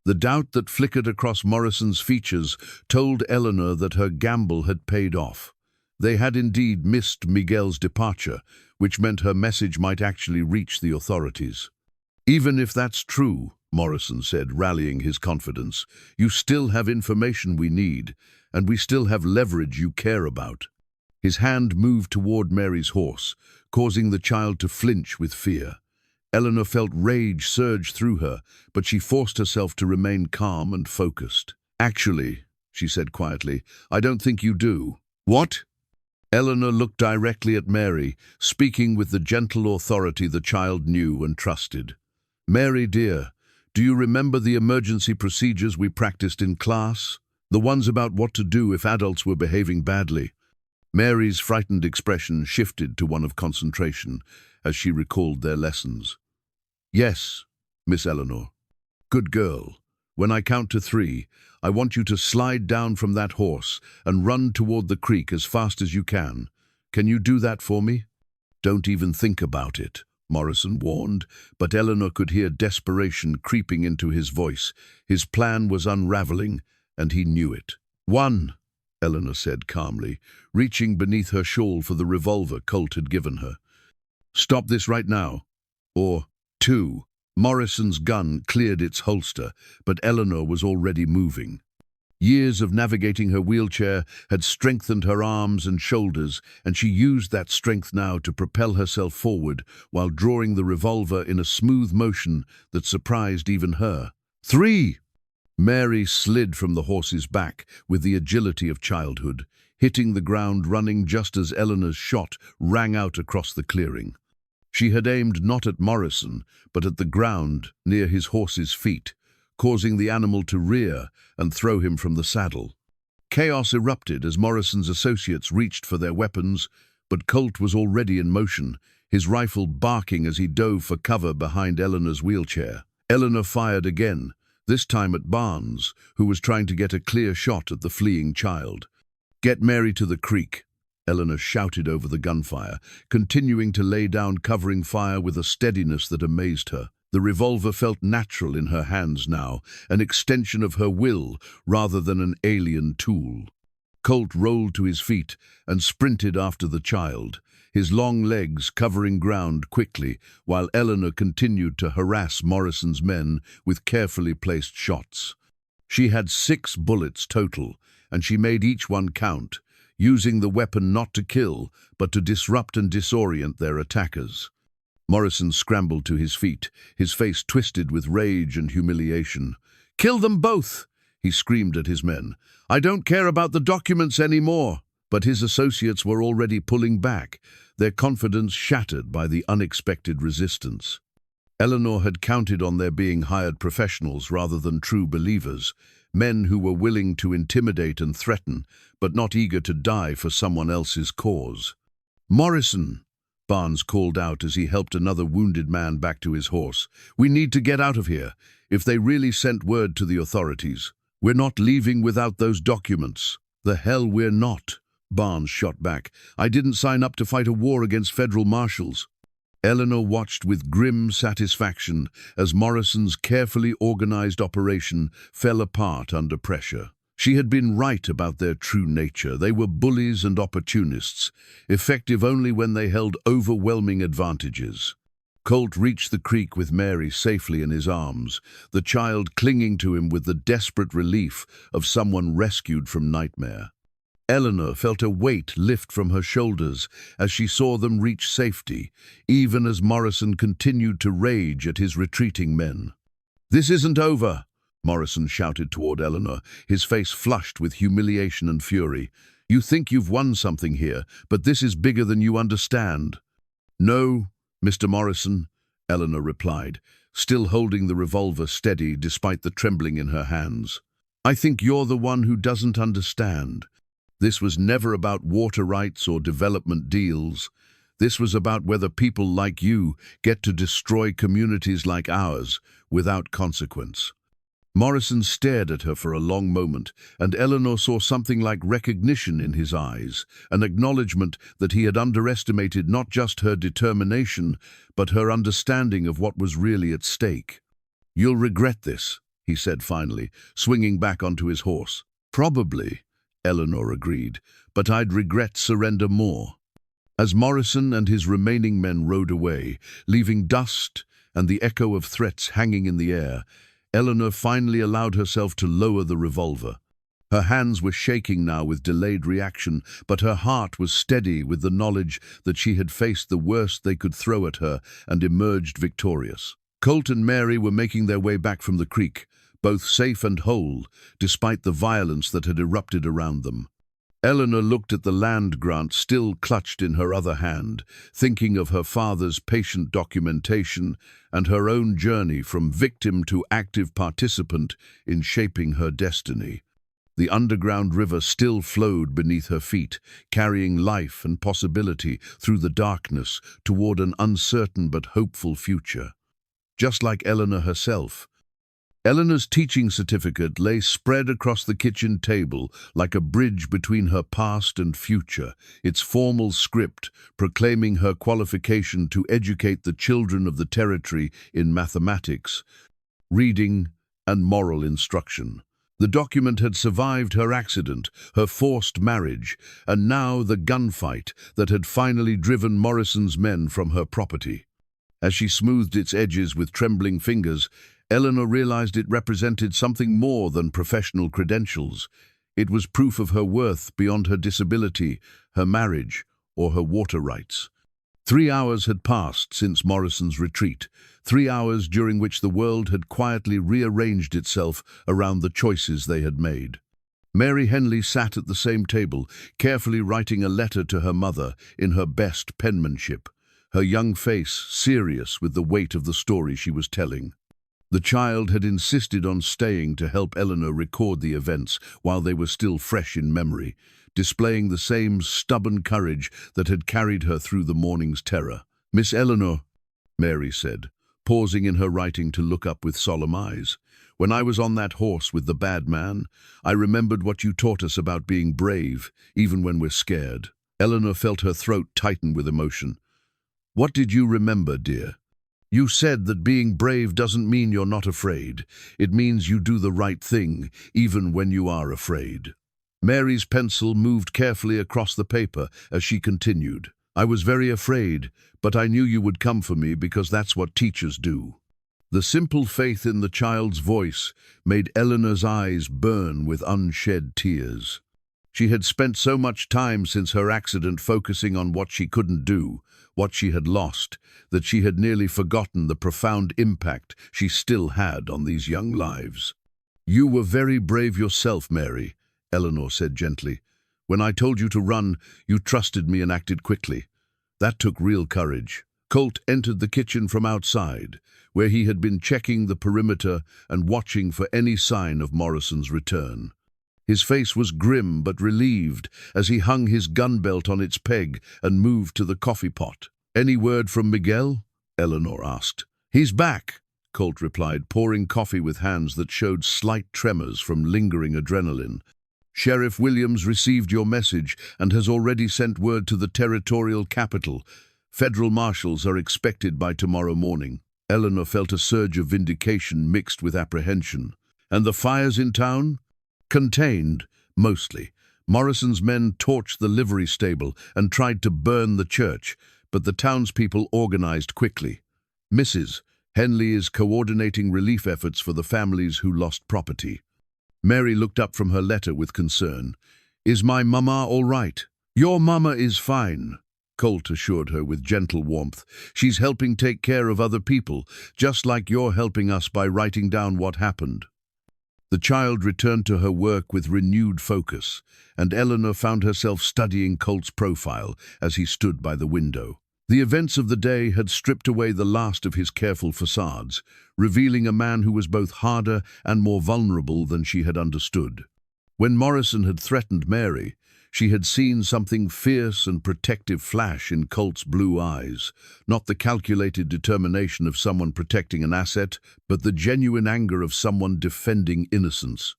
The doubt that flickered across Morrison's features told Eleanor that her gamble had paid off. They had indeed missed Miguel's departure, which meant her message might actually reach the authorities. "Even if that's true," Morrison said, rallying his confidence, "you still have information we need, and we still have leverage you care about." His hand moved toward Mary's horse, causing the child to flinch with fear. Eleanor felt rage surge through her, but she forced herself to remain calm and focused. "Actually," she said quietly, "I don't think you do." "What?" Eleanor looked directly at Mary, speaking with the gentle authority the child knew and trusted. "Mary, dear, do you remember the emergency procedures we practiced in class? The ones about what to do if adults were behaving badly?" Mary's frightened expression shifted to one of concentration as she recalled their lessons. "Yes, Miss Eleanor." "Good girl. When I count to 3, I want you to slide down from that horse and run toward the creek as fast as you can. Can you do that for me?" "Don't even think about it," Morrison warned, but Eleanor could hear desperation creeping into his voice. His plan was unraveling, and he knew it. "1," Eleanor said calmly, reaching beneath her shawl for the revolver Colt had given her. "Stop this right now." Or 2. Morrison's gun cleared its holster, but Eleanor was already moving. Years of navigating her wheelchair had strengthened her arms and shoulders, and she used that strength now to propel herself forward while drawing the revolver in a smooth motion that surprised even her. 3. Mary slid from the horse's back with the agility of childhood, hitting the ground running just as Eleanor's shot rang out across the clearing. She had aimed not at Morrison, but at the ground near his horse's feet, causing the animal to rear and throw him from the saddle. Chaos erupted as Morrison's associates reached for their weapons, but Colt was already in motion, his rifle barking as he dove for cover behind Eleanor's wheelchair. Eleanor fired again, this time at Barnes, who was trying to get a clear shot at the fleeing child. "Get Mary to the creek," Eleanor shouted over the gunfire, continuing to lay down covering fire with a steadiness that amazed her. The revolver felt natural in her hands now, an extension of her will rather than an alien tool. Colt rolled to his feet and sprinted after the child, his long legs covering ground quickly, while Eleanor continued to harass Morrison's men with carefully placed shots. She had 6 bullets total, and she made each one count, using the weapon not to kill, but to disrupt and disorient their attackers. Morrison scrambled to his feet, his face twisted with rage and humiliation. "Kill them both!" he screamed at his men. "I don't care about the documents anymore." But his associates were already pulling back, their confidence shattered by the unexpected resistance. Eleanor had counted on their being hired professionals rather than true believers, men who were willing to intimidate and threaten, but not eager to die for someone else's cause. "Morrison!" Barnes called out as he helped another wounded man back to his horse. "We need to get out of here, if they really sent word to the authorities. We're not leaving without those documents." "The hell we're not," Barnes shot back. "I didn't sign up to fight a war against federal marshals." Eleanor watched with grim satisfaction as Morrison's carefully organized operation fell apart under pressure. She had been right about their true nature. They were bullies and opportunists, effective only when they held overwhelming advantages. Colt reached the creek with Mary safely in his arms, the child clinging to him with the desperate relief of someone rescued from nightmare. Eleanor felt a weight lift from her shoulders as she saw them reach safety, even as Morrison continued to rage at his retreating men. "This isn't over," Morrison shouted toward Eleanor, his face flushed with humiliation and fury. "You think you've won something here, but this is bigger than you understand." "No, Mr. Morrison," Eleanor replied, still holding the revolver steady despite the trembling in her hands. "I think you're the one who doesn't understand. This was never about water rights or development deals. This was about whether people like you get to destroy communities like ours without consequence." Morrison stared at her for a long moment, and Eleanor saw something like recognition in his eyes, an acknowledgement that he had underestimated not just her determination, but her understanding of what was really at stake. "You'll regret this," he said finally, swinging back onto his horse. "Probably," Eleanor agreed, "but I'd regret surrender more." As Morrison and his remaining men rode away, leaving dust and the echo of threats hanging in the air, Eleanor finally allowed herself to lower the revolver. Her hands were shaking now with delayed reaction, but her heart was steady with the knowledge that she had faced the worst they could throw at her and emerged victorious. Colt and Mary were making their way back from the creek, both safe and whole, despite the violence that had erupted around them. Eleanor looked at the land grant still clutched in her other hand, thinking of her father's patient documentation and her own journey from victim to active participant in shaping her destiny. The underground river still flowed beneath her feet, carrying life and possibility through the darkness toward an uncertain but hopeful future. Just like Eleanor herself, Eleanor's teaching certificate lay spread across the kitchen table like a bridge between her past and future, its formal script proclaiming her qualification to educate the children of the territory in mathematics, reading, and moral instruction. The document had survived her accident, her forced marriage, and now the gunfight that had finally driven Morrison's men from her property. As she smoothed its edges with trembling fingers, Eleanor realized it represented something more than professional credentials. It was proof of her worth beyond her disability, her marriage, or her water rights. 3 hours had passed since Morrison's retreat, 3 hours during which the world had quietly rearranged itself around the choices they had made. Mary Henley sat at the same table, carefully writing a letter to her mother in her best penmanship, her young face serious with the weight of the story she was telling. The child had insisted on staying to help Eleanor record the events while they were still fresh in memory, displaying the same stubborn courage that had carried her through the morning's terror. "Miss Eleanor," Mary said, pausing in her writing to look up with solemn eyes, "when I was on that horse with the bad man, I remembered what you taught us about being brave, even when we're scared." Eleanor felt her throat tighten with emotion. "What did you remember, dear?" "You said that being brave doesn't mean you're not afraid. It means you do the right thing, even when you are afraid." Mary's pencil moved carefully across the paper as she continued. "I was very afraid, but I knew you would come for me because that's what teachers do." The simple faith in the child's voice made Eleanor's eyes burn with unshed tears. She had spent so much time since her accident focusing on what she couldn't do, what she had lost, that she had nearly forgotten the profound impact she still had on these young lives. "You were very brave yourself, Mary," Eleanor said gently. "When I told you to run, you trusted me and acted quickly. That took real courage." Colt entered the kitchen from outside, where he had been checking the perimeter and watching for any sign of Morrison's return. His face was grim but relieved as he hung his gun belt on its peg and moved to the coffee pot. "Any word from Miguel?" Eleanor asked. "He's back," Colt replied, pouring coffee with hands that showed slight tremors from lingering adrenaline. "Sheriff Williams received your message and has already sent word to the territorial capital. Federal marshals are expected by tomorrow morning." Eleanor felt a surge of vindication mixed with apprehension. "And the fires in town?" Contained, mostly. Morrison's men torched the livery stable and tried to burn the church, but the townspeople organized quickly. Mrs. Henley is coordinating relief efforts for the families who lost property. Mary looked up from her letter with concern. Is my mama all right? Your mama is fine, Colt assured her with gentle warmth. She's helping take care of other people, just like you're helping us by writing down what happened. The child returned to her work with renewed focus, and Eleanor found herself studying Colt's profile as he stood by the window. The events of the day had stripped away the last of his careful facades, revealing a man who was both harder and more vulnerable than she had understood. When Morrison had threatened Mary, she had seen something fierce and protective flash in Colt's blue eyes, not the calculated determination of someone protecting an asset, but the genuine anger of someone defending innocence.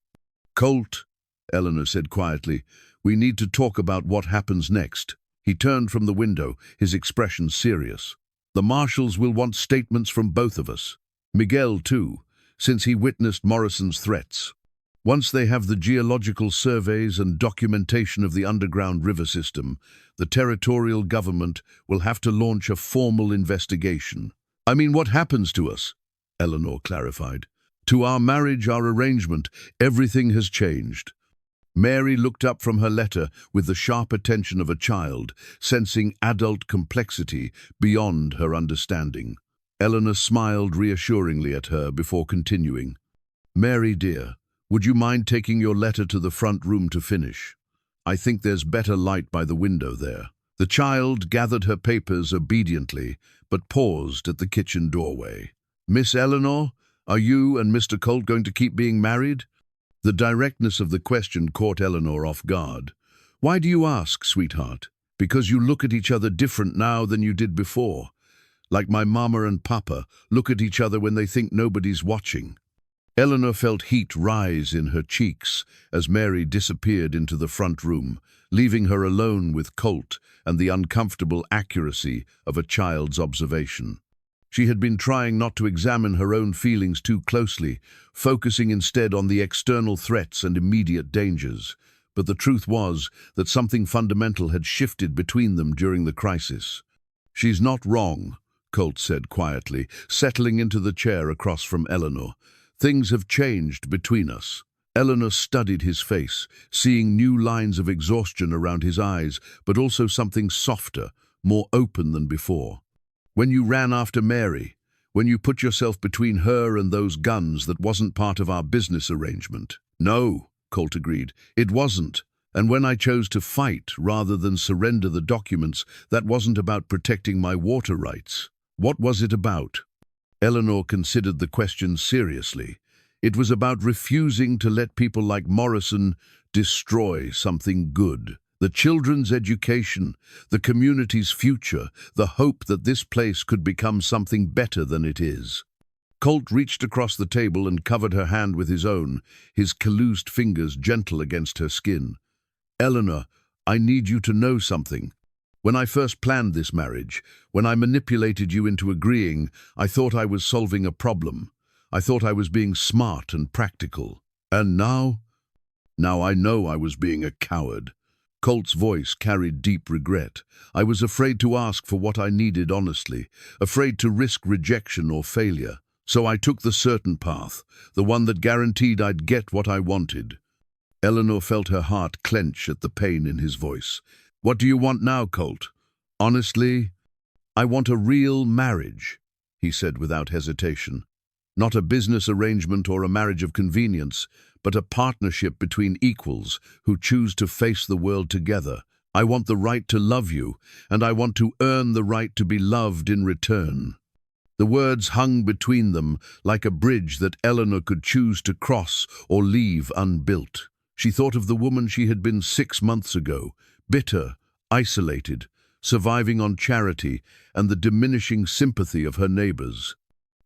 Colt, Eleanor said quietly, we need to talk about what happens next. He turned from the window, his expression serious. The marshals will want statements from both of us. Miguel, too, since he witnessed Morrison's threats. Once they have the geological surveys and documentation of the underground river system, the territorial government will have to launch a formal investigation. I mean, what happens to us? Eleanor clarified. To our marriage, our arrangement, everything has changed. Mary looked up from her letter with the sharp attention of a child, sensing adult complexity beyond her understanding. Eleanor smiled reassuringly at her before continuing. Mary, dear, would you mind taking your letter to the front room to finish? I think there's better light by the window there. The child gathered her papers obediently, but paused at the kitchen doorway. Miss Eleanor, are you and Mr. Colt going to keep being married? The directness of the question caught Eleanor off guard. Why do you ask, sweetheart? Because you look at each other different now than you did before. Like my mama and papa look at each other when they think nobody's watching. Eleanor felt heat rise in her cheeks as Mary disappeared into the front room, leaving her alone with Colt and the uncomfortable accuracy of a child's observation. She had been trying not to examine her own feelings too closely, focusing instead on the external threats and immediate dangers. But the truth was that something fundamental had shifted between them during the crisis. She's not wrong, Colt said quietly, settling into the chair across from Eleanor. Things have changed between us. Eleanor studied his face, seeing new lines of exhaustion around his eyes, but also something softer, more open than before. When you ran after Mary, when you put yourself between her and those guns, that wasn't part of our business arrangement. No, Colt agreed, it wasn't. And when I chose to fight rather than surrender the documents, that wasn't about protecting my water rights. What was it about? Eleanor considered the question seriously. It was about refusing to let people like Morrison destroy something good. The children's education, the community's future, the hope that this place could become something better than it is. Colt reached across the table and covered her hand with his own, his calloused fingers gentle against her skin. Eleanor, I need you to know something. When I first planned this marriage, when I manipulated you into agreeing, I thought I was solving a problem. I thought I was being smart and practical. And now I know I was being a coward. Colt's voice carried deep regret. I was afraid to ask for what I needed honestly, afraid to risk rejection or failure. So I took the certain path, the one that guaranteed I'd get what I wanted. Eleanor felt her heart clench at the pain in his voice. What do you want now, Colt? Honestly, I want a real marriage, he said without hesitation. Not a business arrangement or a marriage of convenience, but a partnership between equals who choose to face the world together. I want the right to love you, and I want to earn the right to be loved in return. The words hung between them like a bridge that Eleanor could choose to cross or leave unbuilt. She thought of the woman she had been 6 months ago, bitter, isolated, surviving on charity and the diminishing sympathy of her neighbors.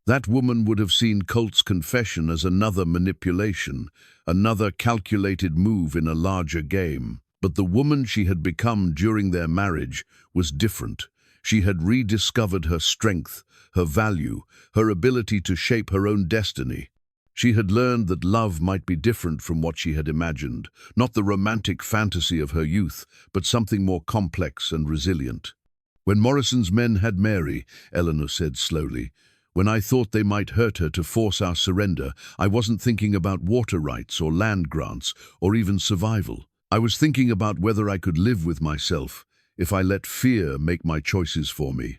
That woman would have seen Colt's confession as another manipulation, another calculated move in a larger game. But the woman she had become during their marriage was different. She had rediscovered her strength, her value, her ability to shape her own destiny. She had learned that love might be different from what she had imagined, not the romantic fantasy of her youth, but something more complex and resilient. "When Morrison's men had Mary," Eleanor said slowly, "when I thought they might hurt her to force our surrender, I wasn't thinking about water rights or land grants or even survival. I was thinking about whether I could live with myself if I let fear make my choices for me."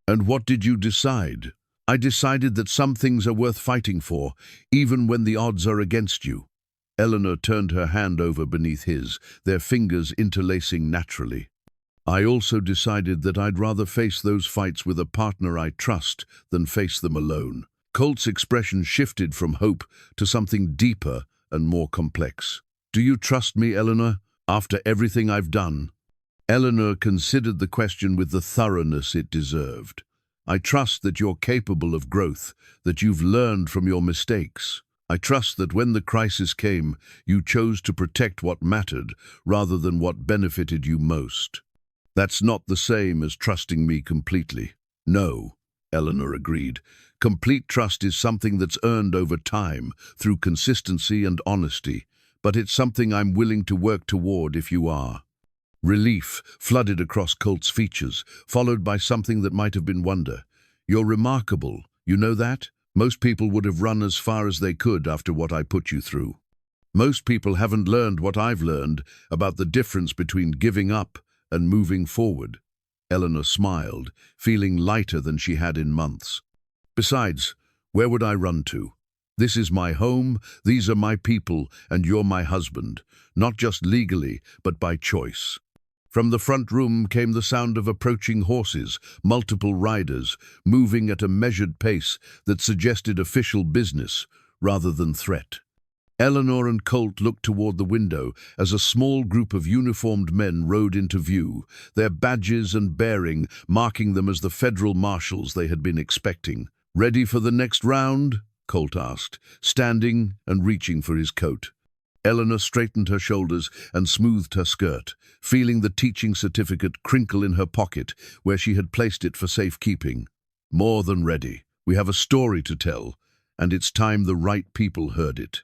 "And what did you decide?" "I decided that some things are worth fighting for, even when the odds are against you." Eleanor turned her hand over beneath his, their fingers interlacing naturally. "I also decided that I'd rather face those fights with a partner I trust than face them alone." Colt's expression shifted from hope to something deeper and more complex. "Do you trust me, Eleanor, after everything I've done?" Eleanor considered the question with the thoroughness it deserved. "I trust that you're capable of growth, that you've learned from your mistakes. I trust that when the crisis came, you chose to protect what mattered rather than what benefited you most." "That's not the same as trusting me completely." "No," Eleanor agreed. "Complete trust is something that's earned over time, through consistency and honesty, but it's something I'm willing to work toward if you are." Relief flooded across Colt's features, followed by something that might have been wonder. "You're remarkable, you know that? Most people would have run as far as they could after what I put you through. Most people haven't learned what I've learned about the difference between giving up and moving forward." Eleanor smiled, feeling lighter than she had in months. "Besides, where would I run to? This is my home, these are my people, and you're my husband, not just legally, but by choice." From the front room came the sound of approaching horses, multiple riders, moving at a measured pace that suggested official business rather than threat. Eleanor and Colt looked toward the window as a small group of uniformed men rode into view, their badges and bearing marking them as the federal marshals they had been expecting. "Ready for the next round?" Colt asked, standing and reaching for his coat. Eleanor straightened her shoulders and smoothed her skirt, feeling the teaching certificate crinkle in her pocket where she had placed it for safekeeping. "More than ready. We have a story to tell, and it's time the right people heard it."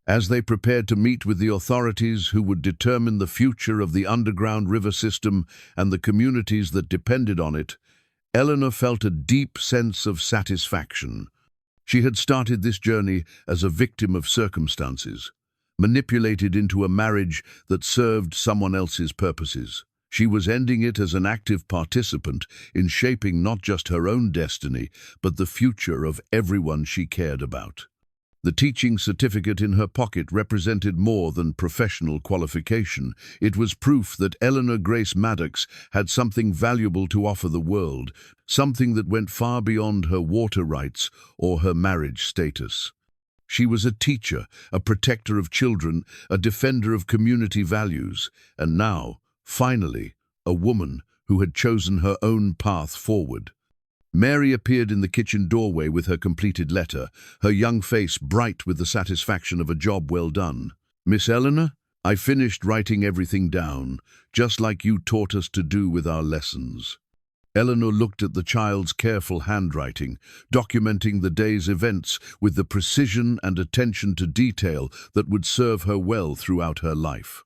As they prepared to meet with the authorities who would determine the future of the underground river system and the communities that depended on it, Eleanor felt a deep sense of satisfaction. She had started this journey as a victim of circumstances, manipulated into a marriage that served someone else's purposes. She was ending it as an active participant in shaping not just her own destiny, but the future of everyone she cared about. The teaching certificate in her pocket represented more than professional qualification. It was proof that Eleanor Grace Maddox had something valuable to offer the world, something that went far beyond her water rights or her marriage status. She was a teacher, a protector of children, a defender of community values, and now, finally, a woman who had chosen her own path forward. Mary appeared in the kitchen doorway with her completed letter, her young face bright with the satisfaction of a job well done. "Miss Eleanor, I finished writing everything down, just like you taught us to do with our lessons." Eleanor looked at the child's careful handwriting, documenting the day's events with the precision and attention to detail that would serve her well throughout her life.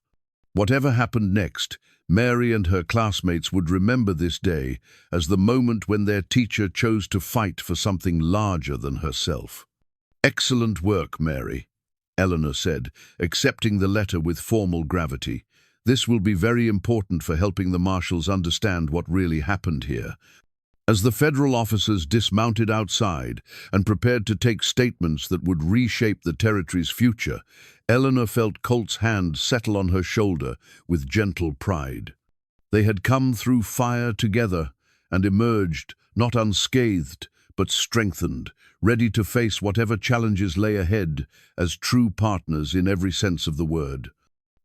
Whatever happened next, Mary and her classmates would remember this day as the moment when their teacher chose to fight for something larger than herself. "Excellent work, Mary," Eleanor said, accepting the letter with formal gravity. "This will be very important for helping the marshals understand what really happened here." As the federal officers dismounted outside and prepared to take statements that would reshape the territory's future, Eleanor felt Colt's hand settle on her shoulder with gentle pride. They had come through fire together and emerged, not unscathed, but strengthened, ready to face whatever challenges lay ahead as true partners in every sense of the word.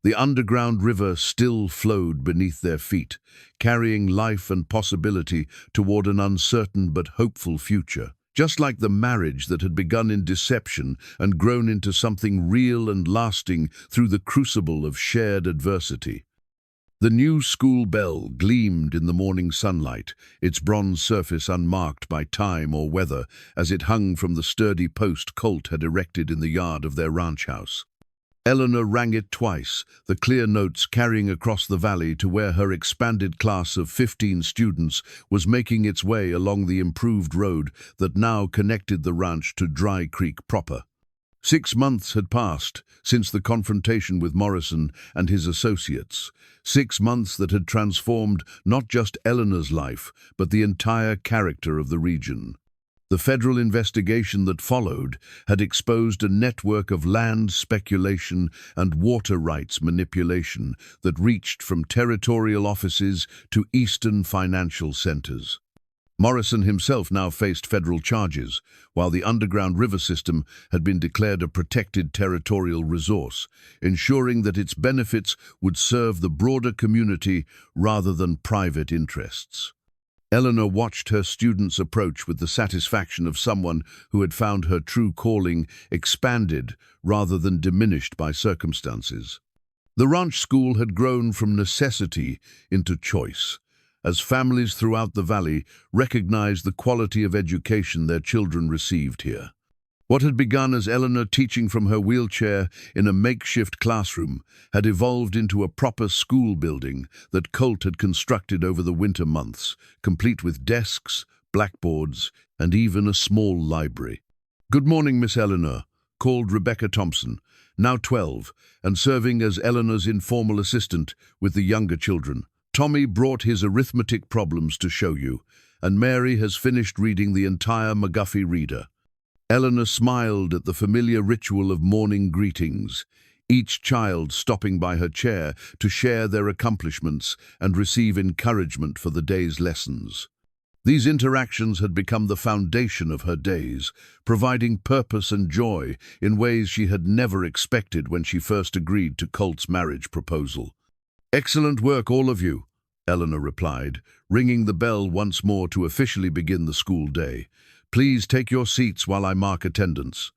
The underground river still flowed beneath their feet, carrying life and possibility toward an uncertain but hopeful future. Just like the marriage that had begun in deception and grown into something real and lasting through the crucible of shared adversity. The new school bell gleamed in the morning sunlight, its bronze surface unmarked by time or weather as it hung from the sturdy post Colt had erected in the yard of their ranch house. Eleanor rang it twice, the clear notes carrying across the valley to where her expanded class of 15 students was making its way along the improved road that now connected the ranch to Dry Creek proper. 6 months had passed since the confrontation with Morrison and his associates. 6 months that had transformed not just Eleanor's life, but the entire character of the region. The federal investigation that followed had exposed a network of land speculation and water rights manipulation that reached from territorial offices to eastern financial centers. Morrison himself now faced federal charges, while the underground river system had been declared a protected territorial resource, ensuring that its benefits would serve the broader community rather than private interests. Eleanor watched her students approach with the satisfaction of someone who had found her true calling expanded rather than diminished by circumstances. The ranch school had grown from necessity into choice, as families throughout the valley recognized the quality of education their children received here. What had begun as Eleanor teaching from her wheelchair in a makeshift classroom had evolved into a proper school building that Colt had constructed over the winter months, complete with desks, blackboards, and even a small library. "Good morning, Miss Eleanor," called Rebecca Thompson, now 12, and serving as Eleanor's informal assistant with the younger children. "Tommy brought his arithmetic problems to show you, and Mary has finished reading the entire McGuffey reader." Eleanor smiled at the familiar ritual of morning greetings, each child stopping by her chair to share their accomplishments and receive encouragement for the day's lessons. These interactions had become the foundation of her days, providing purpose and joy in ways she had never expected when she first agreed to Colt's marriage proposal. "Excellent work, all of you," Eleanor replied, ringing the bell once more to officially begin the school day. "Please take your seats while I mark attendance."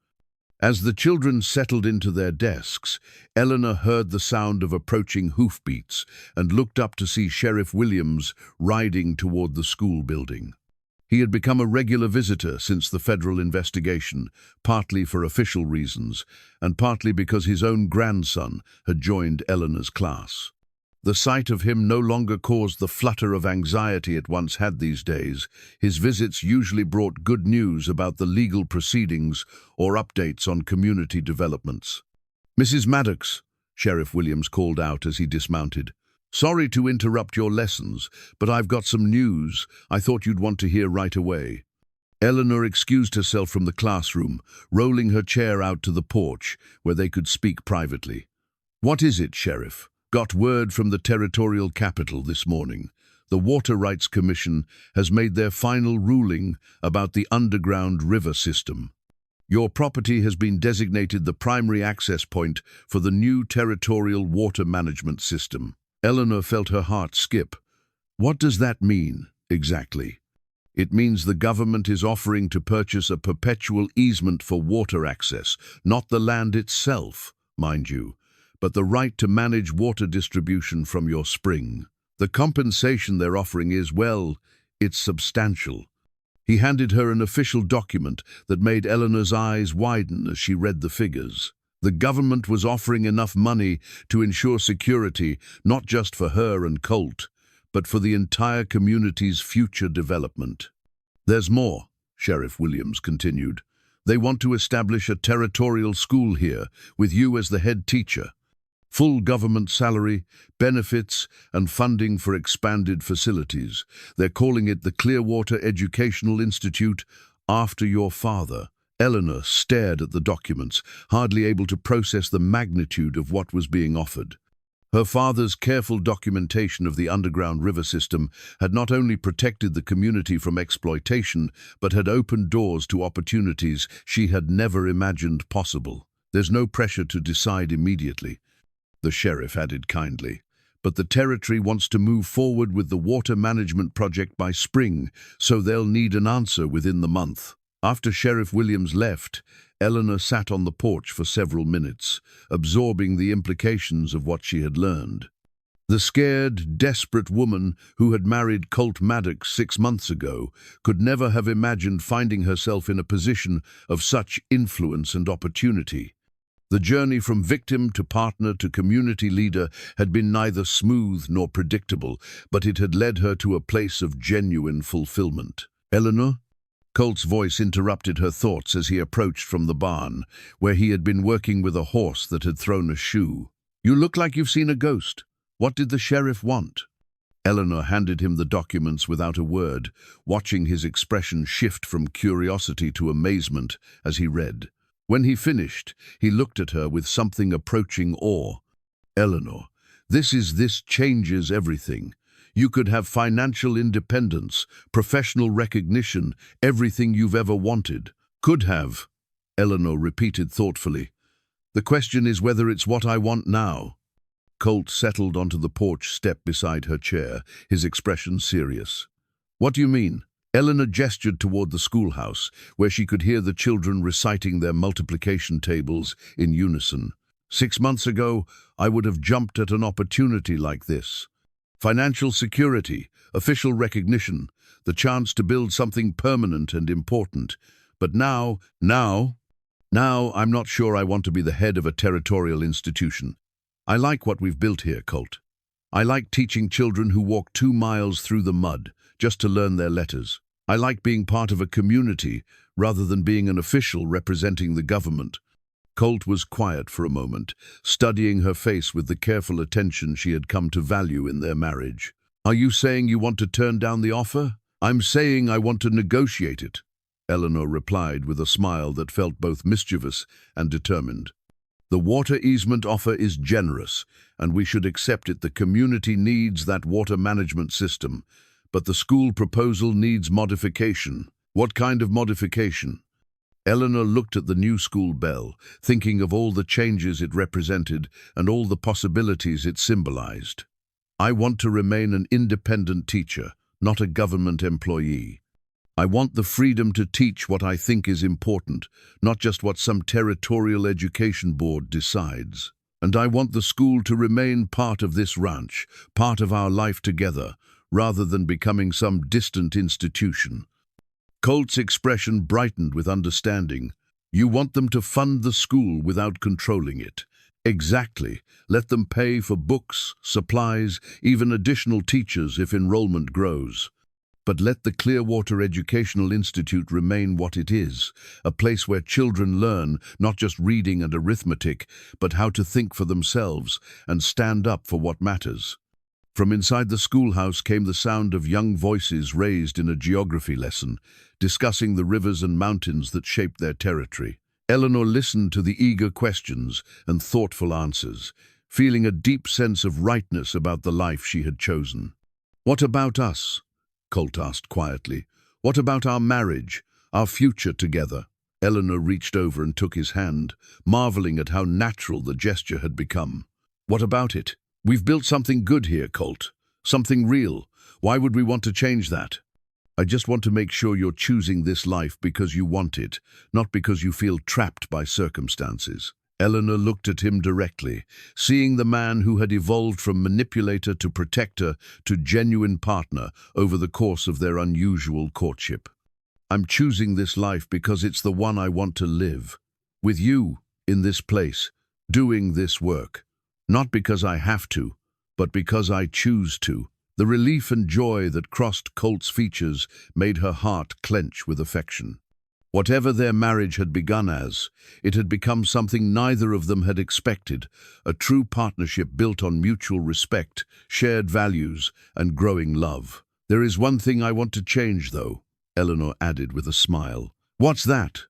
As the children settled into their desks, Eleanor heard the sound of approaching hoofbeats and looked up to see Sheriff Williams riding toward the school building. He had become a regular visitor since the federal investigation, partly for official reasons, and partly because his own grandson had joined Eleanor's class. The sight of him no longer caused the flutter of anxiety it once had these days. His visits usually brought good news about the legal proceedings or updates on community developments. "Mrs. Maddox," Sheriff Williams called out as he dismounted. "Sorry to interrupt your lessons, but I've got some news I thought you'd want to hear right away." Eleanor excused herself from the classroom, rolling her chair out to the porch where they could speak privately. "What is it, Sheriff?" "Got word from the territorial capital this morning. The Water Rights Commission has made their final ruling about the underground river system. Your property has been designated the primary access point for the new territorial water management system." Eleanor felt her heart skip. What does that mean, exactly? It means the government is offering to purchase a perpetual easement for water access, not the land itself, mind you, but the right to manage water distribution from your spring. The compensation they're offering is, well, it's substantial. He handed her an official document that made Eleanor's eyes widen as she read the figures. The government was offering enough money to ensure security, not just for her and Colt, but for the entire community's future development. "There's more," Sheriff Williams continued. "They want to establish a territorial school here, with you as the head teacher. Full government salary, benefits, and funding for expanded facilities. They're calling it the Clearwater Educational Institute, after your father." Eleanor stared at the documents, hardly able to process the magnitude of what was being offered. Her father's careful documentation of the underground river system had not only protected the community from exploitation, but had opened doors to opportunities she had never imagined possible. "There's no pressure to decide immediately," the sheriff added kindly, "but the territory wants to move forward with the water management project by spring, so they'll need an answer within the month." After Sheriff Williams left, Eleanor sat on the porch for several minutes, absorbing the implications of what she had learned. The scared, desperate woman who had married Colt Maddox 6 months ago could never have imagined finding herself in a position of such influence and opportunity. The journey from victim to partner to community leader had been neither smooth nor predictable, but it had led her to a place of genuine fulfillment. "Eleanor?" Colt's voice interrupted her thoughts as he approached from the barn, where he had been working with a horse that had thrown a shoe. "You look like you've seen a ghost. What did the sheriff want?" Eleanor handed him the documents without a word, watching his expression shift from curiosity to amazement as he read. When he finished, he looked at her with something approaching awe. "Eleanor, this changes everything. You could have financial independence, professional recognition, everything you've ever wanted." "Could have," Eleanor repeated thoughtfully. "The question is whether it's what I want now." Colt settled onto the porch step beside her chair, his expression serious. "What do you mean?" Eleanor gestured toward the schoolhouse, where she could hear the children reciting their multiplication tables in unison. 6 months ago, I would have jumped at an opportunity like this. Financial security, official recognition, the chance to build something permanent and important. But now I'm not sure I want to be the head of a territorial institution. I like what we've built here, Colt. I like teaching children who walk 2 miles through the mud just to learn their letters. I like being part of a community rather than being an official representing the government." Colt was quiet for a moment, studying her face with the careful attention she had come to value in their marriage. "Are you saying you want to turn down the offer?" "I'm saying I want to negotiate it," Eleanor replied with a smile that felt both mischievous and determined. "The water easement offer is generous, and we should accept it. The community needs that water management system, but the school proposal needs modification." "What kind of modification?" Eleanor looked at the new school bell, thinking of all the changes it represented and all the possibilities it symbolized. "I want to remain an independent teacher, not a government employee. I want the freedom to teach what I think is important, not just what some territorial education board decides. And I want the school to remain part of this ranch, part of our life together, rather than becoming some distant institution." Colt's expression brightened with understanding. "You want them to fund the school without controlling it." "Exactly. Let them pay for books, supplies, even additional teachers if enrollment grows. But let the Clearwater Educational Institute remain what it is, a place where children learn not just reading and arithmetic, but how to think for themselves and stand up for what matters." From inside the schoolhouse came the sound of young voices raised in a geography lesson, discussing the rivers and mountains that shaped their territory. Eleanor listened to the eager questions and thoughtful answers, feeling a deep sense of rightness about the life she had chosen. "What about us?" Colt asked quietly. "What about our marriage, our future together?" Eleanor reached over and took his hand, marveling at how natural the gesture had become. "What about it? We've built something good here, Colt. Something real. Why would we want to change that?" "I just want to make sure you're choosing this life because you want it, not because you feel trapped by circumstances." Eleanor looked at him directly, seeing the man who had evolved from manipulator to protector to genuine partner over the course of their unusual courtship. "I'm choosing this life because it's the one I want to live. With you, in this place, doing this work. Not because I have to, but because I choose to." The relief and joy that crossed Colt's features made her heart clench with affection. Whatever their marriage had begun as, it had become something neither of them had expected, a true partnership built on mutual respect, shared values, and growing love. "There is one thing I want to change, though," Eleanor added with a smile. "What's that?"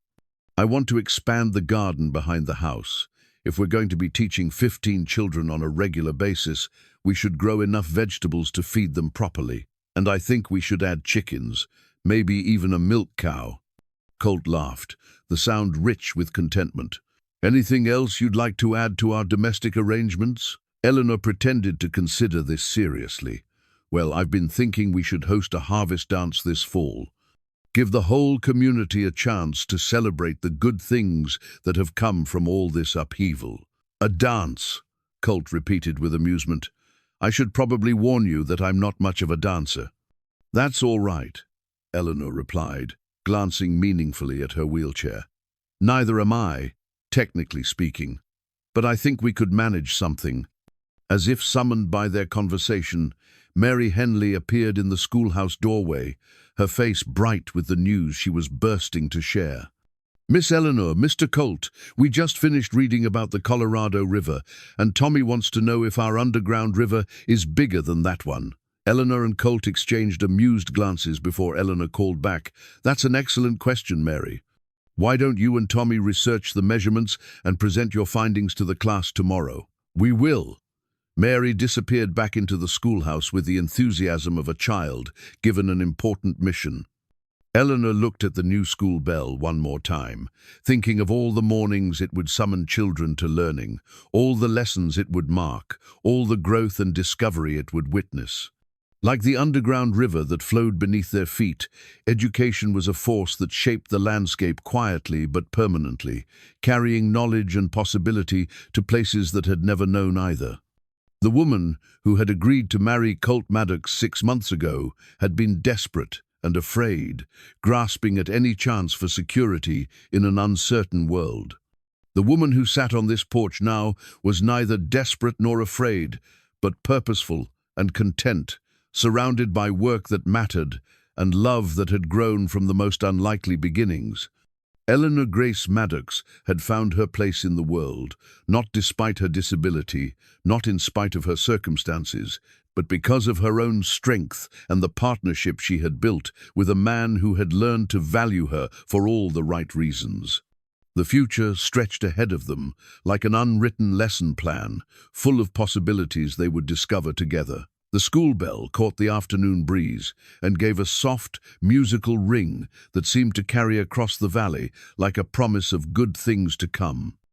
"I want to expand the garden behind the house. If we're going to be teaching 15 children on a regular basis, we should grow enough vegetables to feed them properly. And I think we should add chickens, maybe even a milk cow." Colt laughed, the sound rich with contentment. "Anything else you'd like to add to our domestic arrangements?" Eleanor pretended to consider this seriously. "Well, I've been thinking we should host a harvest dance this fall. Give the whole community a chance to celebrate the good things that have come from all this upheaval." "A dance," Colt repeated with amusement. I should probably warn you that I'm not much of a dancer." "That's all right," Eleanor replied, glancing meaningfully at her wheelchair. "Neither am I, technically speaking, but I think we could manage something." As if summoned by their conversation, Mary Henley appeared in the schoolhouse doorway, her face bright with the news she was bursting to share. "Miss Eleanor, Mr. Colt, we just finished reading about the Colorado River, and Tommy wants to know if our underground river is bigger than that one." Eleanor and Colt exchanged amused glances before Eleanor called back, "That's an excellent question, Mary. Why don't you and Tommy research the measurements and present your findings to the class tomorrow?" "We will." Mary disappeared back into the schoolhouse with the enthusiasm of a child given an important mission. Eleanor looked at the new school bell one more time, thinking of all the mornings it would summon children to learning, all the lessons it would mark, all the growth and discovery it would witness. Like the underground river that flowed beneath their feet, education was a force that shaped the landscape quietly but permanently, carrying knowledge and possibility to places that had never known either. The woman who had agreed to marry Colt Maddox 6 months ago had been desperate and afraid, grasping at any chance for security in an uncertain world. The woman who sat on this porch now was neither desperate nor afraid, but purposeful and content, surrounded by work that mattered and love that had grown from the most unlikely beginnings. Eleanor Grace Maddox had found her place in the world, not despite her disability, not in spite of her circumstances, but because of her own strength and the partnership she had built with a man who had learned to value her for all the right reasons. The future stretched ahead of them, like an unwritten lesson plan, full of possibilities they would discover together. The school bell caught the afternoon breeze and gave a soft, musical ring that seemed to carry across the valley like a promise of good things to come.